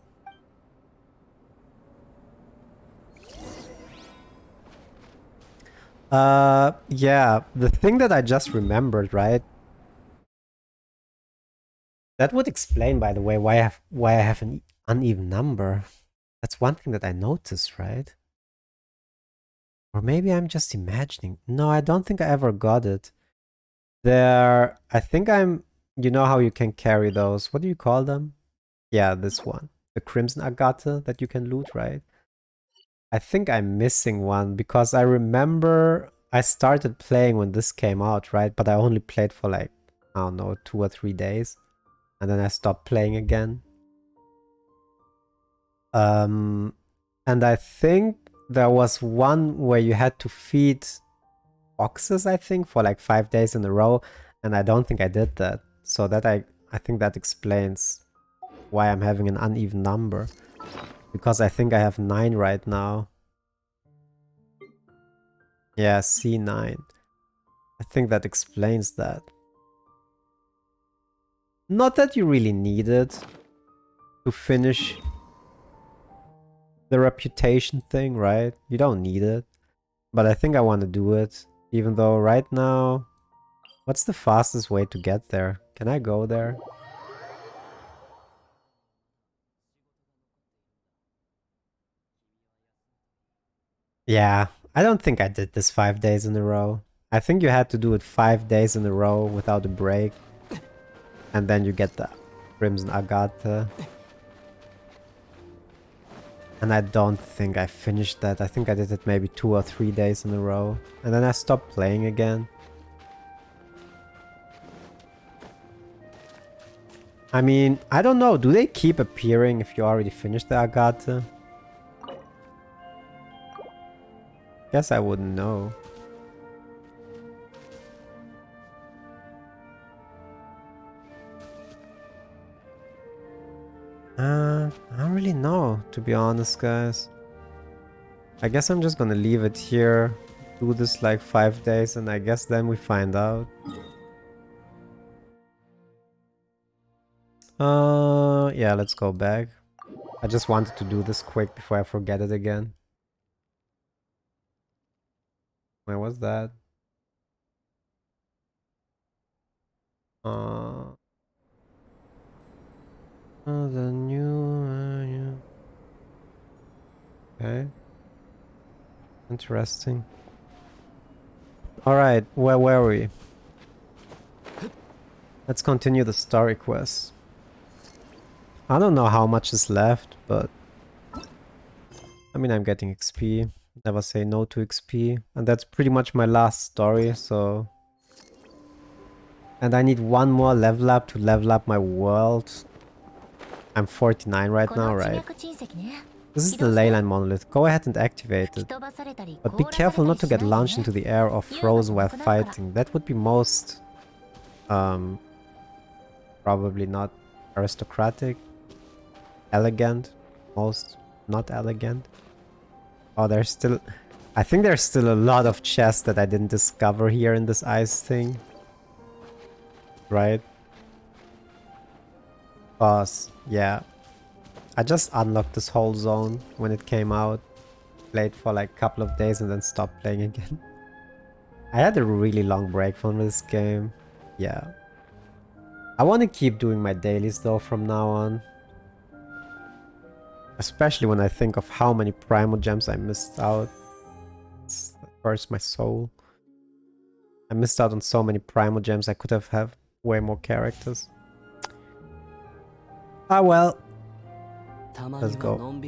Yeah, the thing that I just remembered, right? That would explain, by the way, why I have an uneven number. That's one thing that I noticed, right? Or maybe I'm just imagining. No, I don't think I ever got it. I think you know how you can carry those. What do you call them? Yeah, this one. The Crimson Agate that you can loot, right? I think I'm missing one because I remember I started playing when this came out, right? But I only played for like, I don't know, 2 or 3 days. And then I stopped playing again. And I think there was one where you had to feed boxes, I think, for like 5 days in a row. And I don't think I did that. So that I think that explains why I'm having an uneven number. Because I think I have 9 right now. Yeah, C9. I think that explains that. Not that you really need it to finish the reputation thing, right? You don't need it. But I think I want to do it. Even though right now... What's the fastest way to get there? Can I go there? Yeah, I don't think I did this 5 days in a row. I think you had to do it 5 days in a row without a break. And then you get the Crimson Agate. And I don't think I finished that. I think I did it maybe 2 or 3 days in a row. And then I stopped playing again. I mean, I don't know. Do they keep appearing if you already finished the Agate? Guess I wouldn't know. I don't really know, to be honest, guys. I guess I'm just gonna leave it here. Do this like 5 days and I guess then we find out. Yeah, let's go back. I just wanted to do this quick before I forget it again. Where was that? The new... Okay. Interesting. Alright, where were we? Let's continue the story quest. I don't know how much is left, but... I mean, I'm getting XP. Never say no to XP. And that's pretty much my last story, so... And I need one more level up to level up my world. I'm 49 right now, right? This is the leyline monolith. Go ahead and activate it. But be careful not to get launched into the air or frozen while fighting. That would be most... probably not aristocratic. Elegant. Most not elegant. Oh, there's still... I think there's still a lot of chests that I didn't discover here in this ice thing. right? Boss, yeah. I just unlocked this whole zone when it came out. Played for like a couple of days and then stopped playing again. I had a really long break from this game. Yeah. I want to keep doing my dailies though from now on. Especially when I think of how many primal gems I missed out. That hurts my soul. I missed out on so many primal gems. I could have way more characters. Ah well. Let's go.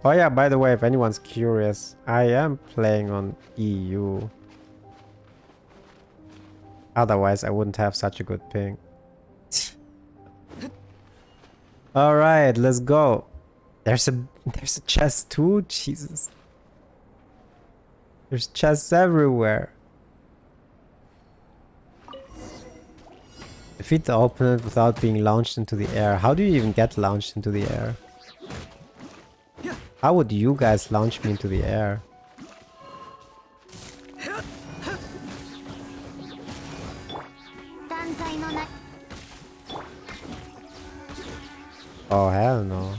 Oh yeah, by the way, if anyone's curious, I am playing on EU. Otherwise, I wouldn't have such a good ping. Alright, let's go. There's a chest too? Jesus. There's chests everywhere. Defeat the opponent without being launched into the air. How do you even get launched into the air? How would you guys launch me into the air? Oh hell no.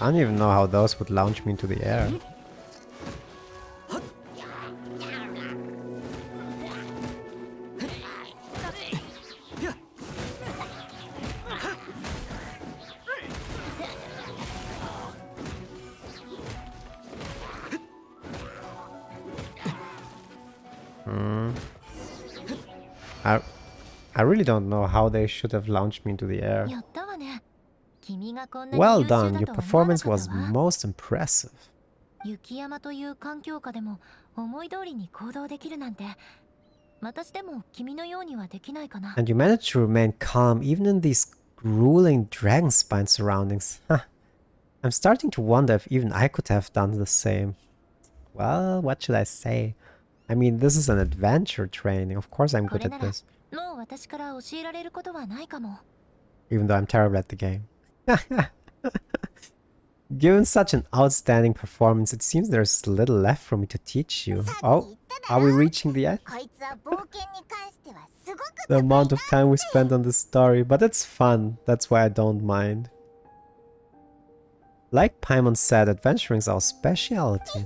I don't even know how those would launch me into the air. I really don't know how they should have launched me into the air. Well done, your performance was most impressive. And you managed to remain calm even in these grueling dragon spine surroundings. I'm starting to wonder if even I could have done the same. Well, what should I say? I mean, this is an adventure training. Of course I'm good at this. Even though I'm terrible at the game. Given such an outstanding performance, it seems there's little left for me to teach you. Oh, are we reaching the end? The amount of time we spent on this story, but it's fun. That's why I don't mind. Like Paimon said, adventuring's our specialty.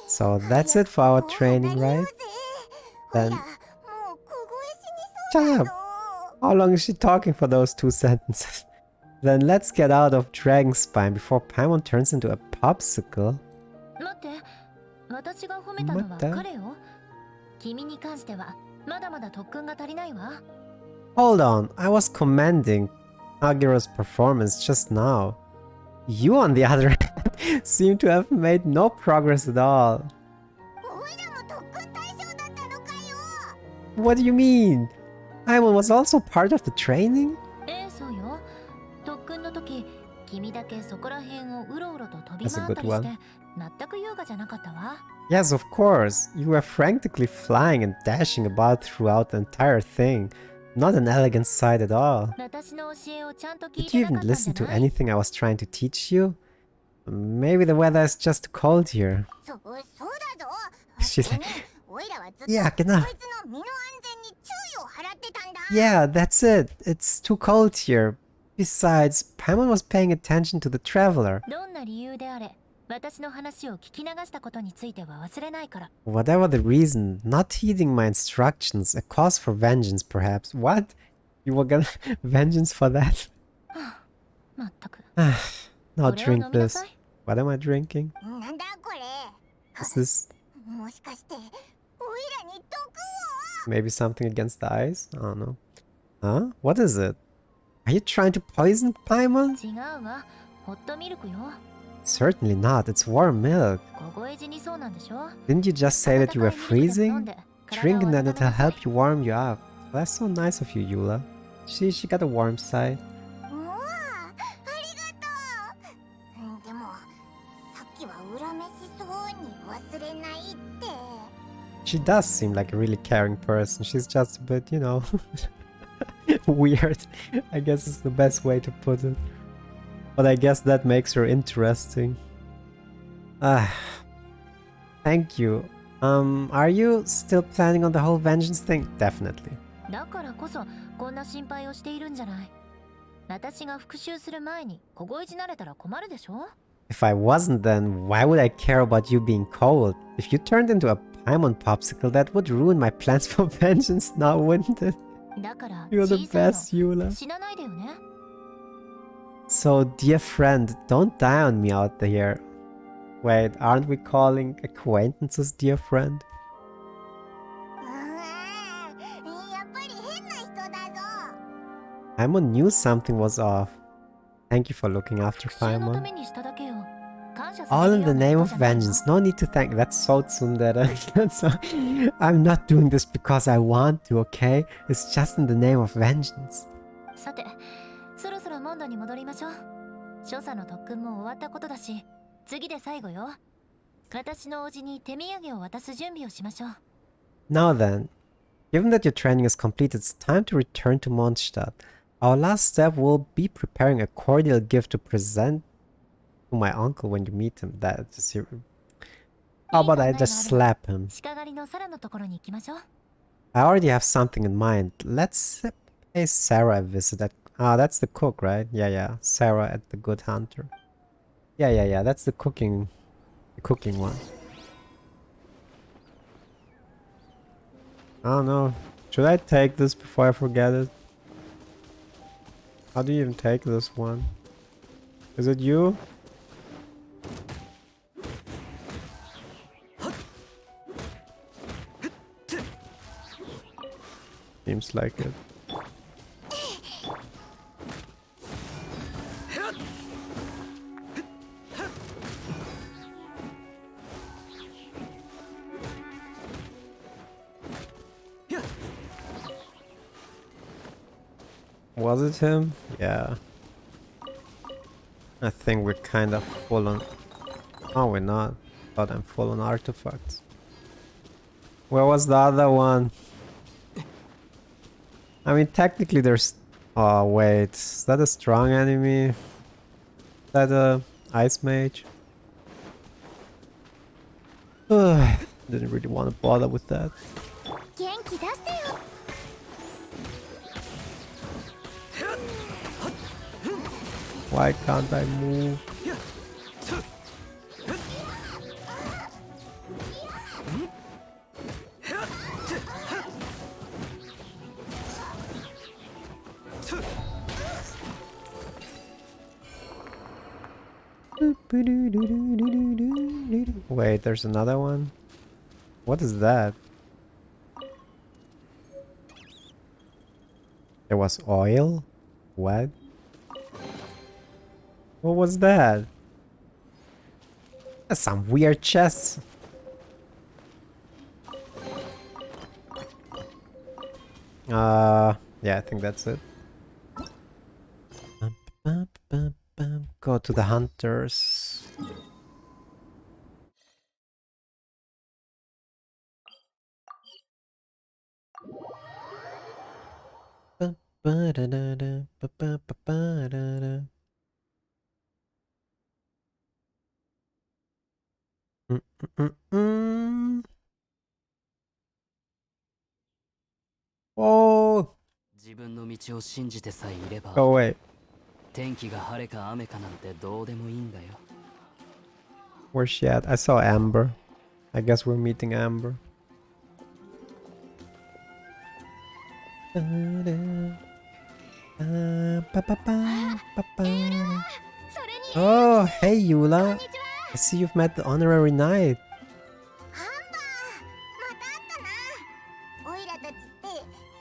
So that's it for our training, right? Then... Shut up! How long is she talking for those 2 sentences? Then let's get out of Dragon Spine before Paimon turns into a popsicle. Hold on, I was commending Kagero's performance just now. You, on the other hand, seem to have made no progress at all. What do you mean? Paimon was also part of the training? That's a good one. Yes, of course. You were frantically flying and dashing about throughout the entire thing. Not an elegant sight at all. Did you even listen to anything I was trying to teach you? Maybe the weather is just too cold here. She's like, yeah, genau. Yeah, that's it. It's too cold here. Besides, Paimon was paying attention to the traveler. Whatever the reason, not heeding my instructions, a cause for vengeance perhaps. What? You were gonna vengeance for that? Now drink this. What am I drinking? Is this... maybe something against the eyes? I don't know. Huh? What is it? Are you trying to poison Paimon? Certainly not, it's warm milk. Didn't you just say that you were freezing? Drink and then it'll help you warm you up. Well, that's so nice of you, Eula. She got a warm side. She does seem like a really caring person. She's just a bit, you know, weird. I guess it's the best way to put it. But I guess that makes her interesting. Ah, thank you. Are you still planning on the whole vengeance thing? Definitely. だからこそこんな心配をしているんじゃない。私が復讐する前に凍え死なれたら困るでしょ。 If I wasn't, then why would I care about you being cold? If you turned into a Paimon popsicle, that would ruin my plans for vengeance now, wouldn't it? だから You're the 小さいの best, Eula. 死なないでよね。 So, dear friend, don't die on me out there. Wait, aren't we calling acquaintances dear friend? やっぱり変な人だぞ。 Paimon knew something was off. Thank you for looking after 復讐のた Paimon. めにしただけよ。感謝さ All れ in る the よう name なこ of とじゃないよ。 vengeance. No need to thank. That's so tsundere. That's so... I'm not doing this because I want to, okay? It's just in the name of vengeance. さて、そろそろモンドに戻りましょう。所作の特訓も終わったことだし、次で最後よ。私の叔父に手土産を渡す準備をしましょう。 Now then, given that your training is complete, it's time to return to Mondstadt. Our last step will be preparing a cordial gift to present to my uncle when you meet him. That's How about I just slap him? 鹿狩りのサラのところに行きましょう。 I already have something in mind. Let's pay Sarah a visit at... Ah, that's the cook, right? Yeah. Sarah at the Good Hunter. Yeah. That's the cooking one. I don't know. Should I take this before I forget it? How do you even take this one? Is it you? Seems like it. Was it him? Yeah. I think we're kind of full on... Oh, we're not. But I'm full on artifacts. Where was the other one? I mean, technically there's... Oh, wait. Is that a strong enemy? Is that a ice mage? Ugh, didn't really want to bother with that. 元気出してよ。 Why can't I move? Wait, there's another one? What is that? There was oil? What? What was that? That's some weird chests. Yeah, I think that's it. Go to the hunters. Oh, 自分の道を信じてさえいれば go away. 天気が晴れか雨かなんてどうでもいいんだよ。 Where's she at? I saw Amber. I guess we're meeting Amber. Oh, hey Eula. I see you've met the honorary knight. アンバー、また会ったな。オイラたちって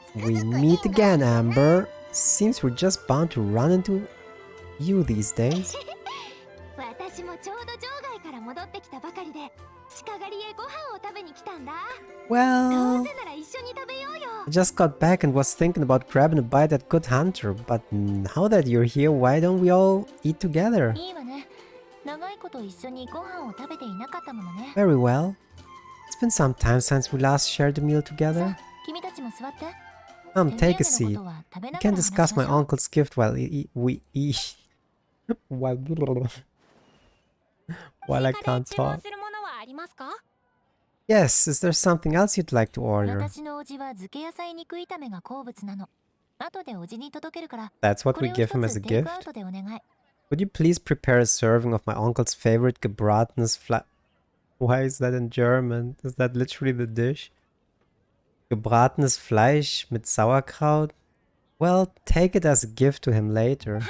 つくづく We いいんだ meet よ again, な。 Amber. Seems we're just bound to run into you these days. 私もちょうど場外から戻ってきたばかりで、鹿狩りへご飯を食べに来たんだ。どう Well, せなら一緒に食べようよ。 I just got back and was thinking about grabbing a bite at Good Hunter, but now that you're here, why don't we all eat together? いいわね。長いこと一緒にご飯を食べていなかったものね。 Very well. It's been some time since we last shared a meal さ together. あ、君たちも座って。take a seat. We can discuss my uncle's gift while we eat. while while I can't talk. Yes, is there something else you'd like to order? That's what we give him as a gift? Would you please prepare a serving of my uncle's favorite gebratenes Fleisch? Why is that in German? Is that literally the dish? Gebratenes Fleisch mit Sauerkraut? Well, take it as a gift to him later.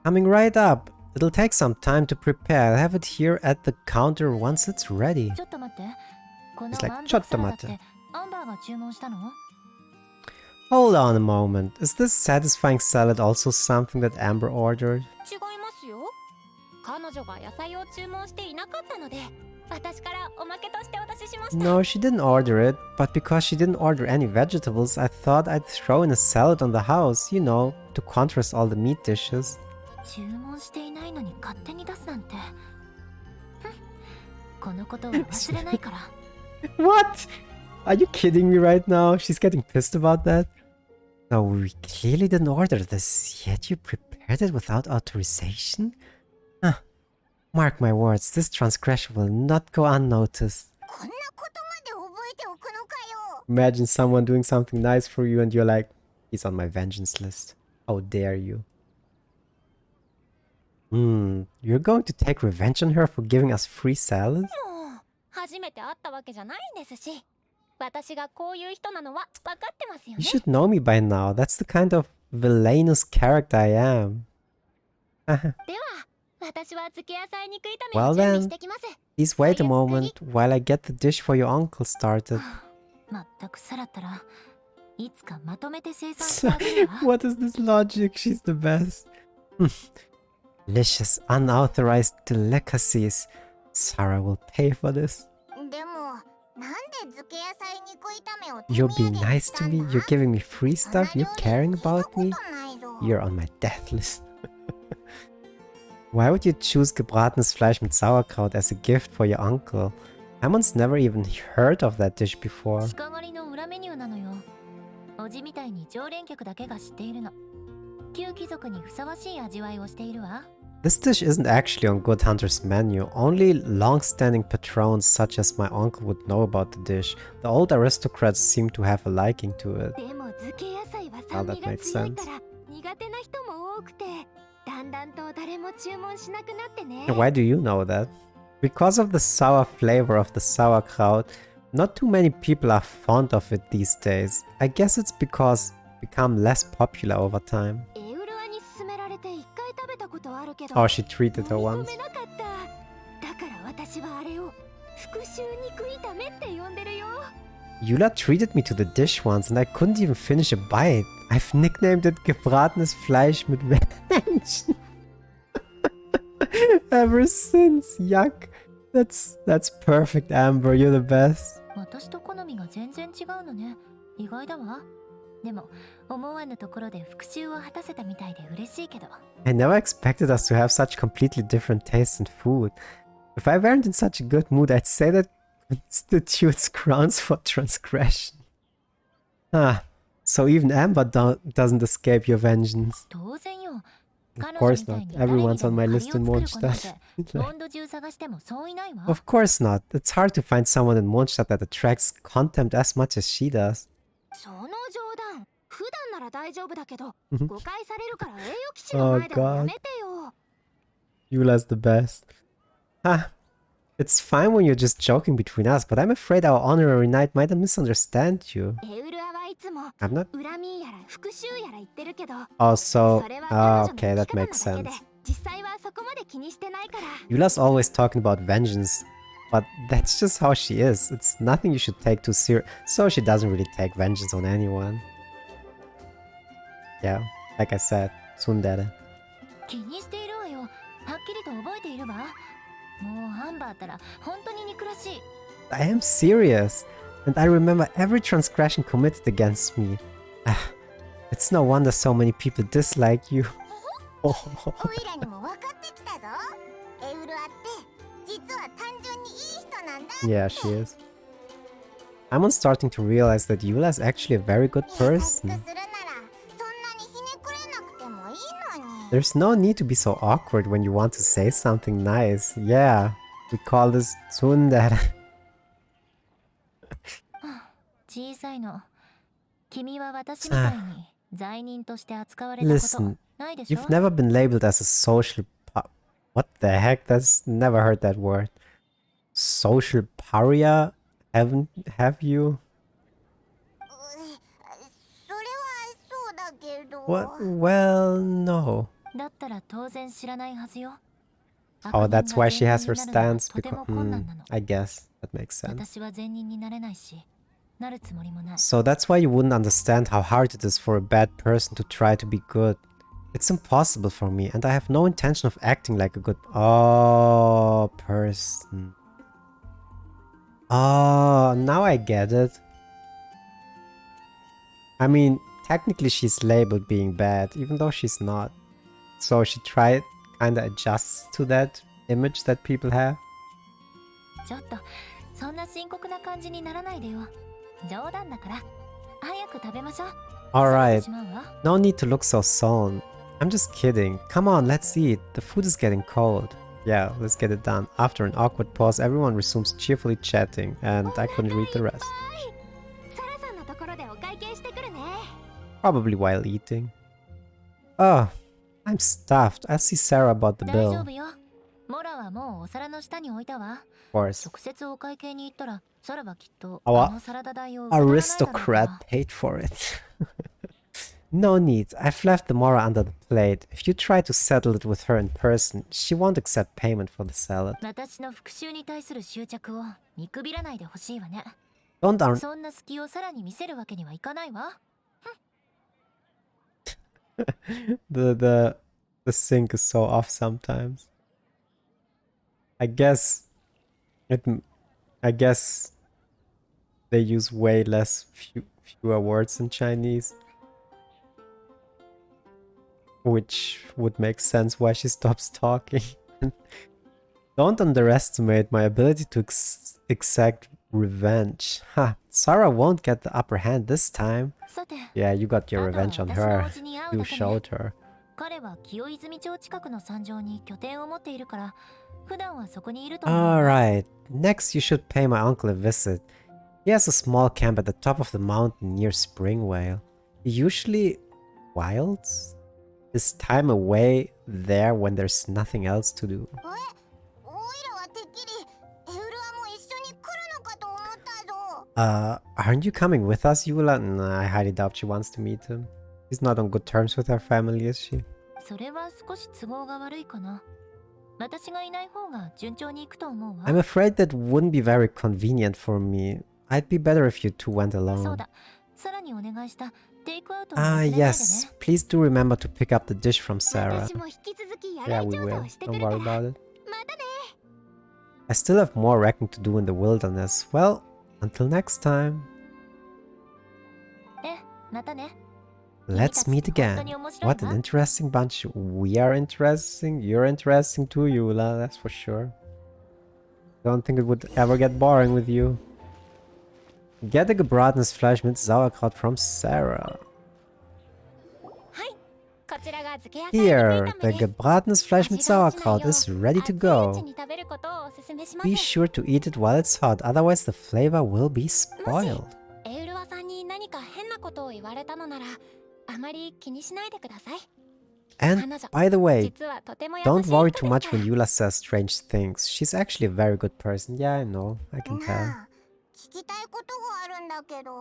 Coming right up. It'll take some time to prepare. I'll have it here at the counter once it's ready. It's like, chottomate. Hold on a moment. Is this satisfying salad also something that Amber ordered? No, she didn't order it, but because she didn't order any vegetables, I thought I'd throw in a salad on the house, you know, to contrast all the meat dishes. What? Are you kidding me right now? She's getting pissed about that? No, we clearly didn't order this, yet you prepared it without authorization? Huh. Mark my words, this transgression will not go unnoticed. Imagine someone doing something nice for you and you're like, he's on my vengeance list. How dare you? You're going to take revenge on her for giving us free salad? You should know me by now. That's the kind of villainous character I am. Well then, please wait a moment while I get the dish for your uncle started. What is this logic? She's the best. Delicious, unauthorized delicacies. Sarah will pay for this. You're being nice to me? You're giving me free stuff? You're caring about me? You're on my death list. Why would you choose gebratenes Fleisch mit Sauerkraut as a gift for your uncle? Hamon's never even heard of that dish before. This dish isn't actually on Good Hunter's menu. Only long-standing patrons such as my uncle would know about the dish. The old aristocrats seem to have a liking to it. Well, that makes sense. Why do you know that? Because of the sour flavor of the sauerkraut, not too many people are fond of it these days. I guess it's because it's become less popular over time. Oh, she treated her once. Yula treated me to the dish once and I couldn't even finish a bite. I've nicknamed it gebratenes Fleisch mit Menschen. Ever since. Yuck. That's perfect, Amber. You're the best. I never expected us to have such completely different tastes in food. If I weren't in such a good mood, I'd say that constitutes grounds for transgression. So even Amber doesn't escape your vengeance. Of course not. Everyone's on my list in Mondstadt. Of course not. It's hard to find someone in Mondstadt that attracts contempt as much as she does. Oh god. Yula's the best. It's fine when you're just joking between us, but I'm afraid our honorary knight might misunderstand you. I'm not... Oh, so... okay, that makes sense. Yula's always talking about vengeance, but that's just how she is. It's nothing you should take too serious, so she doesn't really take vengeance on anyone. Yeah, like I said, tsundere. I am serious, and I remember every transgression committed against me. It's no wonder so many people dislike you. Yeah, she is. I'm starting to realize that Yula is actually a very good 優しくする person. ならそんなにひねくれなくてもいいのに。 There's no need to be so awkward when you want to say something nice. Yeah, we call this tsundere. 小さいの。君は私みたいに罪人として扱われたこと Listen, ないでしょ you've never been labeled as a social What the heck? That's never heard that word. Social pariah? Have you? それはそうだけど。 What? Well, no. だったら当然知らないはずよ。 Oh, that's why she has her 悪人が善人になるのは stance. とて Because も困難なの。 I guess that makes sense. 私は善人になれないし、なるつもりもない。 So that's why you wouldn't understand how hard it is for a bad person to try to be good. It's impossible for me, and I have no intention of acting like a good person. Oh, now I get it. I mean, technically she's labeled being bad, even though she's not. So she tried kinda adjusts to that image that people have. ちょっと、そんな深刻な感じにならないでよ。冗談だから。早く食べましょう。 Alright, 冷めてしまうわ。 no need to look so solemn. I'm just kidding. Come on, let's eat. The food is getting cold. Yeah, let's get it done. After an awkward pause, everyone resumes cheerfully chatting, and I couldn't read the rest. サラさんのところでお会計してくるね。 Probably while eating. Oh, I'm stuffed. I'll see Sarah about the 大丈 bill. 夫よ。モラはもうお皿の下に置いたわ。 Of course. 直接お会計に行ったら、サラはきっと Our あのサラダ代を受け取らないだろう aristocrat な。 paid for it. No need. I've left the Mora under the plate. If you try to settle it with her in person, she won't accept payment for the salad. 私の復讐に対する執着を見くびらないでほしいわね。 Don't そんな隙をさらに見せるわけにはいかないわ。 the sync is so off sometimes. I guess they use way less fewer words in Chinese, which would make sense why she stops talking. Don't underestimate my ability to exact revenge. Ha! Sarah won't get the upper hand this time. さて、 Yeah, you got your あとは revenge on 私のお her. 家に会う You だけね。 showed her. 彼は清泉町近くの山上に拠点を持っているから、普段はそこにいると思うわ。 Alright, next you should pay my uncle a visit. He has a small camp at the top of the mountain near Springvale. He usually wilds his time away there when there's nothing else to do. おいらはてっきりエウルアも一緒に来るのかと思ったぞ。 Aren't you coming with us, Yula? Nah, I highly doubt she wants to meet him. He's not on good terms with her family, is she? それは少し都合が悪いかな。私がいない方が順調にいくと思うわ。 I'm afraid that wouldn't be very convenient for me. I'd be better if you two went そう alone. だ。さらにお願いしたテイクアウトを忘 Ah, れないでね。 yes. Please do remember to pick up the dish from Sarah. 私も引き続き野 Yeah, 外 we 調査 will. をしてく Don't るから worry about it. またね。 I still have more wrecking to do in the wilderness. Well, until next time. またね。 Let's meet again. What an interesting bunch. We are interesting. You're interesting too, Yula. That's for sure. Don't think it would ever get boring with you. Get a gebratenes Fleisch mit Sauerkraut from Sarah. はい。こちらが漬け野菜 Here, 肉 the 炒めです。 gebratenes Fleisch mit 味が落ちない Sauerkraut よう is ready to 熱いうち go. に食べることをおすすめします。 Be sure to eat it while it's hot, otherwise the flavor will be spoiled. エウルワさんに何か変なことを言われたのなら、あまり気にしないでください。 And 彼女、 by the way, 実はとても優しい don't 人 worry です too か much ら when Yula says strange things. She's actually a very good person. Yeah, I know. I can tell. なあ、聞きたいことがあるんだけど、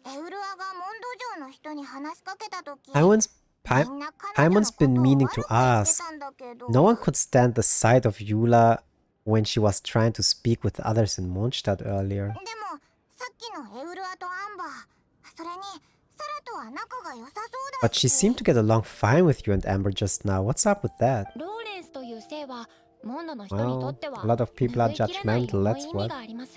エウルアがモンド城の人に話しかけたとき、 Paimon's みんな彼女の Paimon's ことを been 悪く meaning 言 to って ask. たんだけど、 No one could stand the sight of Yula when she was trying to speak with others in Mondstadt earlier. でも、さっきのエウルアとアンバー、それにサラとは仲が良さそうだ But し。 she seemed to get along fine with you and Amber just now. What's up with that? ローレンスという姓はモンドの人にと Well, っては a lot of people are 拭いきれない judgmental, 重い that's 意味 what. があります。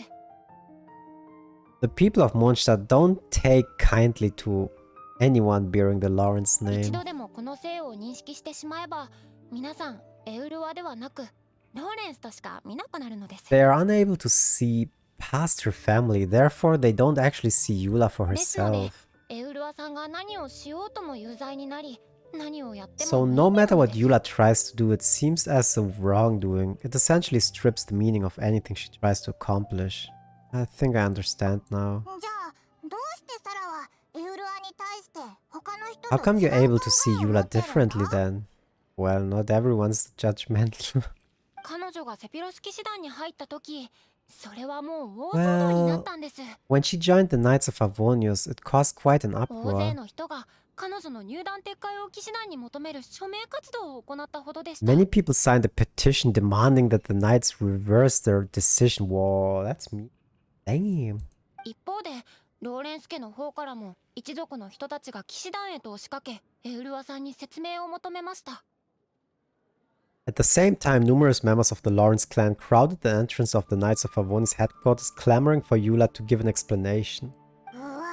The people of Mondstadt don't take kindly to anyone bearing the Lawrence 一 name. 度でもこの姓を認識してしまえば、皆さんエウルアではなくローレンスとしか見なくなるのです。 They are unable to see past her family, therefore they don't actually see Eula for ですので herself. エウルアさんが何をしようとも有罪になり、何をやっても So 無意 no 味な matter の what です。 Eula tries to do, it seems as a wrongdoing. It essentially strips the meaning of anything she tries to accomplish. I think I understand now. じゃあどうしてサラはエウルアに対して他の人 How と come 違 you're う考 able to see えを持 Eula ってる differently の？ then? Well, not everyone's judgmental. 彼女がセピロス騎士団に入った時、それはもう大騒動になっ Well, たんです。 when she joined the Knights of Avonius, it caused quite an 大勢 uproar. の人が彼女の入団撤回を騎士団に求める署名活動を行ったほどでした。 Many people signed a petition demanding that the Knights reverse their decision. Whoa, that's me. Damn. 一方でローレンス家の方からも一族の人たちが騎士団へと押しかけ、エウルアさんに説明を求めました。 At the same time, numerous members of the Lawrence clan crowded the entrance of the Knights of Avonius headquarters, clamoring for Eula to give an explanation. うわ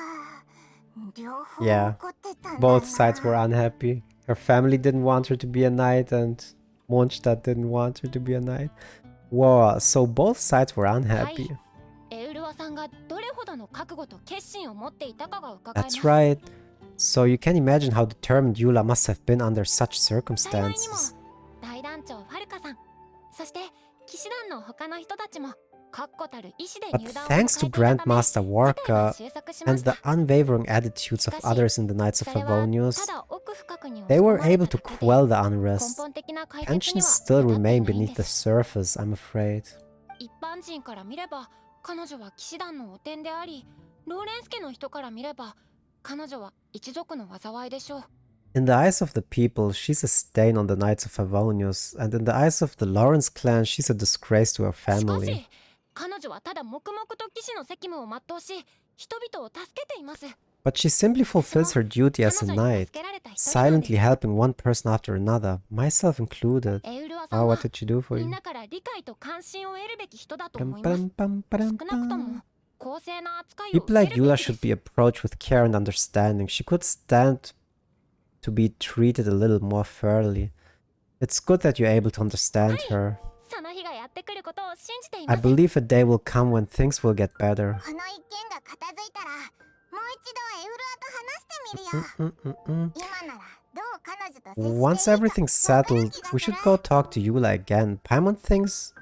ぁ、両方 Yeah, 怒ってたんだ both sides were な。 unhappy. Her family didn't want her to be a knight, and Mondstadt didn't want her to be a knight. Whoa, so both sides were unhappy. エウルアさんがどれほどの覚悟と決心を持っていたかが伺えます。 That's right. So you can imagine how determined Eula must have been under such 幸いにも circumstances. 大団長ファルカさん、そして騎士団の他の人たちも確固たる意志で But 入団を thanks to 迎えていたため、 Grandmaster 事態は Warka 収束しま and し the た。 unwavering attitudes of others in the Knights そ of れはた Avonius, だ奥深くに they 押し込 were まれ able た to だけで、 quell the 根 unrest. 本的な解決に Tensions は still 至ってい remain ないん beneath で the す。 surface, I'm afraid. 一般人から見れば彼女は騎士団の汚点であり、ローレンス家の人から見れば彼女は一族の災いでしょう。 In the eyes of the people, she's a stain on the Knights of Avonius, and in the eyes of the Lawrence clan, she's a disgrace to her しか family. し彼女はただ黙々と騎士の責務を全うし、人々を助けています。 But she simply fulfills her duty as a 彼女に knight, 助けられた一人なんです。 silently helping one person after another, myself included. エウルアさ Oh, んは what did she do for みん you? なから理解と関心を得るべき人だと Pam, 思います。 pam, pam, pam, 少なくと pam. も公正な扱いを受 People け like るべ Eula きで should す。 be approached with care and understanding. She could stand to be treated a little more fairly. It's good that you're able to understand her. その日がやってくることを信じてい I ます。 believe a day will come when things will get better. この一件が片付いたらもう一度エウルアと話してみるよ。今ならどう彼女と接していい Once か everything's わかる settled, 気が we す should る。 go talk to Eula again. Paimon thinks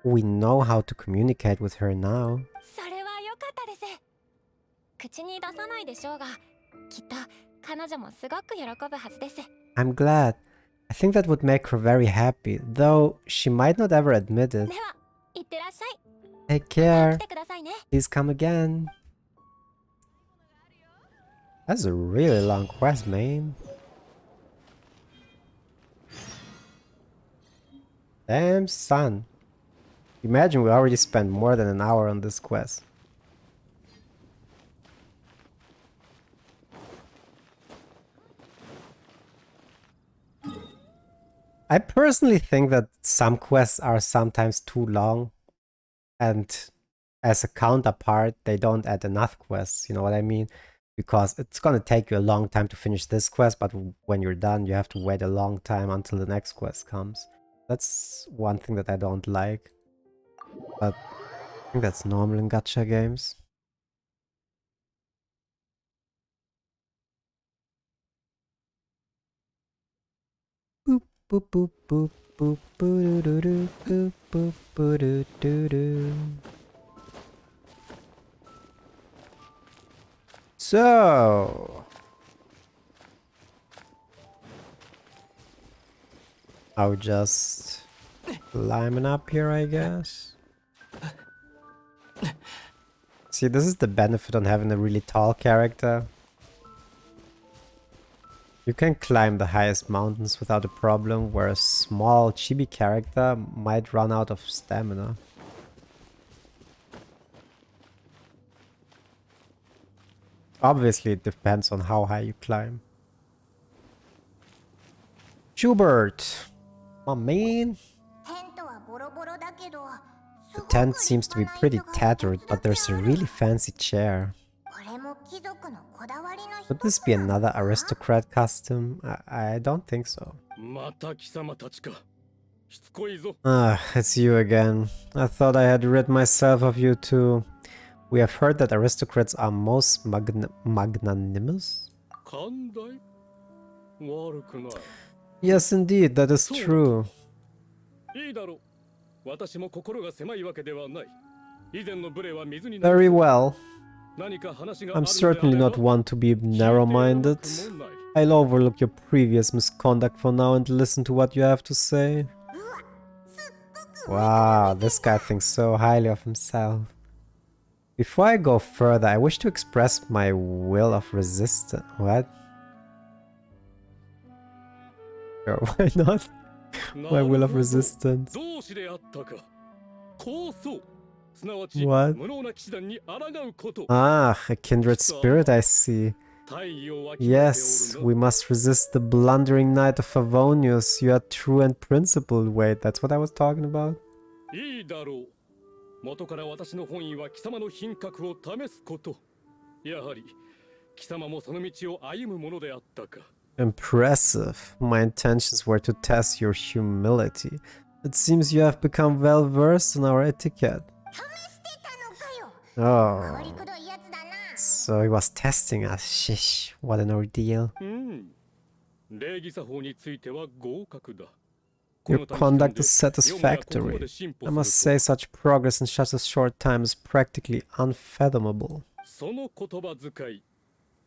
we know how to communicate with her now. それは良かったです。口に出さないでしょうが、きっと彼女もすごく喜ぶはずです。 I'm glad. I think that would make her very happy, though she might not ever admit it. では、いってらっしゃい。 Take 来 care. てくださいね。 Please come again. That's a really long quest, man. Damn, son. Imagine we already spent more than an hour on this quest. I personally think that some quests are sometimes too long, and as a counterpart, they don't add enough quests, you know what I mean? Because it's gonna take you a long time to finish this quest, but when you're done, you have to wait a long time until the next quest comes. That's one thing that I don't like. But I think that's normal in gacha games. Boop boop boop boop boop boo doo doo boop boop boo doo doo doo. So I'll just climbing up here, I guess. See, this is the benefit on having a really tall character. You can climb the highest mountains without a problem, where a small chibi character might run out of stamina. Obviously, it depends on how high you climb. Schubert! My man! テントはボロボロだけど、す The ごく tent 立 seems to be 派な pretty 椅子が tattered, 一つだ but け there's a ある。 really fancy chair. これも貴族のこだわりの一 Would this つ be なの another か？ aristocrat costume? I don't think so. また貴様たちか。しつこいぞ。 Ah, it's you again. I thought I had rid myself of you too. We have heard that aristocrats are most magnanimous? 寛大悪くない。 Yes, indeed, that is true. いいだろう。私も心が狭いわけではない。以前の無礼は水に流 Very せ。 well. 何か話があ I'm るので certainly あれば not one to be narrow-minded. 聞いているわけもない。 I'll overlook your previous misconduct for now and listen to what you have to say. うわ、すっごく Wow, this guy thinks so highly of himself. Before I go further, I wish to express my will of resistance. What? Sure, why not? My will of resistance. 同志であったか。構想。すなわち What? 無能な騎士団に抗うこと。 Ah, a kindred spirit, I see. 太陽は決めておる Yes, な。 we must resist the blundering knight of Favonius. You are true and principled. Wait, that's what I was talking about? いいだろう。元から私の本意は貴様の品格を試すこと。やはり貴様もその道を歩むものであったか。 Impressive. My intentions were to test your humility. It seems you have become well versed in our etiquette. 試してたのかよ。変わ Oh, りくどいやつだな。 so he was testing us. Shish, what an ordeal. 礼儀作法については合格だ。 Your conduct is satisfactory. I must say such progress in such a short time is practically unfathomable. その言葉遣い、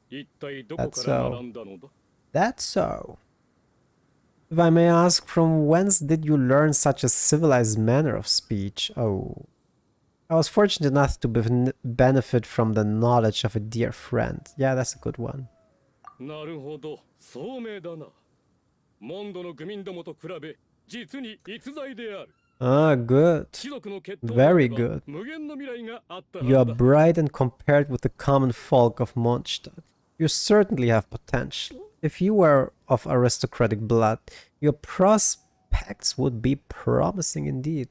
一体どこから学んだのだ？ That's so. If I may ask, from whence did you learn such a civilized manner of speech? Oh. I was fortunate enough to benefit from the knowledge of a dear friend. Yeah, that's a good one. なるほど、聡明だな。モンドの愚民どもと比べ、実に逸材である。 Ah, good. 貴族の血統 Very には good. 無限の未来があったは You are ずだ。 bright and compared with the common folk of Mondstadt. You certainly have potential. If you were of aristocratic blood, your prospects would be promising indeed.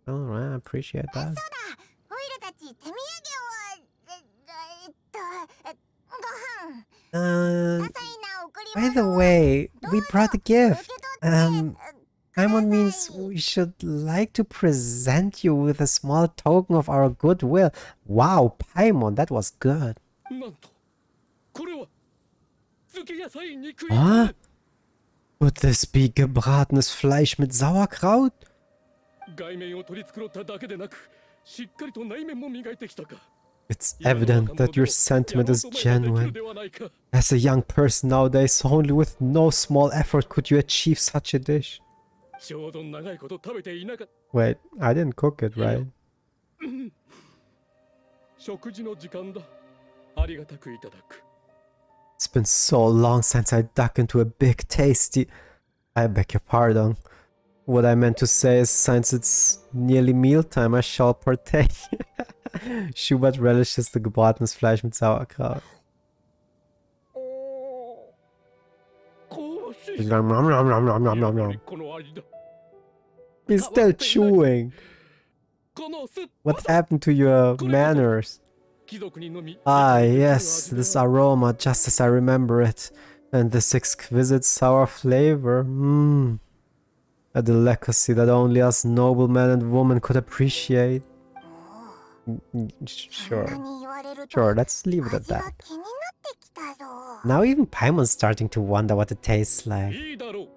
Oh, I appreciate that. そうだ、オイラたち手土産をご飯。 Uh, 些細な贈り by the 物を way, どう we ぞ brought a 受け gift. 取って Paimon means we should like to present you with a small token of our goodwill. Wow, Paimon, that was good. なんと、これは漬け野菜肉 Huh? Could this be gebratenes Fleisch mit Sauerkraut? 外面を取り繕っただけでなく、しっかりと内面も磨いてきたか。 It's evident that your sentiment is genuine. As a young person nowadays, only with no small effort could you achieve such a dish. ちょうど長いこと食べていなかった。 Wait, I didn't cook it, right? 食事の時間だ。ありがたくいただく。 It's been so long since I dug into a big tasty... I beg your pardon. What I meant to say is, since it's nearly mealtime, I shall partake. Schubert relishes the gebratenes Fleisch mit Sauerkraut. こうし Nom, nom, nom, nom, nom, nom, nom, nom. この味だ。 He's still chewing. この酸っ What happened to your manners? 貴族にのみ Ah, yes, this aroma, just as I remember it. And this exquisite sour flavor. Mmm. A delicacy that only us noblemen and women could appreciate. Sure. そんなに言われると Sure, let's leave it at 味が that. 気になってきたぞ。 Now even Paimon's starting to wonder what it tastes like. いいだろう。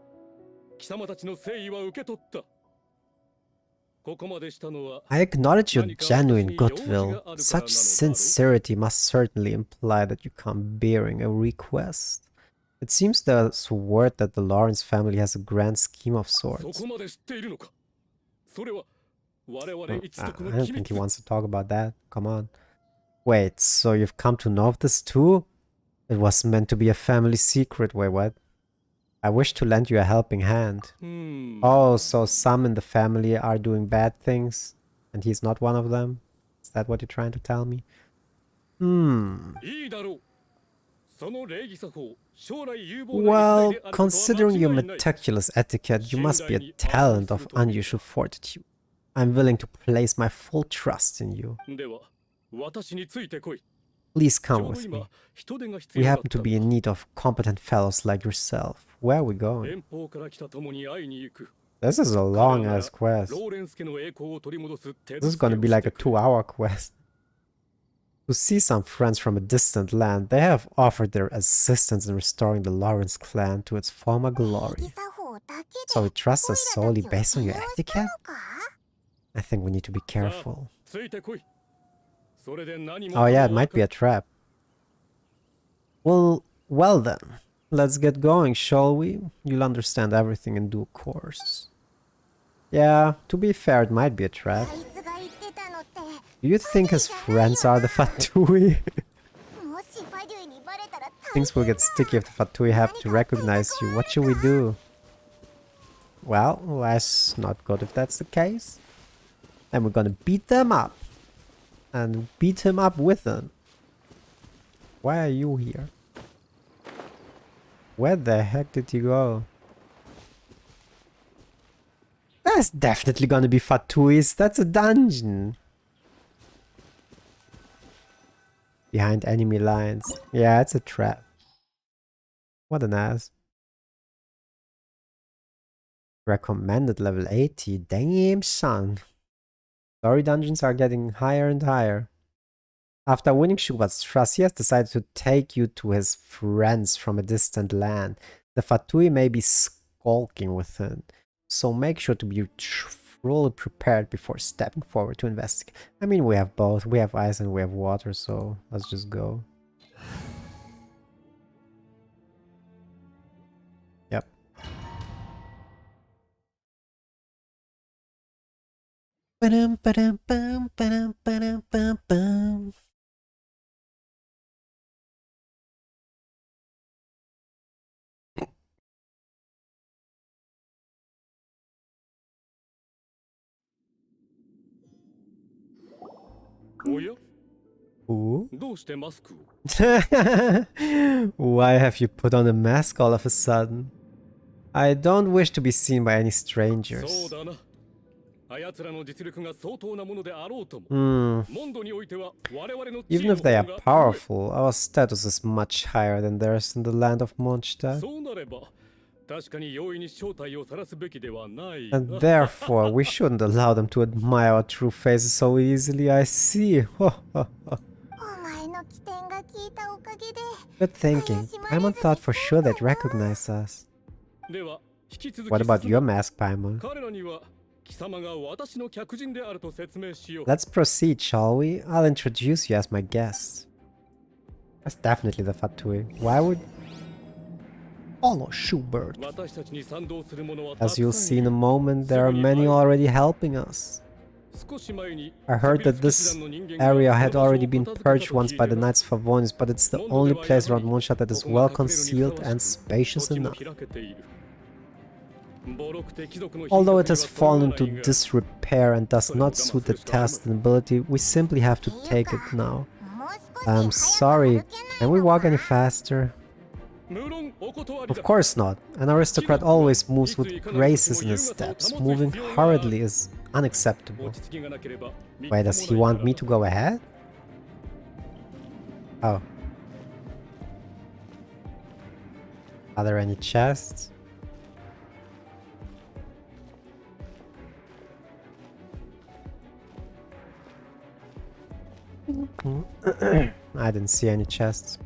貴様たちの誠意は受け取った。ここまでしたのは I acknowledge your genuine goodwill. Such sincerity must certainly imply that you come bearing a request. It seems there's word that the Lawrence family has a grand scheme of そ sorts. こまで知っているのか。それは我々 Oh, 一 I 族の don't 秘 think 密 he。wants to talk about that. Come on. Wait, so you've come to know of this too? It was meant to be a family secret. Wait, what? I wish to lend you a helping hand. うん。 Oh, so some in the family are doing bad things, and he's not one of them? Is that what you're trying to tell me? Hmm. いいだろう。その礼儀作法、将来有望な Well, 逸材であることは considering your 間違いない。 meticulous etiquette, you must be a talent of unusual fortitude. I'm willing to place my full trust in you. では、私についてこい。 Please ちょ come うど with me. 今、人手が必 We 要だっ happen た to be in need of competent fellows like yourself. Where are we going? 遠方から来た友に会いに行く。This is a long ass quest. ローレンス家の栄光を取り戻す手 This is 助け gonna を be し like て a くれ 2-hour quest. To see some friends from a distant land, they have offered their assistance in restoring the Lawrence clan to its former 礼儀 glory. 作法だけ So で we trust オ us イラた solely ちを based on 信 your 用した etiquette? のか I think we need to be さあ careful. ついてこいそれで何も Oh か yeah, it もわ might か be る a trap. Well then, let's get going, shall we? You'll understand everything in due course. Yeah, to be fair, it might be a あ trap. いつが言ってたのって Do you think his friends are the Fatui? もしファデュイにバレたら大 Things will 変 get sticky if the Fatui have to recognize you. What should we do? Well, that's not good if that's the case. And we're gonna beat them up. And beat him up with them. Why are you here? Where the heck did you go? That's definitely gonna be Fatuis. That's a dungeon. Behind enemy lines. Yeah, it's a trap. What an ass. Recommended level 80. Damn, son. Story dungeons are getting higher and higher. After winning Shuba's trust, he has decided to take you to his friends from a distant land. The Fatui may be skulking within, so make sure to be fully prepared before stepping forward to investigate. I mean, we have both. We have ice and we have water, so let's just go. Yep. Ba-dum, ba-dum, bum, ba-dum, ba-dum, bum, bum. Ooh. どうしてマスクを Why have you put on a mask all of a sudden? I don't wish to be seen by any そう strangers. だなあやつらの実力が相当なものであろうとも Hmm. モンドにおいては我々の地 Even 位の if they 方 are が powerful, our status is much higher than theirs in the land of 上 Mondstadt. そうなれば確かに容易に正体を晒すべきではない And therefore, we shouldn't allow them to admire our true faces so easily, I see. お前の起点が効いたおかげで Good thinking. Paimon thought for sure they'd recognize us. では引き続き What about 進め your mask, Paimon? 彼らには貴様が私の客人であると説明しよう Let's proceed, shall we? I'll introduce you as my guest. That's definitely the Fatui. Why would... Follow Schubert. 私たちに賛同する者は As you'll たくさん see い in る a moment, there are many already helping us. 少し前に I heard that this area had already been purged once by the Knights of Favonius, but it's the only place around Mondstadt that is well concealed and spacious 土地も enough. 開けているボロくて貴族の Although 品 it 格 has には fallen そ into ぐわないが disrepair and does not suit the test and ability, we simply have to take it now. もう少し I'm 早く sorry. 歩けない Can we の walk か any faster? 無論お断り Of だ course not. An aristocrat always moves with graces in his steps. Moving hurriedly is unacceptable. 落ち着きがなければ Wait, does he want me to go ahead? Oh. Are there any chests? I didn't see any chests.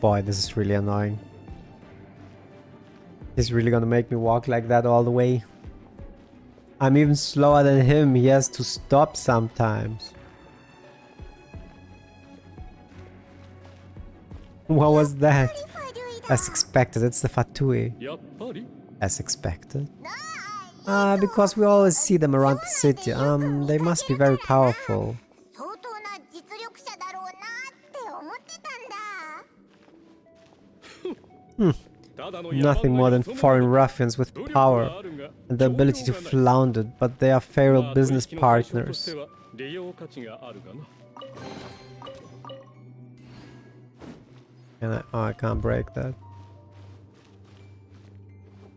Boy, this is really annoying. He's really gonna make me walk like that all the way. I'm even slower than him. He has to stop sometimes. What was that? ファデュイだ As expected, it's the Fatui. やっぱり As expected. Because we always see them around the city. They must be very powerful. 相当な実力者だろうなって思ってたんだ Nothing more than foreign ruffians with power and the ability to flaunt it, but they are feral business partners. Oh, I can't break that.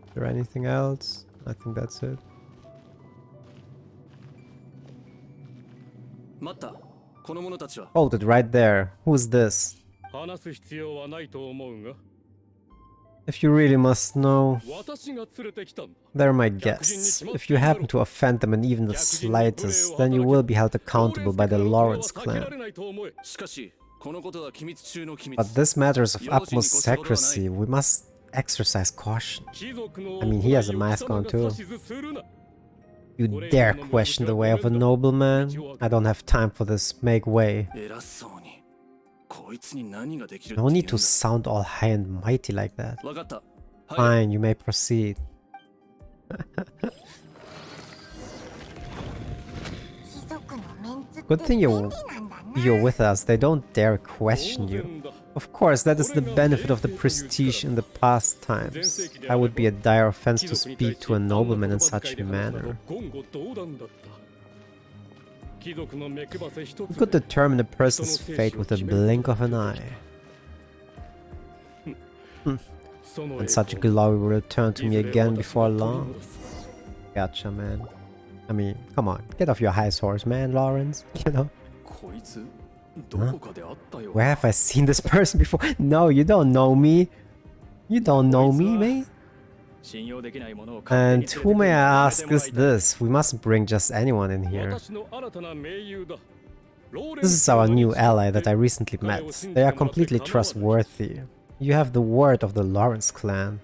Is there anything else? I think that's it. 待ったこの者たちは Hold it right there. Who's this? 話す必要はないと思うが If you really must know, 私が連れてきたんだ they're my guests. If you happen to offend them in even the slightest, then you will be held accountable by the Lawrence clan. しかしこのことは機密中の機密 But this matters of utmost secrecy. We must exercise caution. I mean, he has a mask on too. You dare question the way of a nobleman? I don't have time for this. Make way. 偉そうにこいつに何ができる No need to sound all high and mighty like that. 分かったはい Fine, you may proceed. 貴族のメンツって Good thing 便 you're 利なんだな you're with us. They don't dare question you. Of course, that is the benefit of the prestige in the past times. I would be a dire offense to speak to a nobleman in such a manner. You could determine a person's fate with a blink of an eye. And such glory will return to me again before long. Gotcha, man. I mean, come on, get off your high horse, man, Lawrence. You know? こいつどこかで会ったよ Where have I seen this person before? No, you don't know me. You don't know me, man. 信用できないものを勝手 And に連れて who く may る I のは ask 誰でも is ない this? We mustn't bring just anyone in here. 私の新たな盟友だ This is our new ally that I recently met. They are completely trustworthy. You have the word of the Lawrence clan.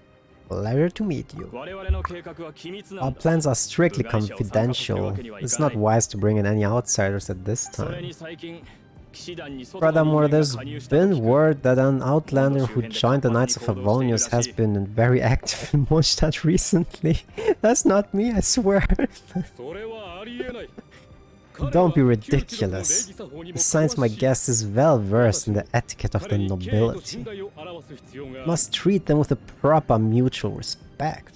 Pleasure to meet you. 我々の計画は機密な Our んだ plans are strictly confidential. It's not wise to bring in any outsiders at this それ time. に最近騎士団に外の人 Furthermore, 間が there's 加入したと聞 been く word that an outlander who joined the Knights of Favonius has been very active in Mondstadt recently. That's not me, I swear. それはありえない Don't be ridiculous. Besides, my guest is well versed in the etiquette of the nobility. Must treat them with a proper mutual respect.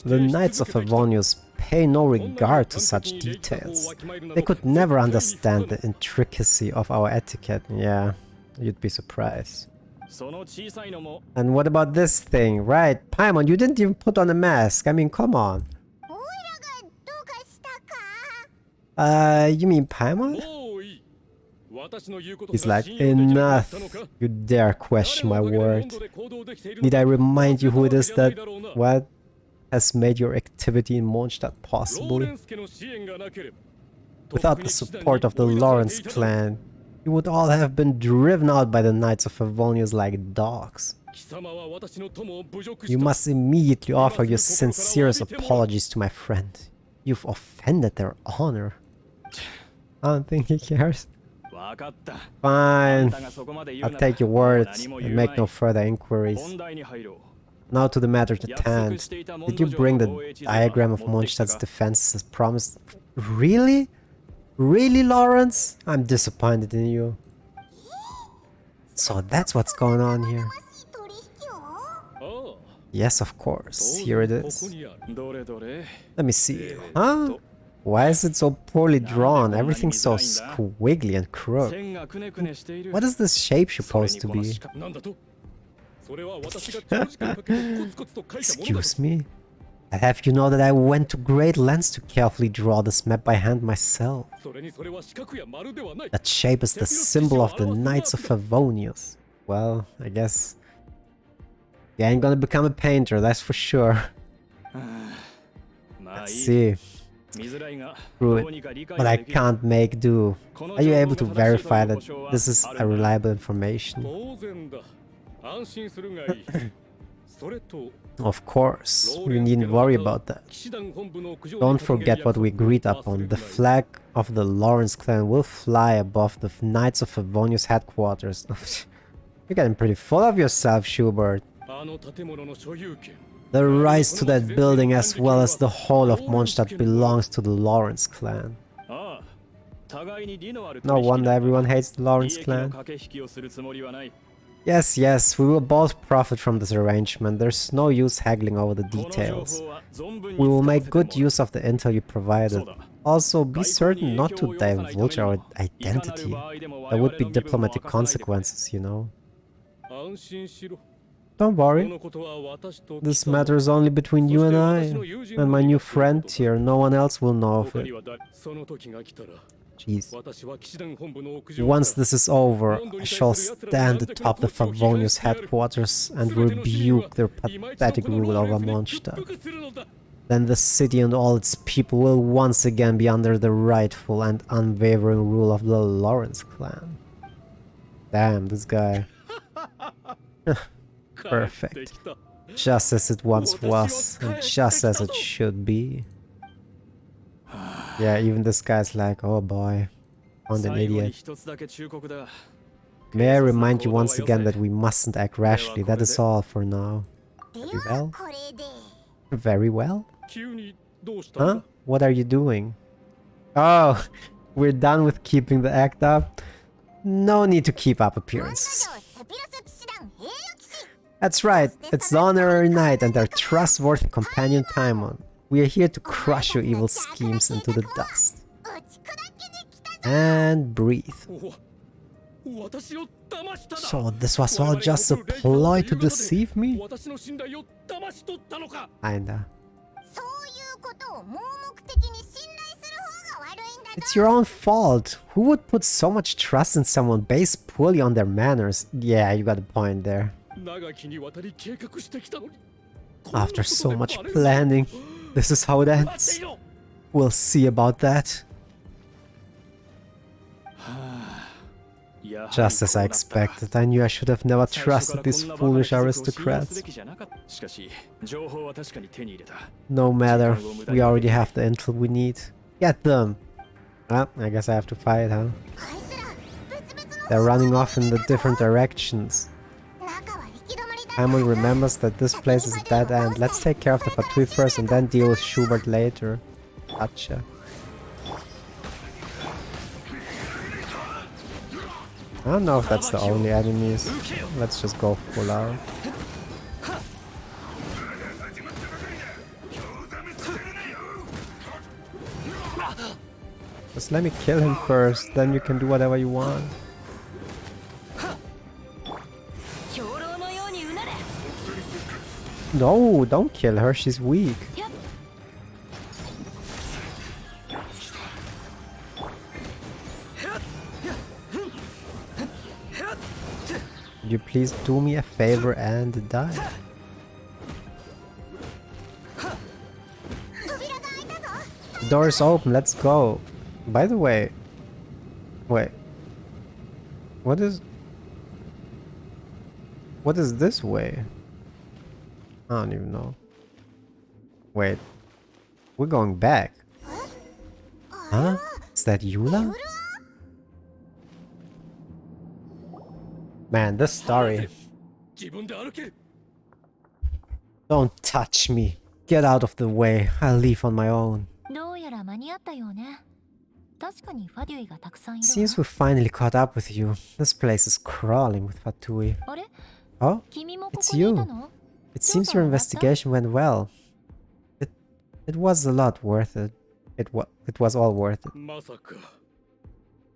The Knights of Favonius pay no regard to such details. They could never understand the intricacy of our etiquette. Yeah, you'd be surprised. その小さいのも And what about this thing? Right, Paimon, you didn't even put on a mask. I mean, come on. オイラがどうかしたか You mean Paimon? もういい私の言うこと He's が like, 信用できなか enough. ったのか You dare question my 誰のおかげで word. 本土で行動できている Need I remind you who it is わけじゃない that だろうな what has made your activity in Mondstadt ローレ possible? ンス家の支援がなければ Without the support of the Lawrence clan, you would all have been driven out by the Knights of Favonius like dogs. 貴様は私の友を侮辱し You た must immediately offer your sincerest apologies to my friend. You've offended their honor. I don't think he cares. 分かった Fine. だがそこまで言う I'll なら take your words 何も and 言うま make no い further inquiries. 本題に入ろう Now to the matter at 約束 hand. していた Did you bring the モンド城の防衛地図は diagram of 持ってきた Mondstadt's か defenses as promised? Really? Really, Lawrence? I'm disappointed in you. So that's what's going on here. しい取引をああ Yes, of course. Here it こ is. こにあるどれどれ Let me see. Huh? Why is it so poorly drawn? Everything's so squiggly and crooked. 線がくねくねしている What is this shape supposed to それにこの be? 四角なんだとそれは私が長時間かけてコツコツと書いたものだ Excuse me? I'll have you know that I went to great lengths to carefully draw this map by hand myself. それにそれは四角や丸ではない That shape is the symbol of the Knights of Favonius. Well, I guess you ain't gonna become a painter, that's for sure. まあ Let's いい see. 見づらいが True どうにか理解 But が I できる can't make do. この Are you 情 able 報 to が正しいとい verify う that 保証は this is あ a るな reliable information? 当然だ安心するがいいそれと Of course, you needn't worry about that. 騎士団本部の屋上に Don't 掲げる forget what we agreed 約束を upon. 忘れ The るなよ flag of the Lawrence clan will fly above the Knights of Favonius headquarters. You're getting pretty full of yourself, Schubert. あの建物の所有権 The rights to that building as well as the whole of Mondstadt belongs to the Lawrence clan. ああ互いに利のある No 取引 wonder だ everyone hates the 利 Lawrence 益の clan. 駆け引きをするつもりはない Yes, yes, we will both profit from this arrangement. There's no use haggling over the この情 details. 報は存分に We will 使わ make せても good らう use of the intel you provided. Also, be certain not to divulge our identity. There would be diplomatic consequences, you know. 安心しろ Don't こ worry. のことは私と This 貴様 matter is only between you and I. And my new friend here, no one else will know of 他 it. には誰その時が来たら Jeez. 私は騎士団本部の屋上 Once から this is over, I shall stand atop the Favonius headquarters and rebuke their pathetic rule over Mondstadt. Then the city and all its people will once again be under the rightful and unwavering rule of the Lawrence clan. Damn, this guy. Perfect. Just as it once was, and just as it should be. Yeah, even this guy's like, oh boy, found an idiot. May I remind you once again that we mustn't act rashly, that is all for now. Very well? これで Very well? 急にどうしたんだ Huh? What are you doing? Oh, we're done with keeping the act up? No need to keep up appearances. セピロス騎士団栄誉騎士 That's right, it's the honorary knight and our trustworthy companion Paimon. We are here to crush your evil schemes into the dust. 打ち砕きに来たぞ And breathe. お私を騙しただ So this was all just a ploy to deceive me? 私の信頼を騙し取ったのか Kinda. そういうことを盲目的に信頼する方が悪いんだぞ It's your own fault. Who would put so much trust in someone based purely on their manners? Yeah, you got a point there. 長きにわたり計画してきたのに After so much planning, this is how it 待って ends. いろ We'll see about that. Just as I expected, I knew I should have never trusted these foolish aristocrats. しかし情報は確かに手に入れた No matter, we already have the intel we need. Get them! Well, I guess I have to fight, huh? あいつら別々の They're running off in the different directions. 中は行き止まりだ Paimon remembers that this place is a dead end. Let's take care of the Fatui first and then deal with Schubert later. Gotcha. I don't know if that's the only enemies. Let's just go full out. Just let me kill him first, then you can do whatever you want. 兵糧のようにうなれ No, don't kill her, she's weak. Would you please do me a favor and die? 扉が開いたぞ The door is open, let's go. By the way... Wait. What is this way? I don't even know. Wait. We're going back. Huh? Is that Yula? Man, this story. 自分で歩け Don't touch me. Get out of the way. I'll leave on my own. どうやら間に合ったようね確かにファデュイがたくさんいる Seems we finally caught up with you. This place is crawling with Fatui. わあれ Oh? 君もこ It's こにい you. たの It seems your investigation went well. It was a lot worth it. It was all worth it. まさか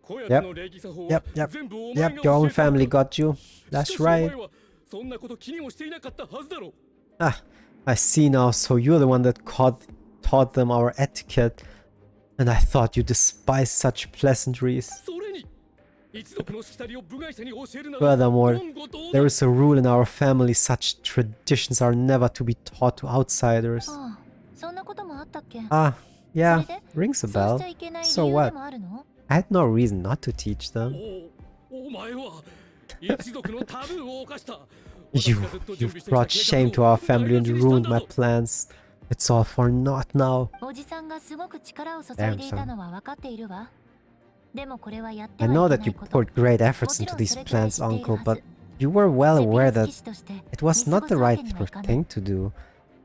こやつ Yep. の礼儀作法 Yep, は yep, 全部お前 Yep, が your 教 own えた family のか got you. し That's かしお right. 前はそんなこと気にもしていなかったはずだろ Ah, I see now. So you're the one that taught them our etiquette. And I thought you despised such pleasantries. それに一族のしきたりを部外者に教えるなら Furthermore, 言語道断 there is a rule in our family such traditions are never to be taught to outsiders. ああそんなこともあったっけ Ah, yeah, それで rings a そうし bell. ちゃいけない理 So 由で what? もあるの I had no reason not to teach them. お前は一族のタブーを犯した You've brought shame to our family and ruined my plans. It's all for naught now. おじさんがすごく力を注いでいたのは分かっているわでもこれはやって I はい know け that な you いこと poured great efforts into these plans, Uncle, but you were well aware that it was not the right thing to do.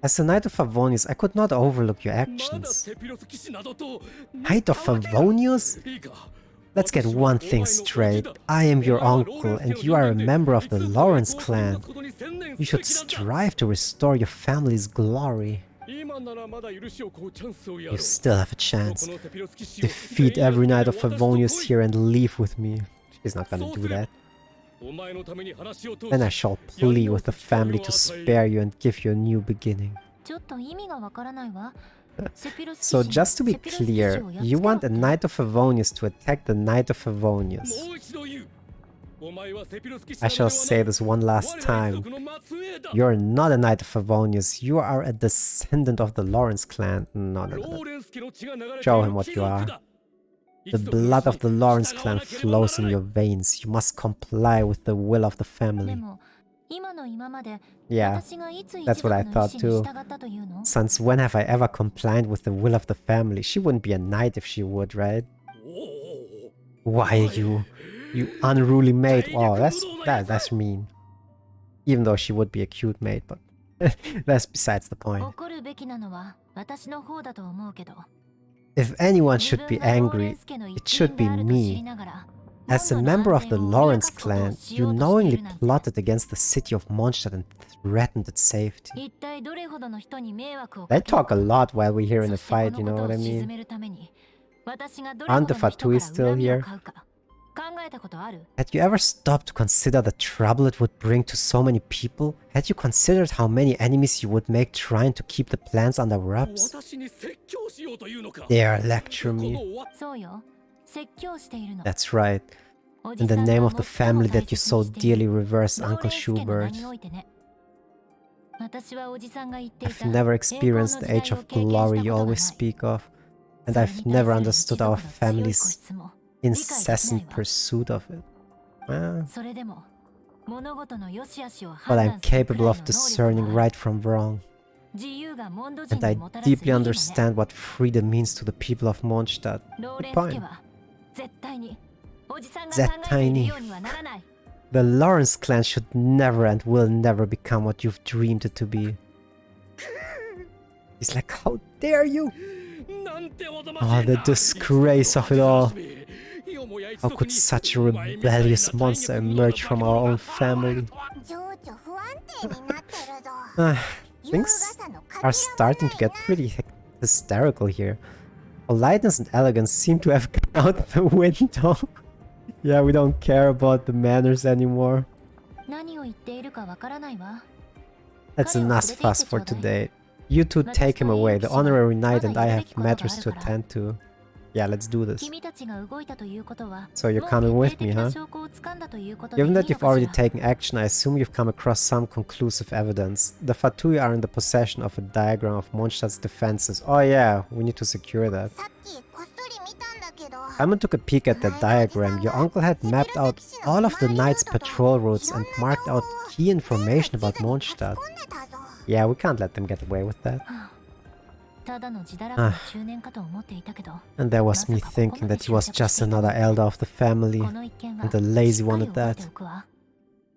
As a Knight of Favonius, I could not overlook your まだ actions. セピロス騎士などと Knight of Favonius? いいか Let's get one thing straight. I am your uncle, and you are a member of the Lawrence clan. You should strive to restore your family's glory. 今ならまだ許しを請うチャンスをやろ You う still have a chance. このセピロス騎士を Defeat every Knight of Favonius here and leave with me. She's not gonna do that. お前のために話を通 Then I し shall plead with the family to spare you and give you a new beginning. ちょっと意味がわからないわ So just to be clear, you want a Knight of Favonius to attack the Knight of Favonius. もう一度言う。お前はセピロス騎士 I な shall の say ではない。 this one last 我ら一 time. 族の末裔だ。 You're not a Knight of Favonius. You are a descendant of the Lawrence clan. No, no, ロ no. ーレンス家の血が流れてい Show る him what 貴 you 族 are. だ。 The blood of the Lawrence clan 従わなければならない flows in your veins. You must comply with the will of the で family. も今の今まで Yeah, 私がいつ一 that's 族 what I の意 thought 思に too. 従ったというの？ Since when have I ever complied with the will of the family? She wouldn't be a knight if she would, right? おお。 Why you unruly maid? Oh, that's mean. Even though she would be a cute maid, but that's besides the point. 怒るべきなのは私の方だと思うけど。 If anyone 自 should 分 be がローレ angry, ンス家の it 一 should 員 be であると知り me. ながら、 As a 本土の member 安 of the 全を脅 Lawrence かすことを clan, し you ようとしてい knowingly るなんて。 plotted against the city of Mondstadt and threatened its safety. 一体どれほどの人に迷惑を They かける talk a lot while we're here in そ a してこ fight, の you こ know と what を I 鎮 mean? めるために私がどれほ Aren't ど the の人から Fatui still 恨みを here? 買うか考えたことある？ Had you ever stopped to consider the trouble it would bring to so many people? Had you considered how many enemies you would make trying to keep the plans under wraps? 私に説教しようというのか。 Dare lecture こ me. のわそうよ。説教しているの。 That's right. おじ In さ the んが name of the 最も family 大 that you 切に so している dearly reversed, ロー Uncle レンス家の名 Schubert. においてね。私はおじさんが言ってい I've た never 栄光の experienced 時 the 代 age を of 経験 glory した you ことがない always speak of, そ and れ I've に対 never する understood 一族 our の強い固 family's 執も理解できない incessant わ。 pursuit of it. Well, それでも物事の良し悪しを but 判 I'm 断するくら capable いの of 能力 discerning がある。 right from wrong, 自由がモンド人 and に I もたらす意 deeply 義もね。 understand what freedom means to the people of Mondstadt. ロー Good レンス家 point. は絶対におじさんが考えているようにはならない。 The Lawrence clan should never and will never become what you've dreamed it to be. He's like, how dare you? なんておぞま Oh, しい the な。 disgrace of it all. よもや一 How 族 could に such a お前みたいな rebellious monster 大逆無道な emerge from 化け our 物 own が現れ family? るとは。情緒不安定になってるぞ Ah, 優 things 雅のか are け starting to get pretty hysterical here. Politeness and elegance seem to have gone out the window. Yeah, we don't care about the manners anymore. 何を言っているかわからないわ。 That's enough fuss for today. You two take him away. The honorary knight and I have matters to attend to. Yeah, let's do this. 君たちが動いたということは、 So you're もう coming 決 with 定 me, 的な huh? 証拠を掴んだということでいい Given の that you've か already しら。 taken action, I assume you've come across some conclusive evidence. The Fatui are in the possession of a diagram of Mondstadt's defenses. Oh yeah, we need to secure that. さっきこっそり見たんだけど Simon took a peek at that diagram. Your uncle had mapped out all of the knight's patrol routes and marked out key information about Mondstadt. 込んでたぞ Yeah, we can't let them get away with that. ただの自堕落の中年かと思っていたけど、 And there was me thinking that he was just another elder of the family, この一件は and the lazy しっか one り at 覚えて that. おくわ。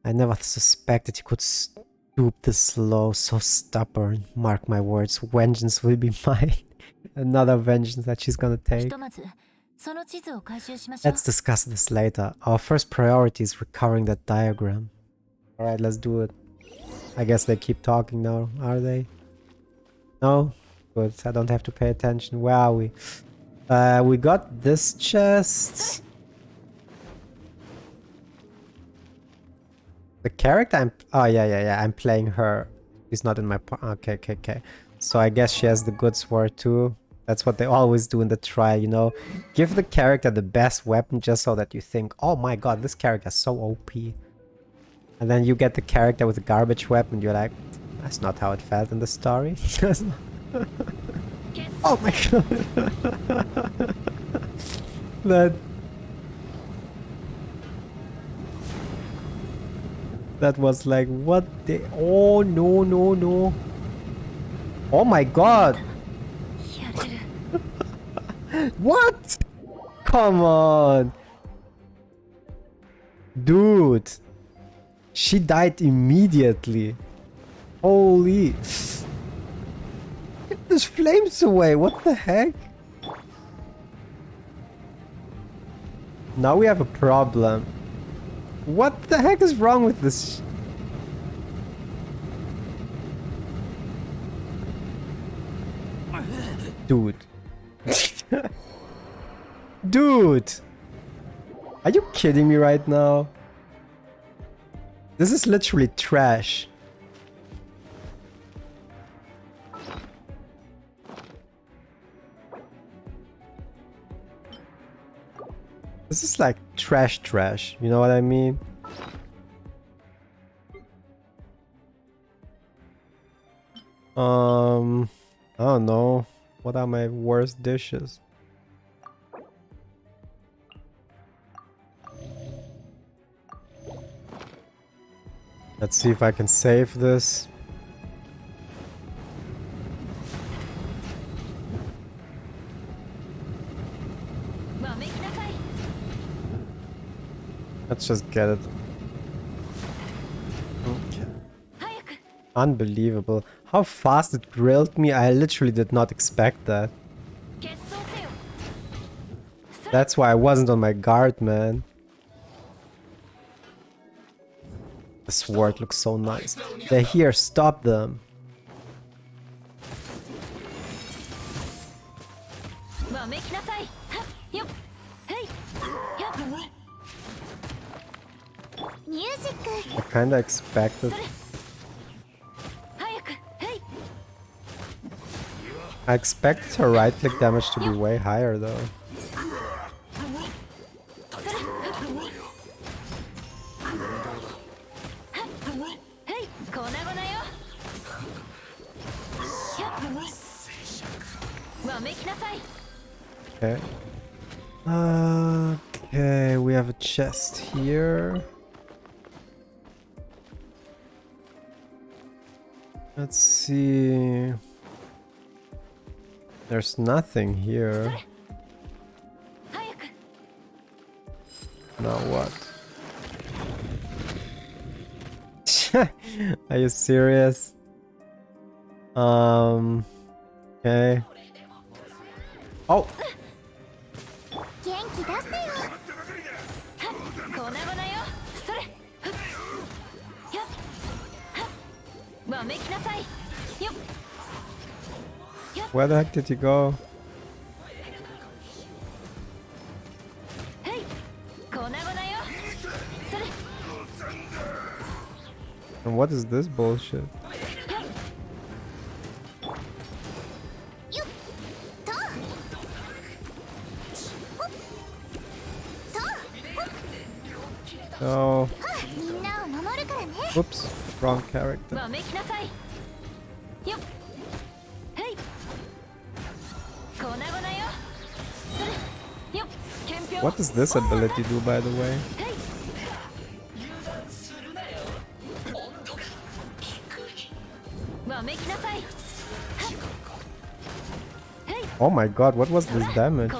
I never suspected he could stoop this low, so stubborn. Mark my words, vengeance will be mine. Another vengeance that she's gonna ひ take. とまずその地図を回収しましょう。 Let's discuss this later. Our first priority is recovering that diagram. Alright, let's do it. I guess they keep talking now, are they? No? Good, I don't have to pay attention. Where are we? We got this chest. The character I'm... Oh, yeah. I'm playing her. She's not in my... Okay. So I guess she has the good sword too. That's what they always do in the trial, you know? Give the character the best weapon just so that you think, oh my god, this character is so OP. And then you get the character with a garbage weapon, you're like, that's not how it felt in the story. Oh my god. That was like, what the... Oh, no. Oh my god. やれる。 What? Come on. Dude. She died immediately. Holy. Get these flames away. What the heck? Now we have a problem. What the heck is wrong with this? Dude. Dude! Are you kidding me right now? This is literally trash. This is like trash, you know what I mean? I don't know. What are my worst dishes? Let's see if I can save this. Let's just get it. Okay. Unbelievable. How fast it grilled me. I literally did not expect that. That's why I wasn't on my guard, man. The sword looks so nice. They're here, stop them. I kinda expected. I expected her right click damage to be way higher though. Okay. Okay, we have a chest here. Let's see. There's nothing here. Now what? Are you serious? Okay. Oh! Where the heck did he go? And what is this bullshit? No. Oops, wrong character. What does this ability do, by the way? Oh my god, what was this damage?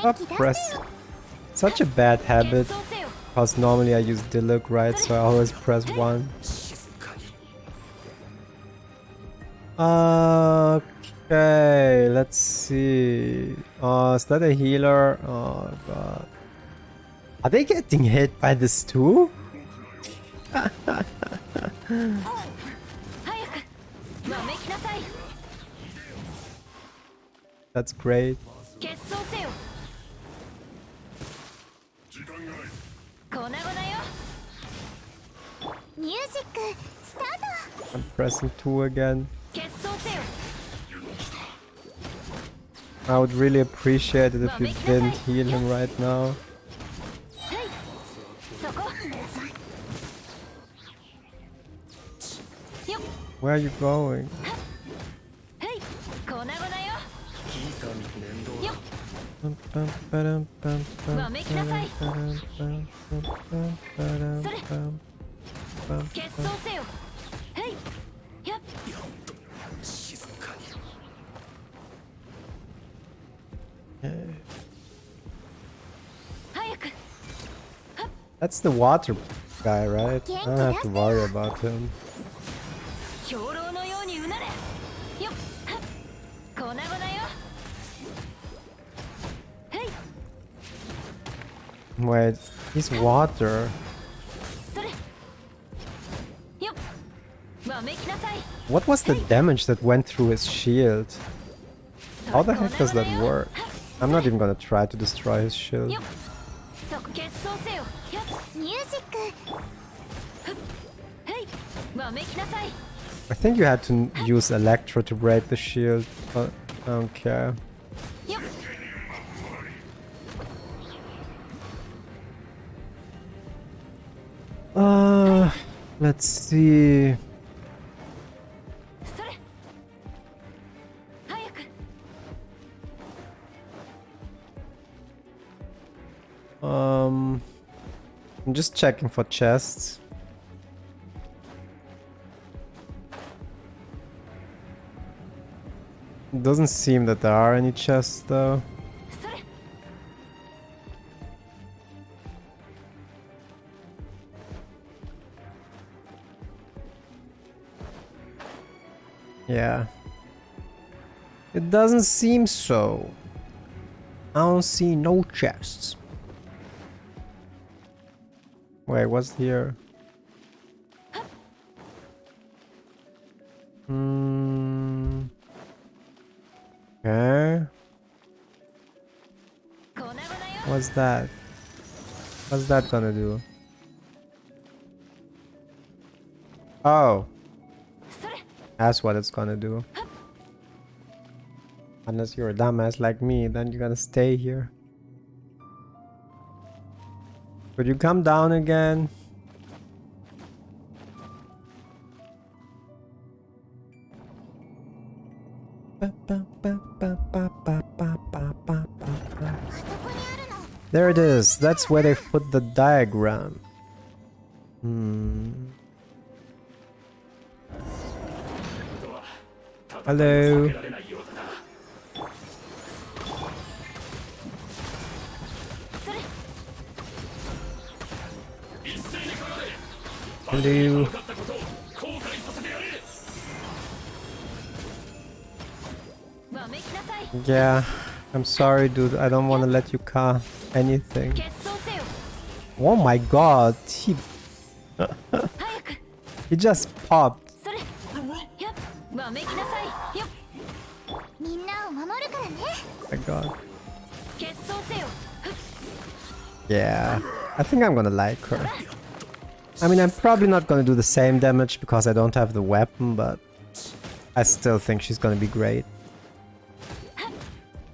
Up press. Such a bad habit. Because normally I use Diluc, right? So I always press 1. Okay, let's see. Is that a healer? Oh god. Are they getting hit by this too? That's great. I'm pressing 2 again. I would really appreciate it if you didn't heal him right now. Where are you going? That's the water guy, right? I don't have to worry about him. Wait, he's water. What was the damage that went through his shield? How the heck does that work? I'm not even gonna try to destroy his shield. I think you had to use Electro to break the shield, but I don't care. よっ Let's see. それ早く I'm just checking for chests. It doesn't seem that there are any chests though. それ Yeah. It doesn't seem so. I don't see no chests. Wait, what's here? Okay. 粉々よ What's that? What's that gonna do? Oh, それ that's what it's gonna do. Unless you're a dumbass like me, then you're gonna stay here. Could you come down again? There it is. That's where they put the diagram. Hello. Hello. Yeah, I'm sorry, dude. I don't want to let you car anything. 決闘せよ Oh my god, he 早く he just popped. それやっわめきなさいよっみんなを守るからね Oh my god. 決闘せよ Yeah, I think I'm gonna like her. I mean, I'm probably not gonna do the same damage because I don't have the weapon, but I still think she's gonna be great.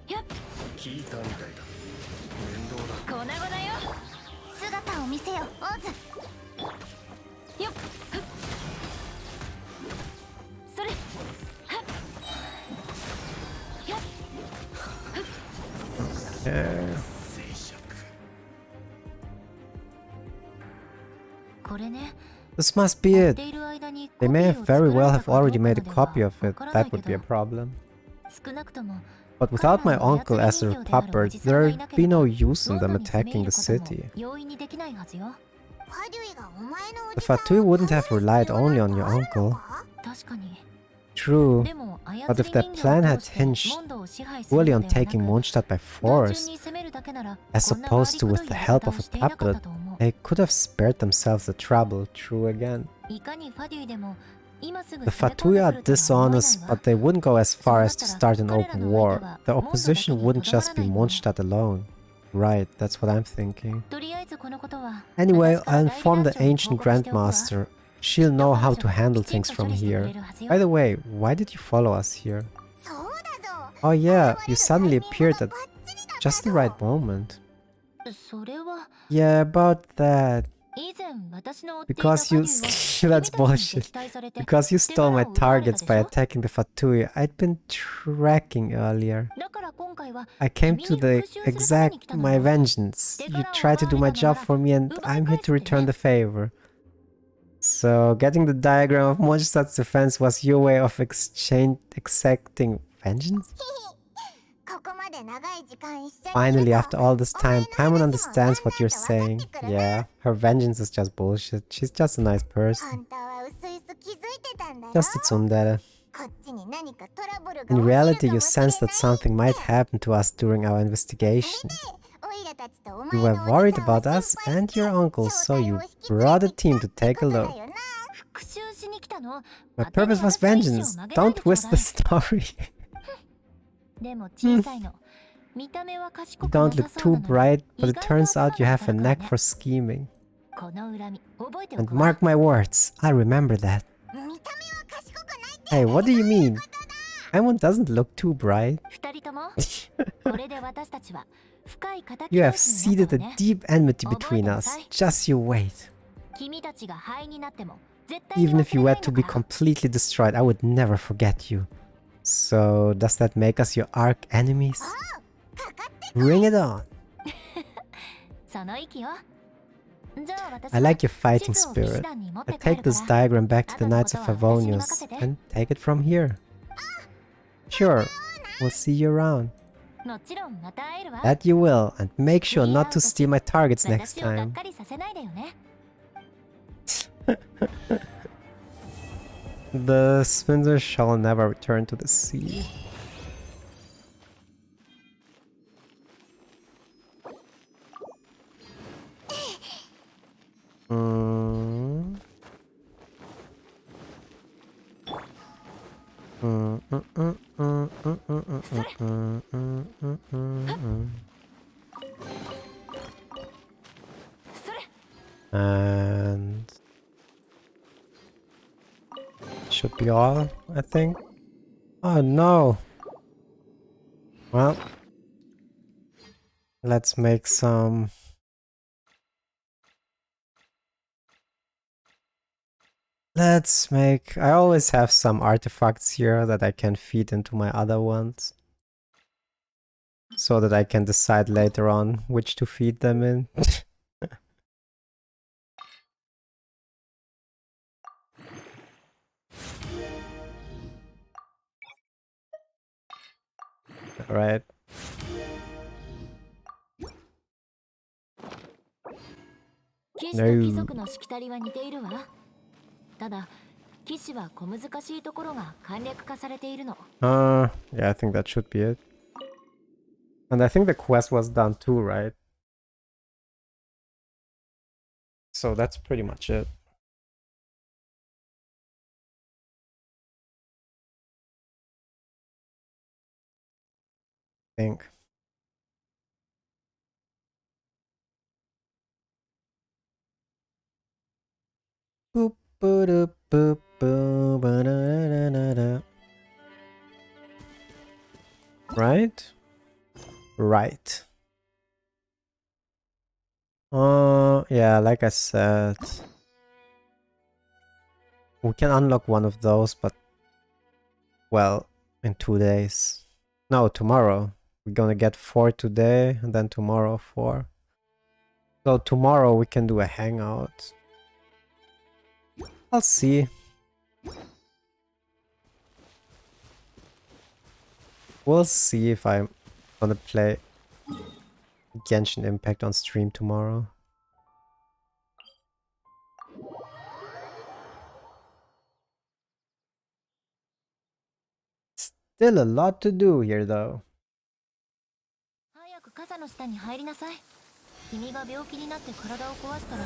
やっ聞いたみたいだ。面倒だ。粉々よ姿を見せよオズよっそれやっ Yeah. これね This must be 寝 it. ている間に They may have very well have already made a コピ copy ーを of 作らな it. かったかどうかわからない That け would ど be a problem. 少なくとも But without my uncle as their puppet, there'd be no use in them attacking the city. 容易にできないはずよファデュイがお前のお The じさん Fatui を wouldn't have relied only on your uncle. 確かに True, でも but if their plan had hinged fully on taking Mondstadt by force, as opposed to with the help of a puppet, they could have spared themselves the trouble. True again. いかにファデュイでも今すぐ The 攻め込ん Fatui でく are るとは思えない dishonest, わ but they wouldn't go as far as to start an open war. The opposition wouldn't just be Mondstadt alone. Right, that's what I'm thinking. とりあえずこのことは Anyway, 私から I'll 代理 inform 団 the 長に ancient 報告しておくわ grandmaster. She'll know how to handle things from here. By the way, why did you follow us here? そうだぞ Oh yeah, you suddenly appeared at just the right moment. それは Yeah, about that. 以前私の追っていた Because you... ファデュイは That's 君たちに bullshit. 撃退されて Because you stole my 手柄を奪われた targets で by しょ attacking the Fatui. I'd been tracking earlier. だから今回は I came 君 to に the 復讐するために来 exact たの my よ vengeance. You tried to do my job for me and I'm here to return the favor. So getting the diagram of Mondstadt's defense was your way of exacting vengeance? ここまで長い時間一緒に Finally, いる after と all this time, お前の Paimon 話もだん understands だん what you're と分かって saying. くるな Yeah, her vengeance is just bullshit. She's just a nice あ person. んたはうすいす気づいてたんだよ Just a tsundere. こっちに何かトラブルが起き In る reality, か you もしれない sensed that something might happen to us during our investigation. オイラたちとお You 前 were のお worried じさんは about us 心配 and して your uncle, so 正体 you を引き brought a 連れてき team た to って take こ a とだ look. よな 復讐しに来たの My 当てに purpose was 私の意志を vengeance. 曲げない Don't でちょう twist だ the い story. でも小さいの見た目は賢 You くな don't さ look そう too なのに bright, but it turns out you have a knack for scheming. この恨み覚えてお And くわ mark my words, I remember that. 見た目は賢くないって Hey, what do you mean? Paimon doesn't look too bright. 二人ともこれで私たちは深い敵 You 同 have 士になった seeded わ a ね。 deep enmity 覚え between てな us. さい。 Just you wait. 君たちが灰になっても絶対に Even 忘 if you れな were い to ん be だから。 completely destroyed, I would never forget you. So, does that make us your arch enemies? Bring it on. その息よ。じゃあ私 I は like your 地 fighting 図を騎士 spirit. 団に持っ I て帰 take るか this ら。 diagram back to the 後の Knights こと of は私に Favonius 任せて。 and take it from here. Sure, we'll see you around. もちろんまた会えるわ。 That you will, and make sure 次会 not う to 時 steal my targets next 私をがっ time. かりさせないでよね。 The spindle shall never return to the sea. Mm. And should be all, I think. Oh no. Well, let's make some. Let's make. I always have some artifacts here that I can feed into my other ones, so that I can decide later on which to feed them in. Alright. 騎士と貴族のしきたりは似ているわ。ただ、騎士は小難しいところが簡略化されているの。 Yeah, I think that should be it. And I think the quest was done too, right? So that's pretty much it. I think. Boop, boop, boop, boop, ba-da-da-da-da. Right? Right. Yeah, like I said, we can unlock one of those, but well, in 2 days. No, tomorrow. We're gonna get 4 today, and then tomorrow 4. So tomorrow we can do a hangout. I'll see. We'll see if I'm gonna play Genshin Impact on stream tomorrow. Still a lot to do here though. 早く傘の下に入りなさい。君が病気になって体を壊したら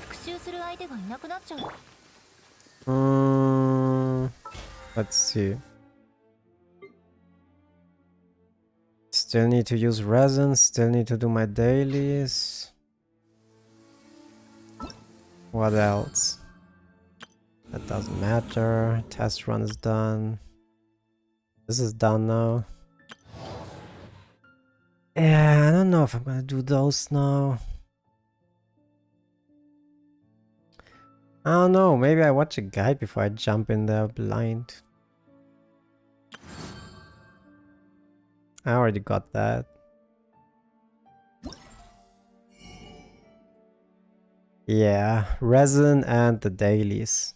復讐する相手がいなくなっちゃう。 Let's see. Still need to use resin, still need to do my dailies. What else? That doesn't matter. Test run is done. This is done now. Yeah, I don't know if I'm gonna do those now. I don't know, maybe I watch a guide before I jump in there blind. I already got that. Yeah, resin and the dailies.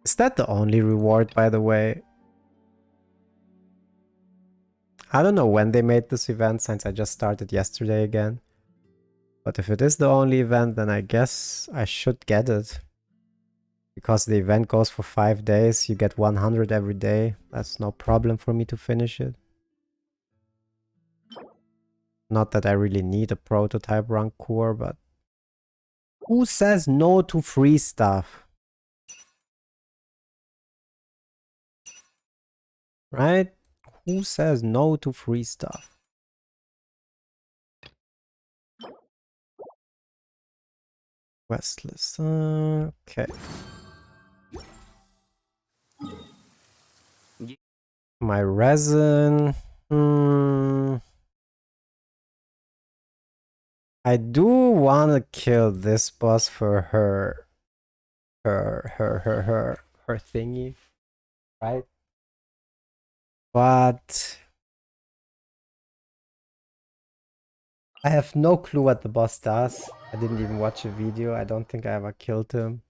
Is that the only reward, by the way? I don't know when they made this event since I just started yesterday again. But if it is the only event, then I guess I should get it. Because the event goes for 5 days, you get 100 every day. That's no problem for me to finish it. Not that I really need a prototype rank core, but... Who says no to free stuff? Right? Who says no to free stuff? West list. Okay. My resin. I do want to kill this boss for her thingy, right? But I have no clue what the boss does. I didn't even watch a video. I don't think I ever killed him.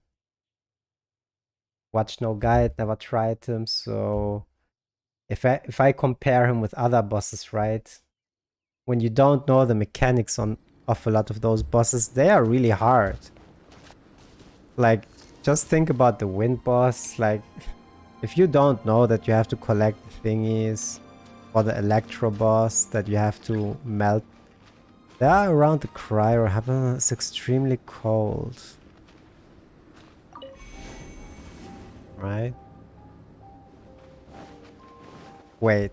Watched no guide, never tried him, so if I compare him with other bosses, right? When you don't know the mechanics of a lot of those bosses, they are really hard. Like, just think about the wind boss. Like, if you don't know that you have to collect the thingies, or the electro boss that you have to melt, they are around the cryo. Heaven is extremely cold. Right? Wait.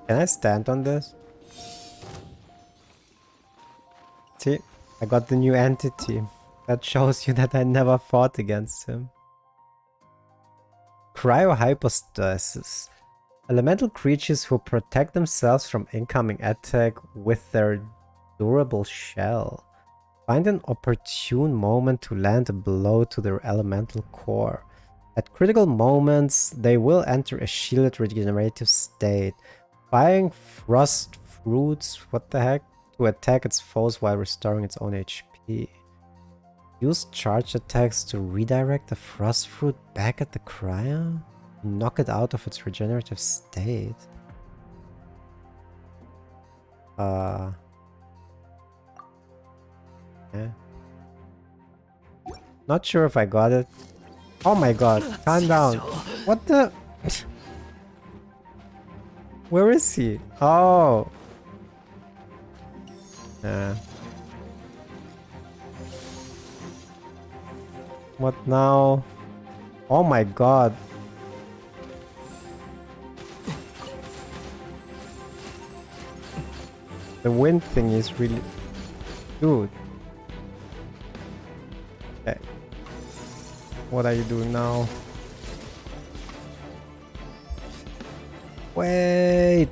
Can I stand on this? See, I got the new entity. That shows you that I never fought against him. Cryohypostasis. Elemental creatures who protect themselves from incoming attack with their durable shell. Find an opportune moment to land a blow to their elemental core. At critical moments, they will enter a shielded regenerative state, firing frost fruits, what the heck, to attack its foes while restoring its own HP. Use charge attacks to redirect the frost fruit back at the cryo? Knock it out of its regenerative state. Yeah. Not sure if I got it. Oh my god, calm down. What the? Where is he? Oh. What now? Oh my god. The wind thing is really... Dude. Okay. What are you doing now? Wait!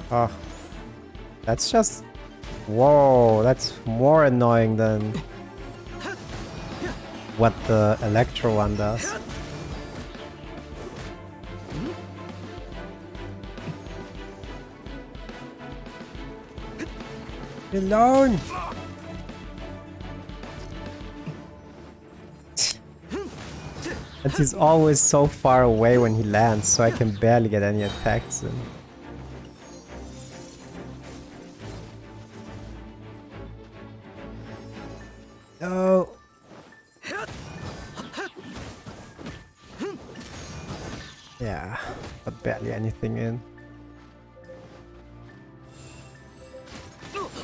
Oh. That's just... Whoa, that's more annoying than... what the Electro one does. Alone! And he's always so far away when he lands, so I can barely get any attacks in. No! Yeah, but barely anything in.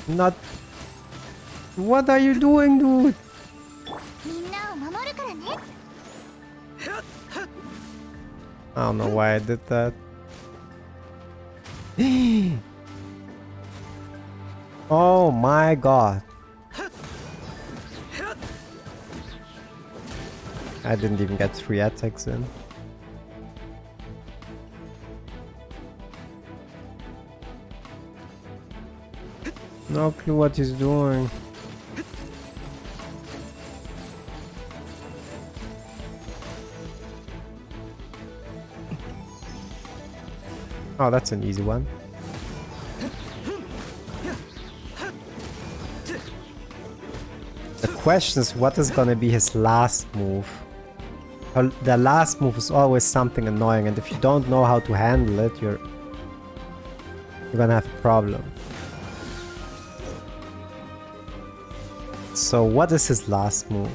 Not... What are you doing, dude? I don't know why I did that. Oh my god. I didn't even get 3 attacks in. No clue what he's doing. Oh, that's an easy one. The question is, what is gonna be his last move? The last move is always something annoying, and if you don't know how to handle it, you're gonna have a problem. So what is his last move?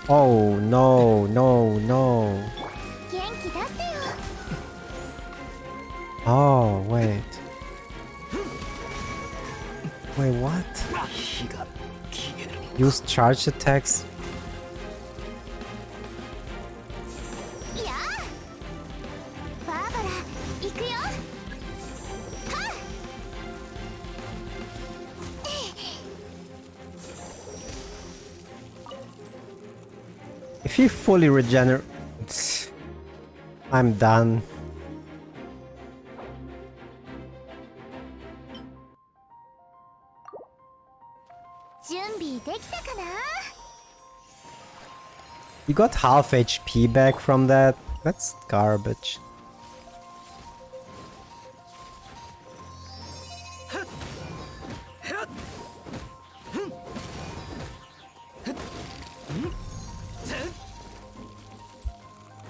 Oh no, no, no. Oh, wait. Wait, what? Use charge attacks? If he fully regenerates, I'm done. You got half HP back from that? That's garbage.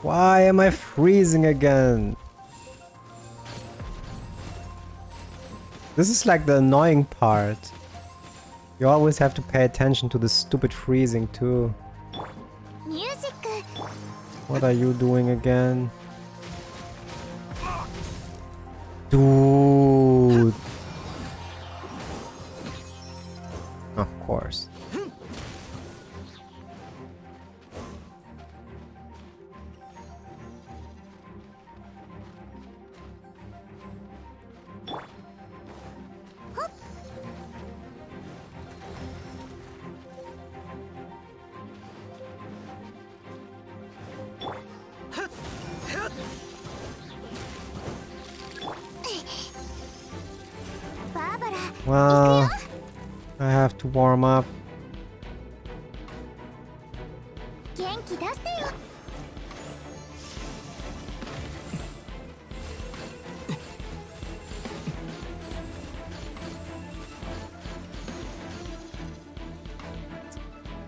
Why am I freezing again? This is like the annoying part. You always have to pay attention to the stupid freezing too. What are you doing again? Dude. Of course. Well, I have to warm up.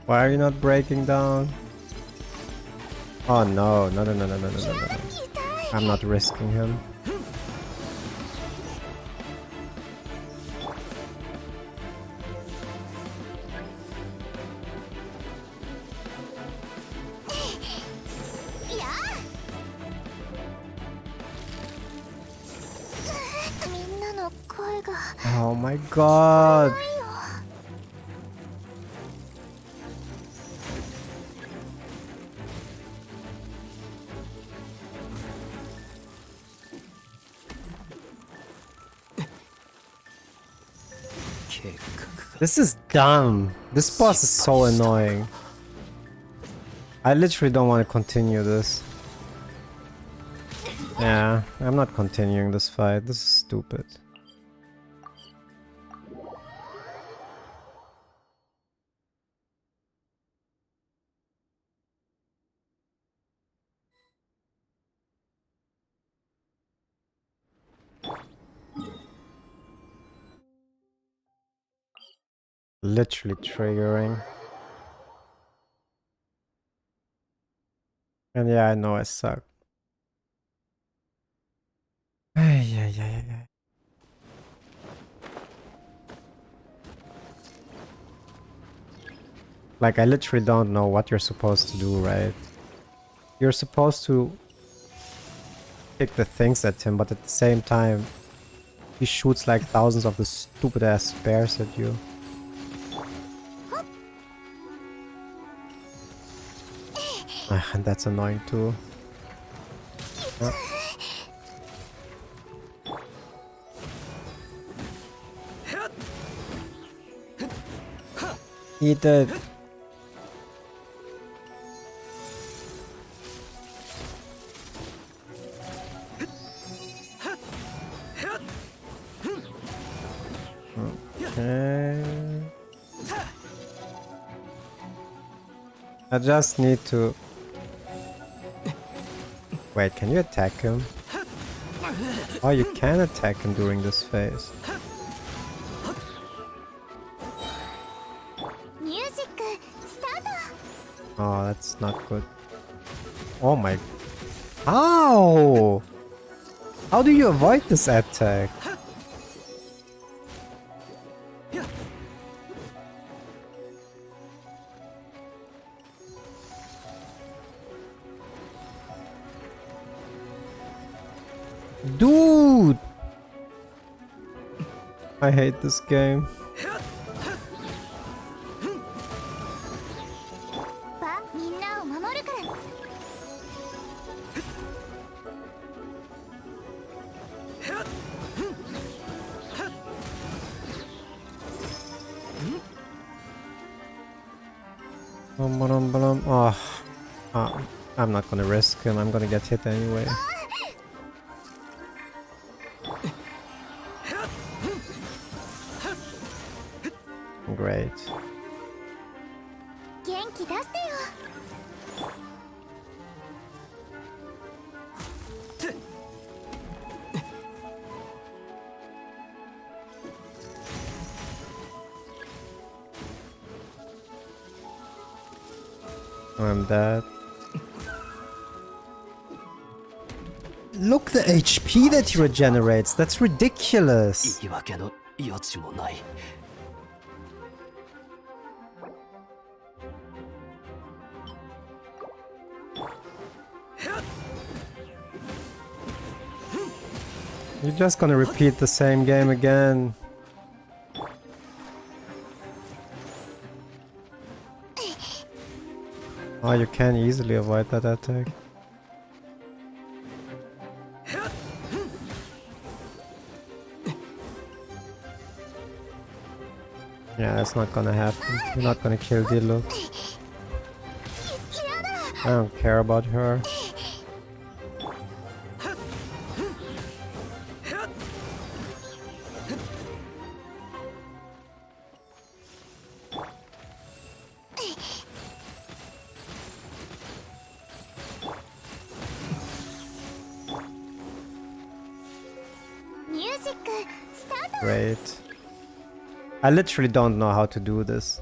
Why are you not breaking down? Oh no, no, no, no, no, no, no, no, no. I'm not risking him. Oh my god. This is dumb. This boss is so annoying. I literally don't want to continue this. Yeah, I'm not continuing this fight. This is stupid. Literally triggering. And yeah, I know I suck. Ay, ay, ay, ay, ay. Like, I literally don't know what you're supposed to do, right? You're supposed to kick the things at him, but at the same time, he shoots like thousands of the stupid ass spares at you. And that's annoying too. Yeah. Eat it. Okay. I just need to... Wait, can you attack him? Oh, you can attack him during this phase. Oh, that's not good. Oh my... How? How do you avoid this attack? Dude! I hate this game. Oh. I'm not gonna risk him. I'm gonna get hit anyway. Great. 元気出してよ。 I'm dead. Look the HP that he regenerates. That's ridiculous. 言い訳の余地もない。 You're just gonna repeat the same game again. Oh, you can easily avoid that attack. Yeah, that's not gonna happen. You're not gonna kill Diluc. I don't care about her. Great. I literally don't know how to do this.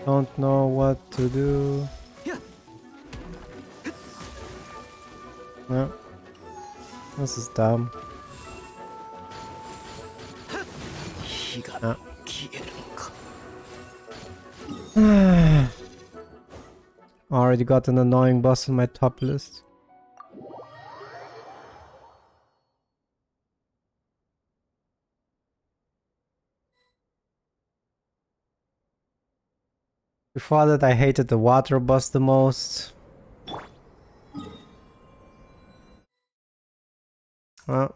Don't know what to do. No. This is dumb. Already got an annoying boss on my top list. Before that I hated the water boss the most. Well.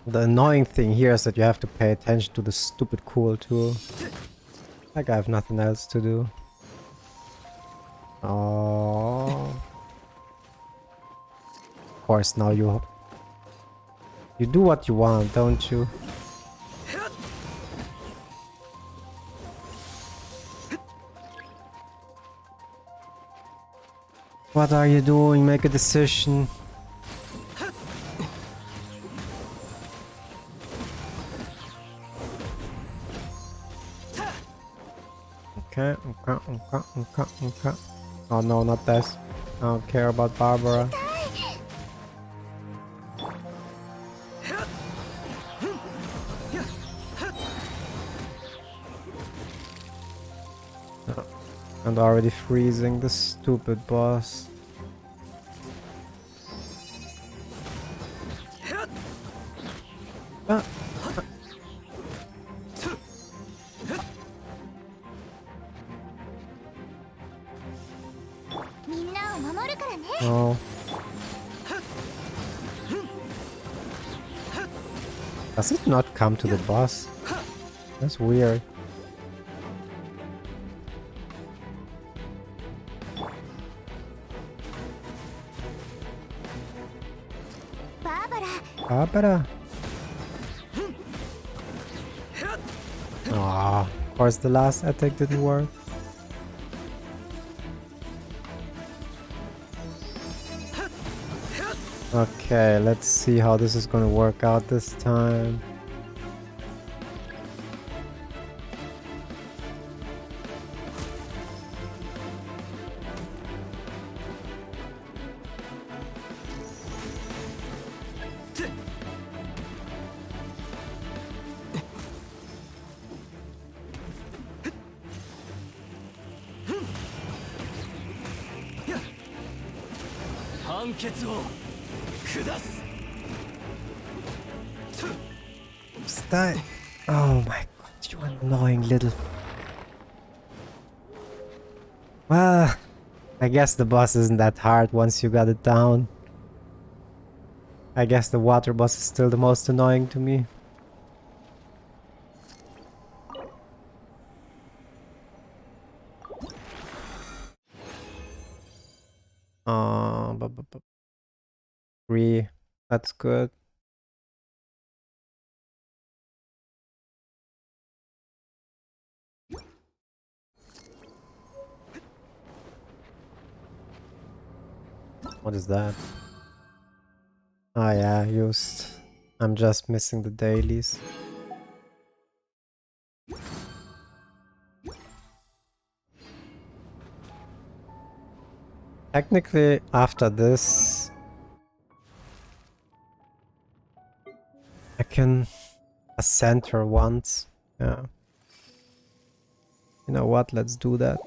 The annoying thing here is that you have to pay attention to the stupid cool tool. Like I have nothing else to do. Oh. Of course, now you do what you want, don't you? What are you doing? Make a decision. Okay. Oh no, not this. I don't care about Barbara. And already freezing the stupid boss. Oh. Does it not come to the boss? That's weird. Barbara. Ah, of course the last attack didn't work. Okay, let's see how this is gonna work out this time. 判決を下す。 Just die. Oh my god, you annoying little... Well, I guess the boss isn't that hard once you got it down. I guess the water boss is still the most annoying to me. Oh, 3. That's good. What is that? Oh yeah, used. I'm just missing the dailies. Technically, after this, I can ascend her once. Yeah. You know what? Let's do that.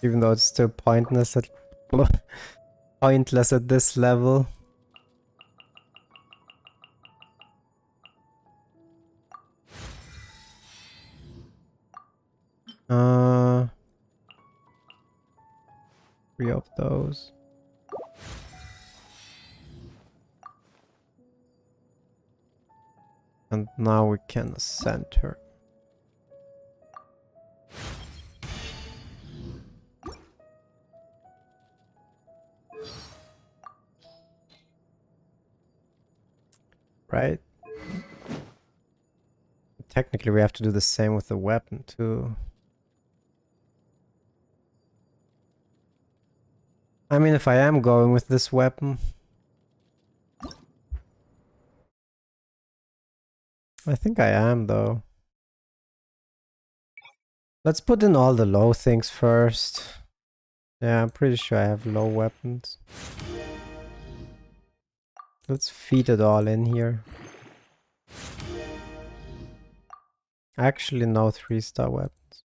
Even though it's still pointless at pointless at this level. Uh, 3 of those. And now we can ascend her. Right? Technically, we have to do the same with the weapon too. I mean, if I am going with this weapon, I think I am though. Let's put in all the low things first. Yeah, I'm pretty sure I have low weapons. Let's feed it all in here. Actually, no 3-star weapons.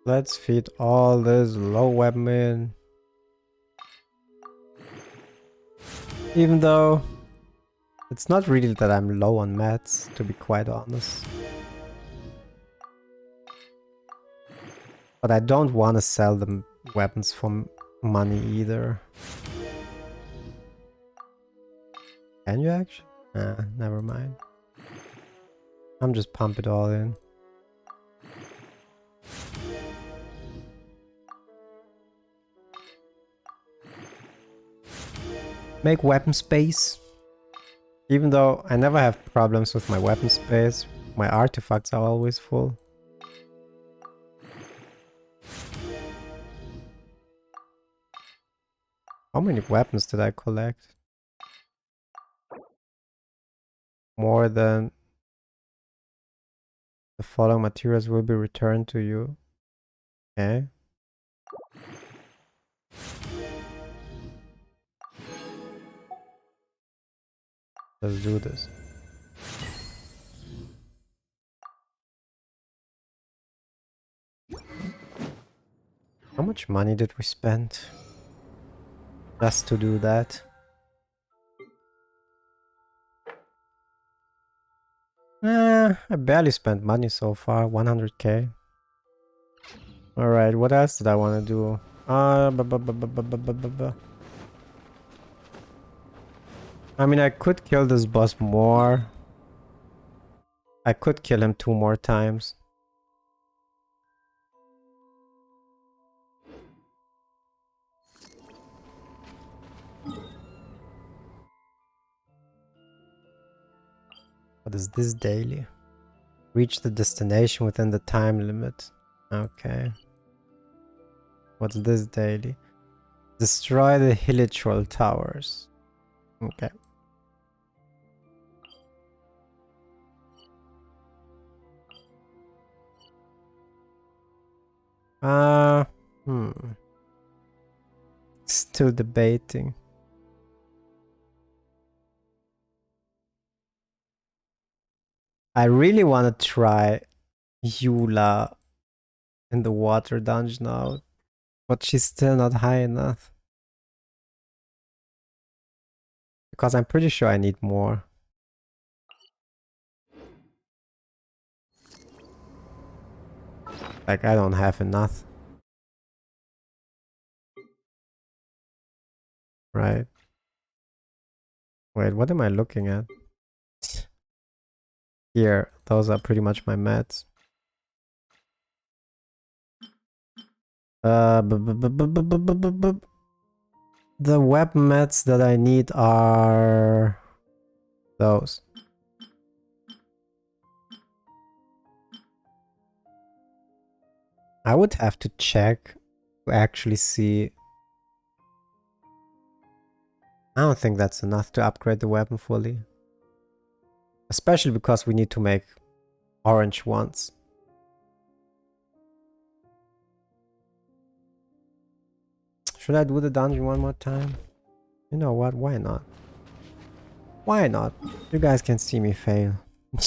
Let's feed all this low weapon in. Even though it's not really that I'm low on mats, to be quite honest. But I don't want to sell them weapons for money either. Can you actually? Nah, never mind. I'm just pump it all in. Make weapon space. Even though I never have problems with my weapon space, my artifacts are always full. How many weapons did I collect? More than the following materials will be returned to you. Okay. Let's do this. How much money did we spend just to do that? I barely spent money so far, 100k. Alright, what else did I want to do? I mean, I could kill this boss more. I could kill him 2 more times. What is this daily? Reach the destination within the time limit. Okay. What's this daily? Destroy the Hilichurl towers. Okay. Uh, hmm. Still debating. I really want to try Yula in the water dungeon now, but she's still not high enough. Because I'm pretty sure I need more. Like, I don't have enough. Right. Wait, what am I looking at? Here, those are pretty much my mats. The weapon mats that I need are those. I would have to check to actually see. I don't think that's enough to upgrade the weapon fully. Especially because we need to make orange ones. Should I do the dungeon one more time? You know what? Why not? Why not? You guys can see me fail.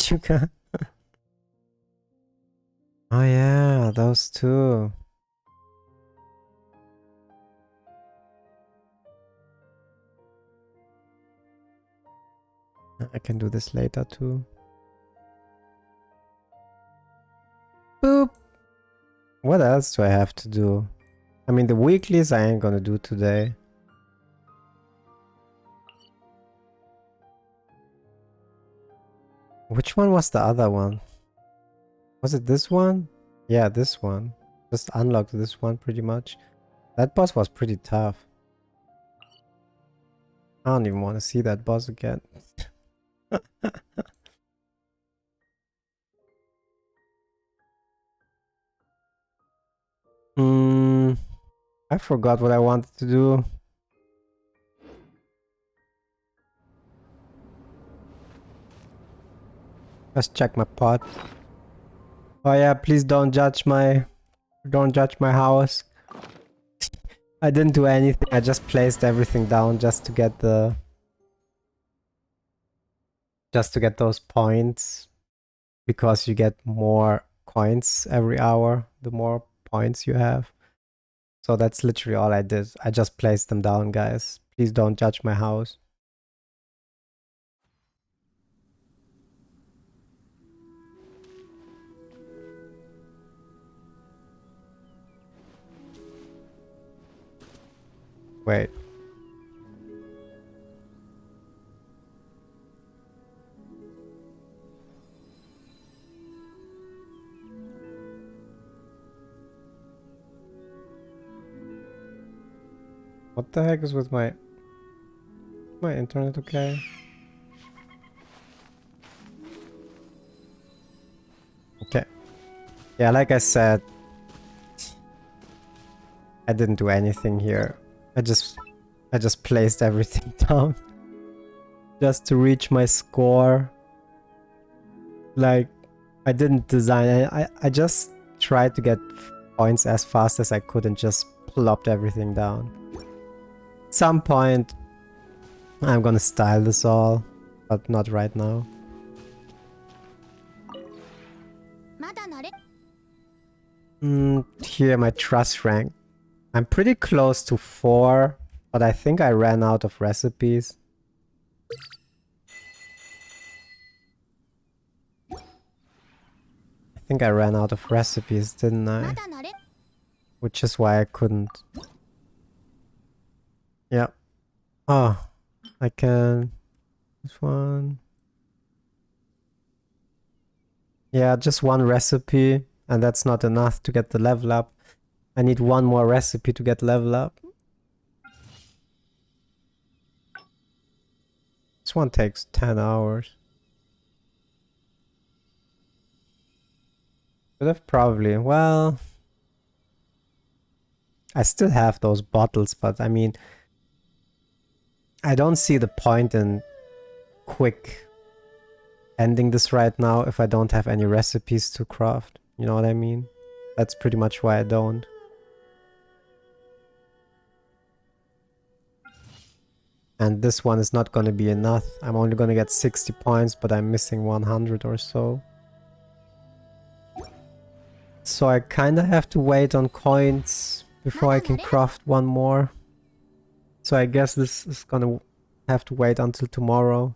You can. Oh yeah, those two. I can do this later too. Boop. What else do I have to do? I mean, the weeklies I ain't gonna do today. Which one was the other one? Was it this one? Yeah, this one. Just unlocked this one pretty much. That boss was pretty tough. I don't even want to see that boss again. I forgot what I wanted to do. Let's check my pot. Oh yeah, please don't judge my house. I didn't do anything. I just placed everything down just to get those points, because you get more coins every hour the more points you have. So that's literally all I did. I just placed them down, guys. Please don't judge my house. Wait. What the heck is with my internet okay? Okay. Yeah, like I said, I didn't do anything here. I just placed everything down just to reach my score. Like, I didn't design. I just tried to get points as fast as I could and just plopped everything down. At some point, I'm gonna style this all, but not right now. Here, my trust rank. I'm pretty close to 4, but I think I ran out of recipes. I think I ran out of recipes, didn't I? Which is why I couldn't. Yeah. Oh, I can. This one. Yeah, just one recipe, and that's not enough to get the level up. I need one more recipe to get level up. This one takes 10 hours. Could have probably, well, I still have those bottles, but I mean, I don't see the point in quick ending this right now if I don't have any recipes to craft. You know what I mean? That's pretty much why I don't. And this one is not gonna be enough. I'm only gonna get 60 points, but I'm missing 100 or so. So I kinda have to wait on coins before I can craft one more. So I guess this is gonna have to wait until tomorrow.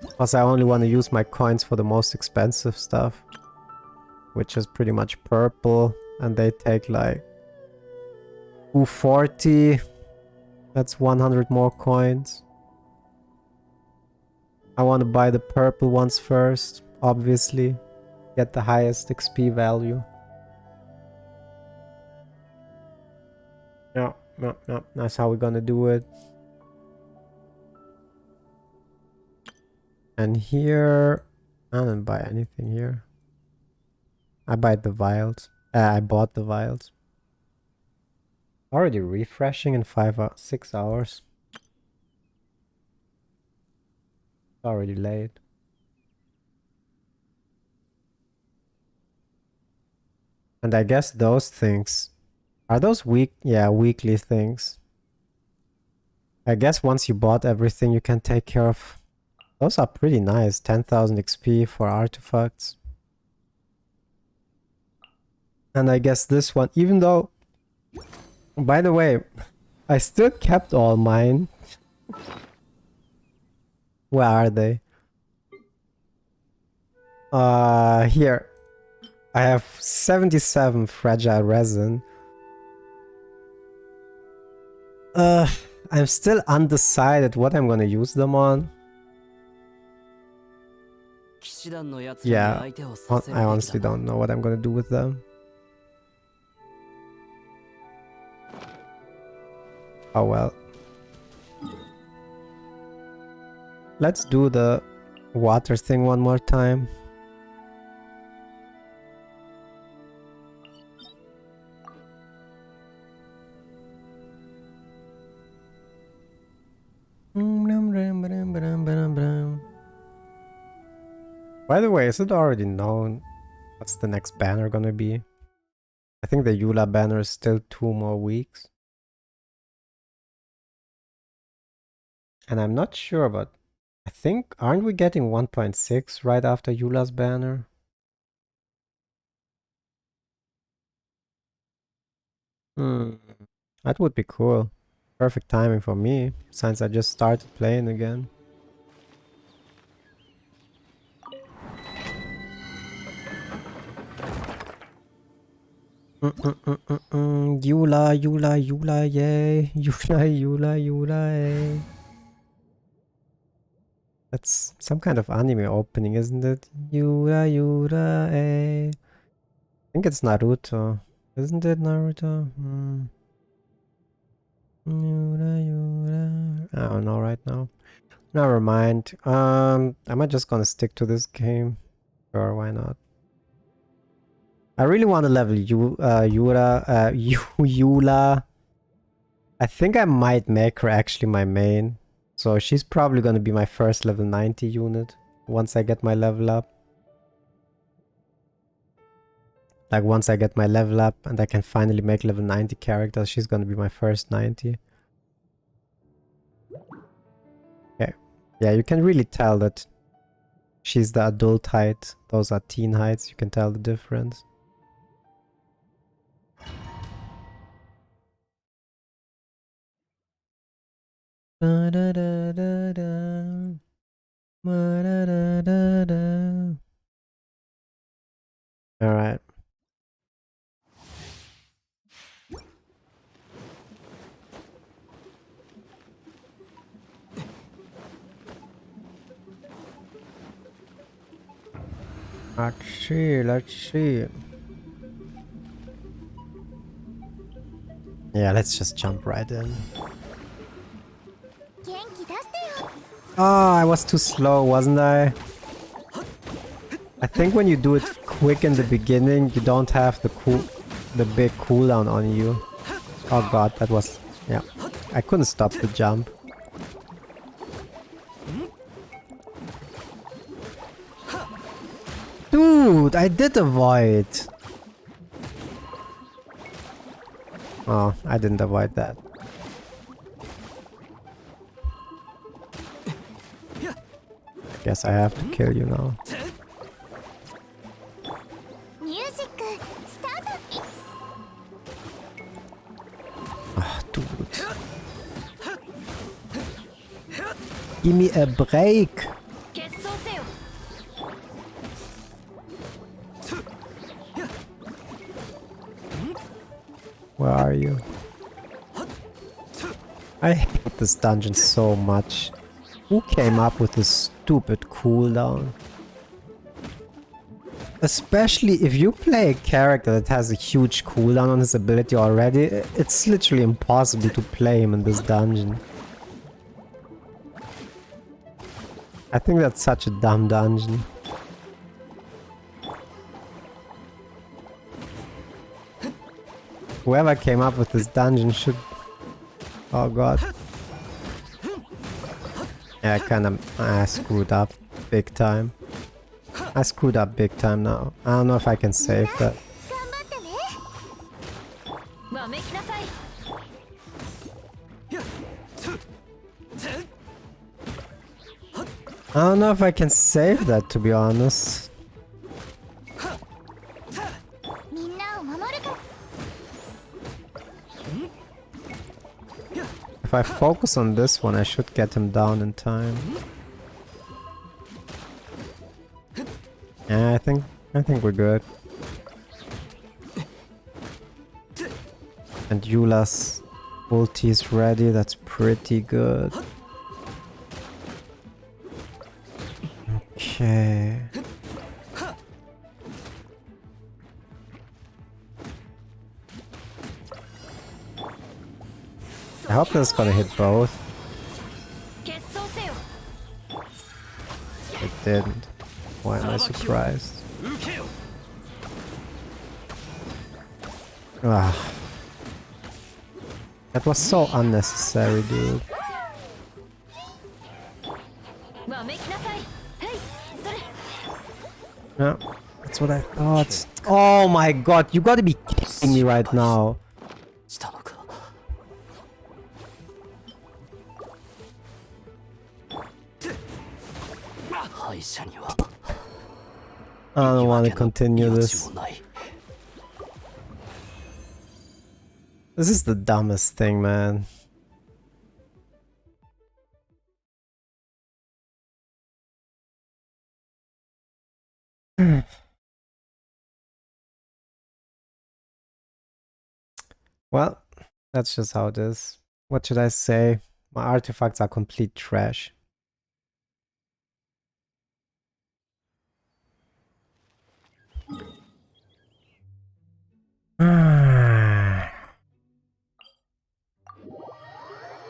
Because I only want to use my coins for the most expensive stuff. Which is pretty much purple. And they take like 240. That's 100 more coins. I want to buy the purple ones first, obviously. Get the highest XP value. Yeah, that's how we're gonna do it. And here, I didn't buy anything here. I bought the vials. I bought the vials. Already refreshing in 6 hours. Already late. And I guess those things are those weekly things. I guess once you bought everything you can take care of. Those are pretty nice. 10,000 XP for artifacts. And I guess this one, even though, by the way, I still kept all mine. Where are they? Here. I have 77 fragile resin. I'm still undecided what I'm gonna use them on. Yeah, I honestly don't know what I'm gonna do with them. Oh well. Let's do the water thing one more time. By the way, is it already known what's the next banner gonna be? I think the Eula banner is still 2 more weeks. And I'm not sure, but I think, aren't we getting 1.6 right after Eula's banner? That would be cool. Perfect timing for me, since I just started playing again. Eula, yay. Eula, yay. That's some kind of anime opening, isn't it? Eula, yay. I think it's Naruto. Isn't it Naruto? I don't know right now. Never mind. Am I just gonna stick to this game? Sure, why not? I really want to level Eula. I think I might make her actually my main. So she's probably gonna be my first level 90 unit once I get my level up. Like once I get my level up and I can finally make level 90 characters, she's gonna be my first 90. Okay. Yeah, you can really tell that she's the adult height. Those are teen heights. You can tell the difference. Da, da, da, da, da. Da, da, da, da. All right. Let's see. Yeah, let's just jump right in. Oh, I was too slow, wasn't I? I think when you do it quick in the beginning, you don't have the big cooldown on you. Oh god, that was... yeah. I couldn't stop the jump. Dude, I did avoid. Oh, I didn't avoid that. Guess I have to kill you now. ミュージックスタート。 Ah, dude. Give me a break. 決闘せよ。 Where are you? I hate this dungeon so much. Who came up with this stupid cooldown? Especially if you play a character that has a huge cooldown on his ability already, it's literally impossible to play him in this dungeon. I think that's such a dumb dungeon. Whoever came up with this dungeon should... Oh god. Yeah, I screwed up big time. I screwed up big time now. I don't know if I can save that. 頑張ってね。わめきなさい。 I don't know if I can save that, to be honest. みんなを守るから。 If I focus on this one, I should get him down in time. Yeah, I think we're good. And Eula's ulti is ready, that's pretty good. Okay. I hope that's gonna hit both. 決闘せよ。 It didn't. Why am I surprised? 受けよ。 Ah. That was so unnecessary, dude. わめきなさい。はい、それ。 Yeah, that's what I thought. Oh my god, you gotta be kidding me right now. したのか。敗者には I don't want to continue 余 this. 地もない。 This is the dumbest thing, man. Well, that's just how it is. What should I say? My artifacts are complete trash.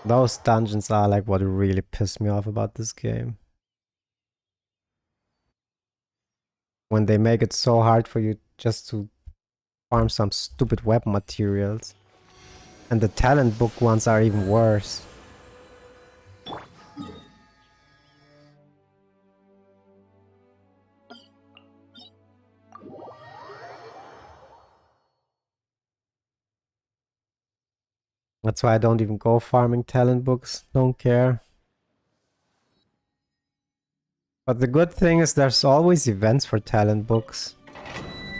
Those dungeons are like what really pissed me off about this game. When they make it so hard for you just to farm some stupid weapon materials. And the talent book ones are even worse. That's why I don't even go farming talent books. Don't care. But the good thing is there's always events for talent books.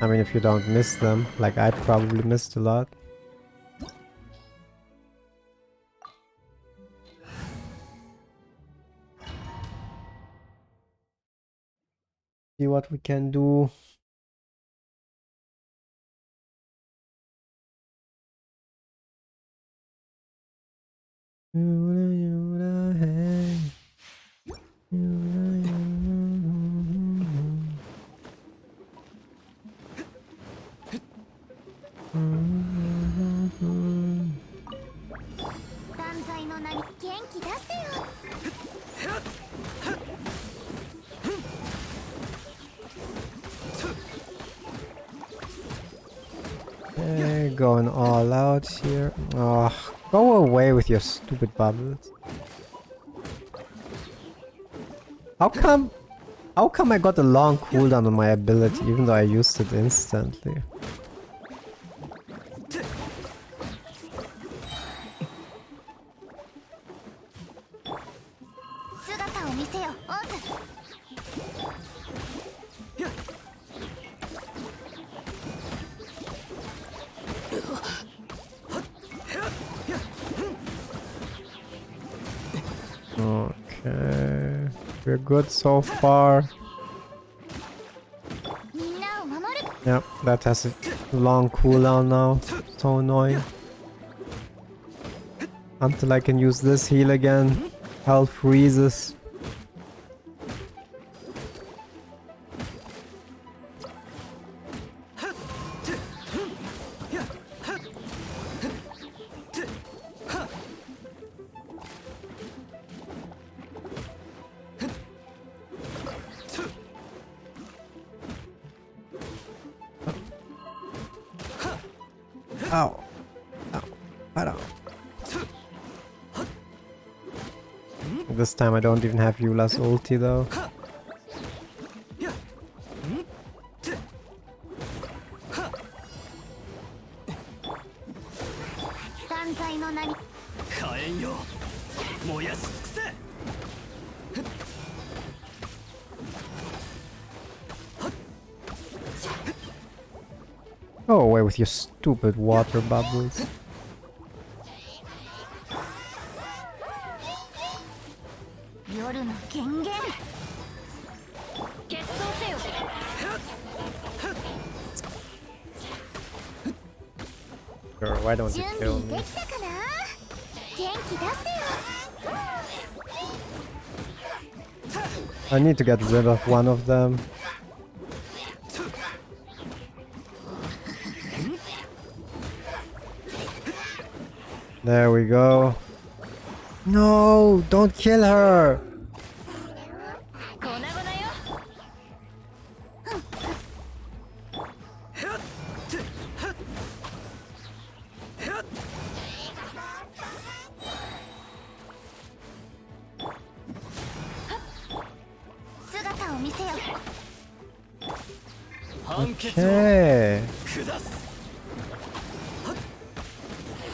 I mean, if you don't miss them, like I probably missed a lot. See what we can do. Okay, going all out here. Oh, go away with your stupid bubbles. How come I got a long cooldown on my ability even though I used it instantly? Okay. We're good so far. みんなを守る Yep, that has a long cooldown now. So annoying. Until I can use this heal again. Health freezes. Ow. Ow. Ow. This time I don't even have Eula's ulti though. 断罪の名に火炎よ燃やし尽くせ Go away with your stupid water bubbles. 夜の権限 決闘せよ Sure, why don't you 準 kill 備で me? きたかな元気出してよ I need to get rid of one of them. There we go. No, don't kill her. 粉々よ 姿を見せよ 判決を Okay. 下す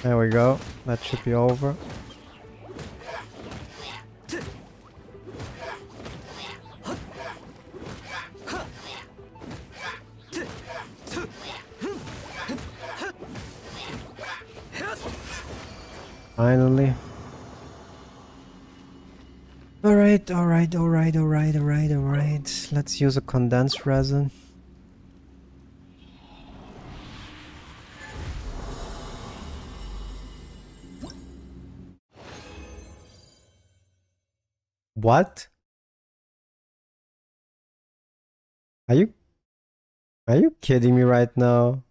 There we go. That should be over. Finally. Alright, alright, alright, alright, alright, alright. Let's use a condensed resin. What? Are you kidding me right now?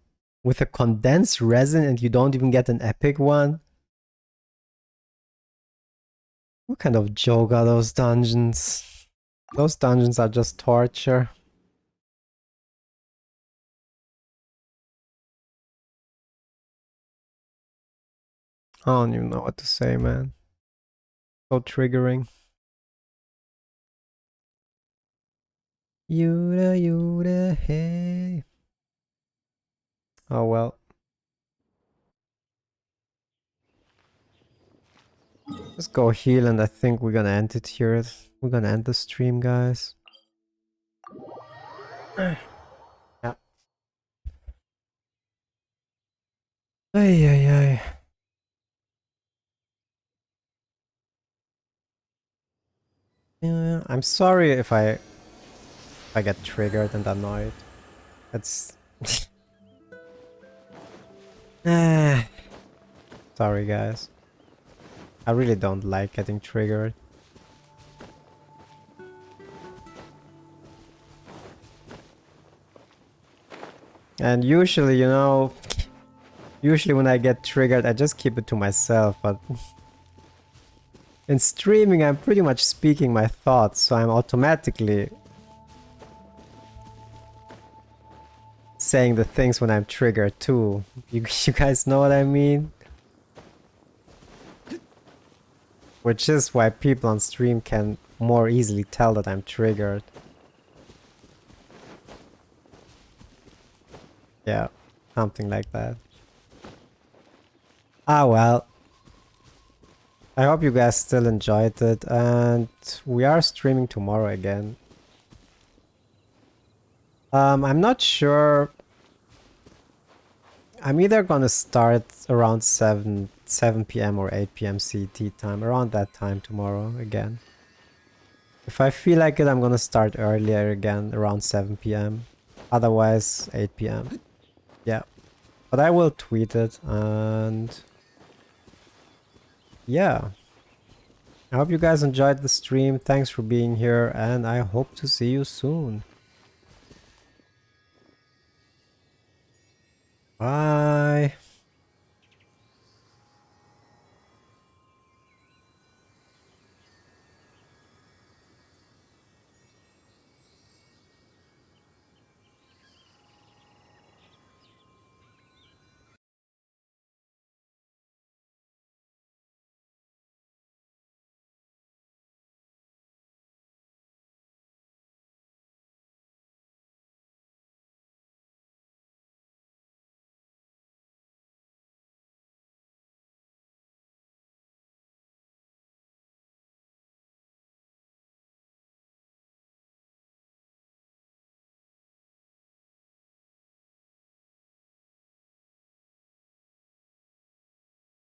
With a condensed resin and you don't even get an epic one? What kind of joke are those dungeons? Those dungeons are just torture. I don't even know what to say, man. So triggering. Yuda, Yuda, hey. Oh well. Let's go heal and I think we're gonna end it here. We're gonna end the stream, guys. Yeah. Ay, ay, ay. Yeah, I'm sorry if I get triggered and annoyed. It's sorry guys. I really don't like getting triggered. And usually, you know, usually when I get triggered, I just keep it to myself, but in streaming, I'm pretty much speaking my thoughts, so I'm automatically saying the things when I'm triggered too. You guys know what I mean? Which is why people on stream can more easily tell that I'm triggered. Yeah, something like that. Ah well. I hope you guys still enjoyed it, and we are streaming tomorrow again. I'm not sure. I'm either gonna start around 7 p.m. or 8 p.m. CT time, around that time tomorrow again. If I feel like it, I'm gonna start earlier again, around 7 p.m. Otherwise, 8 p.m. Yeah. But I will tweet it, and yeah. I hope you guys enjoyed the stream. Thanks for being here, and I hope to see you soon. Bye.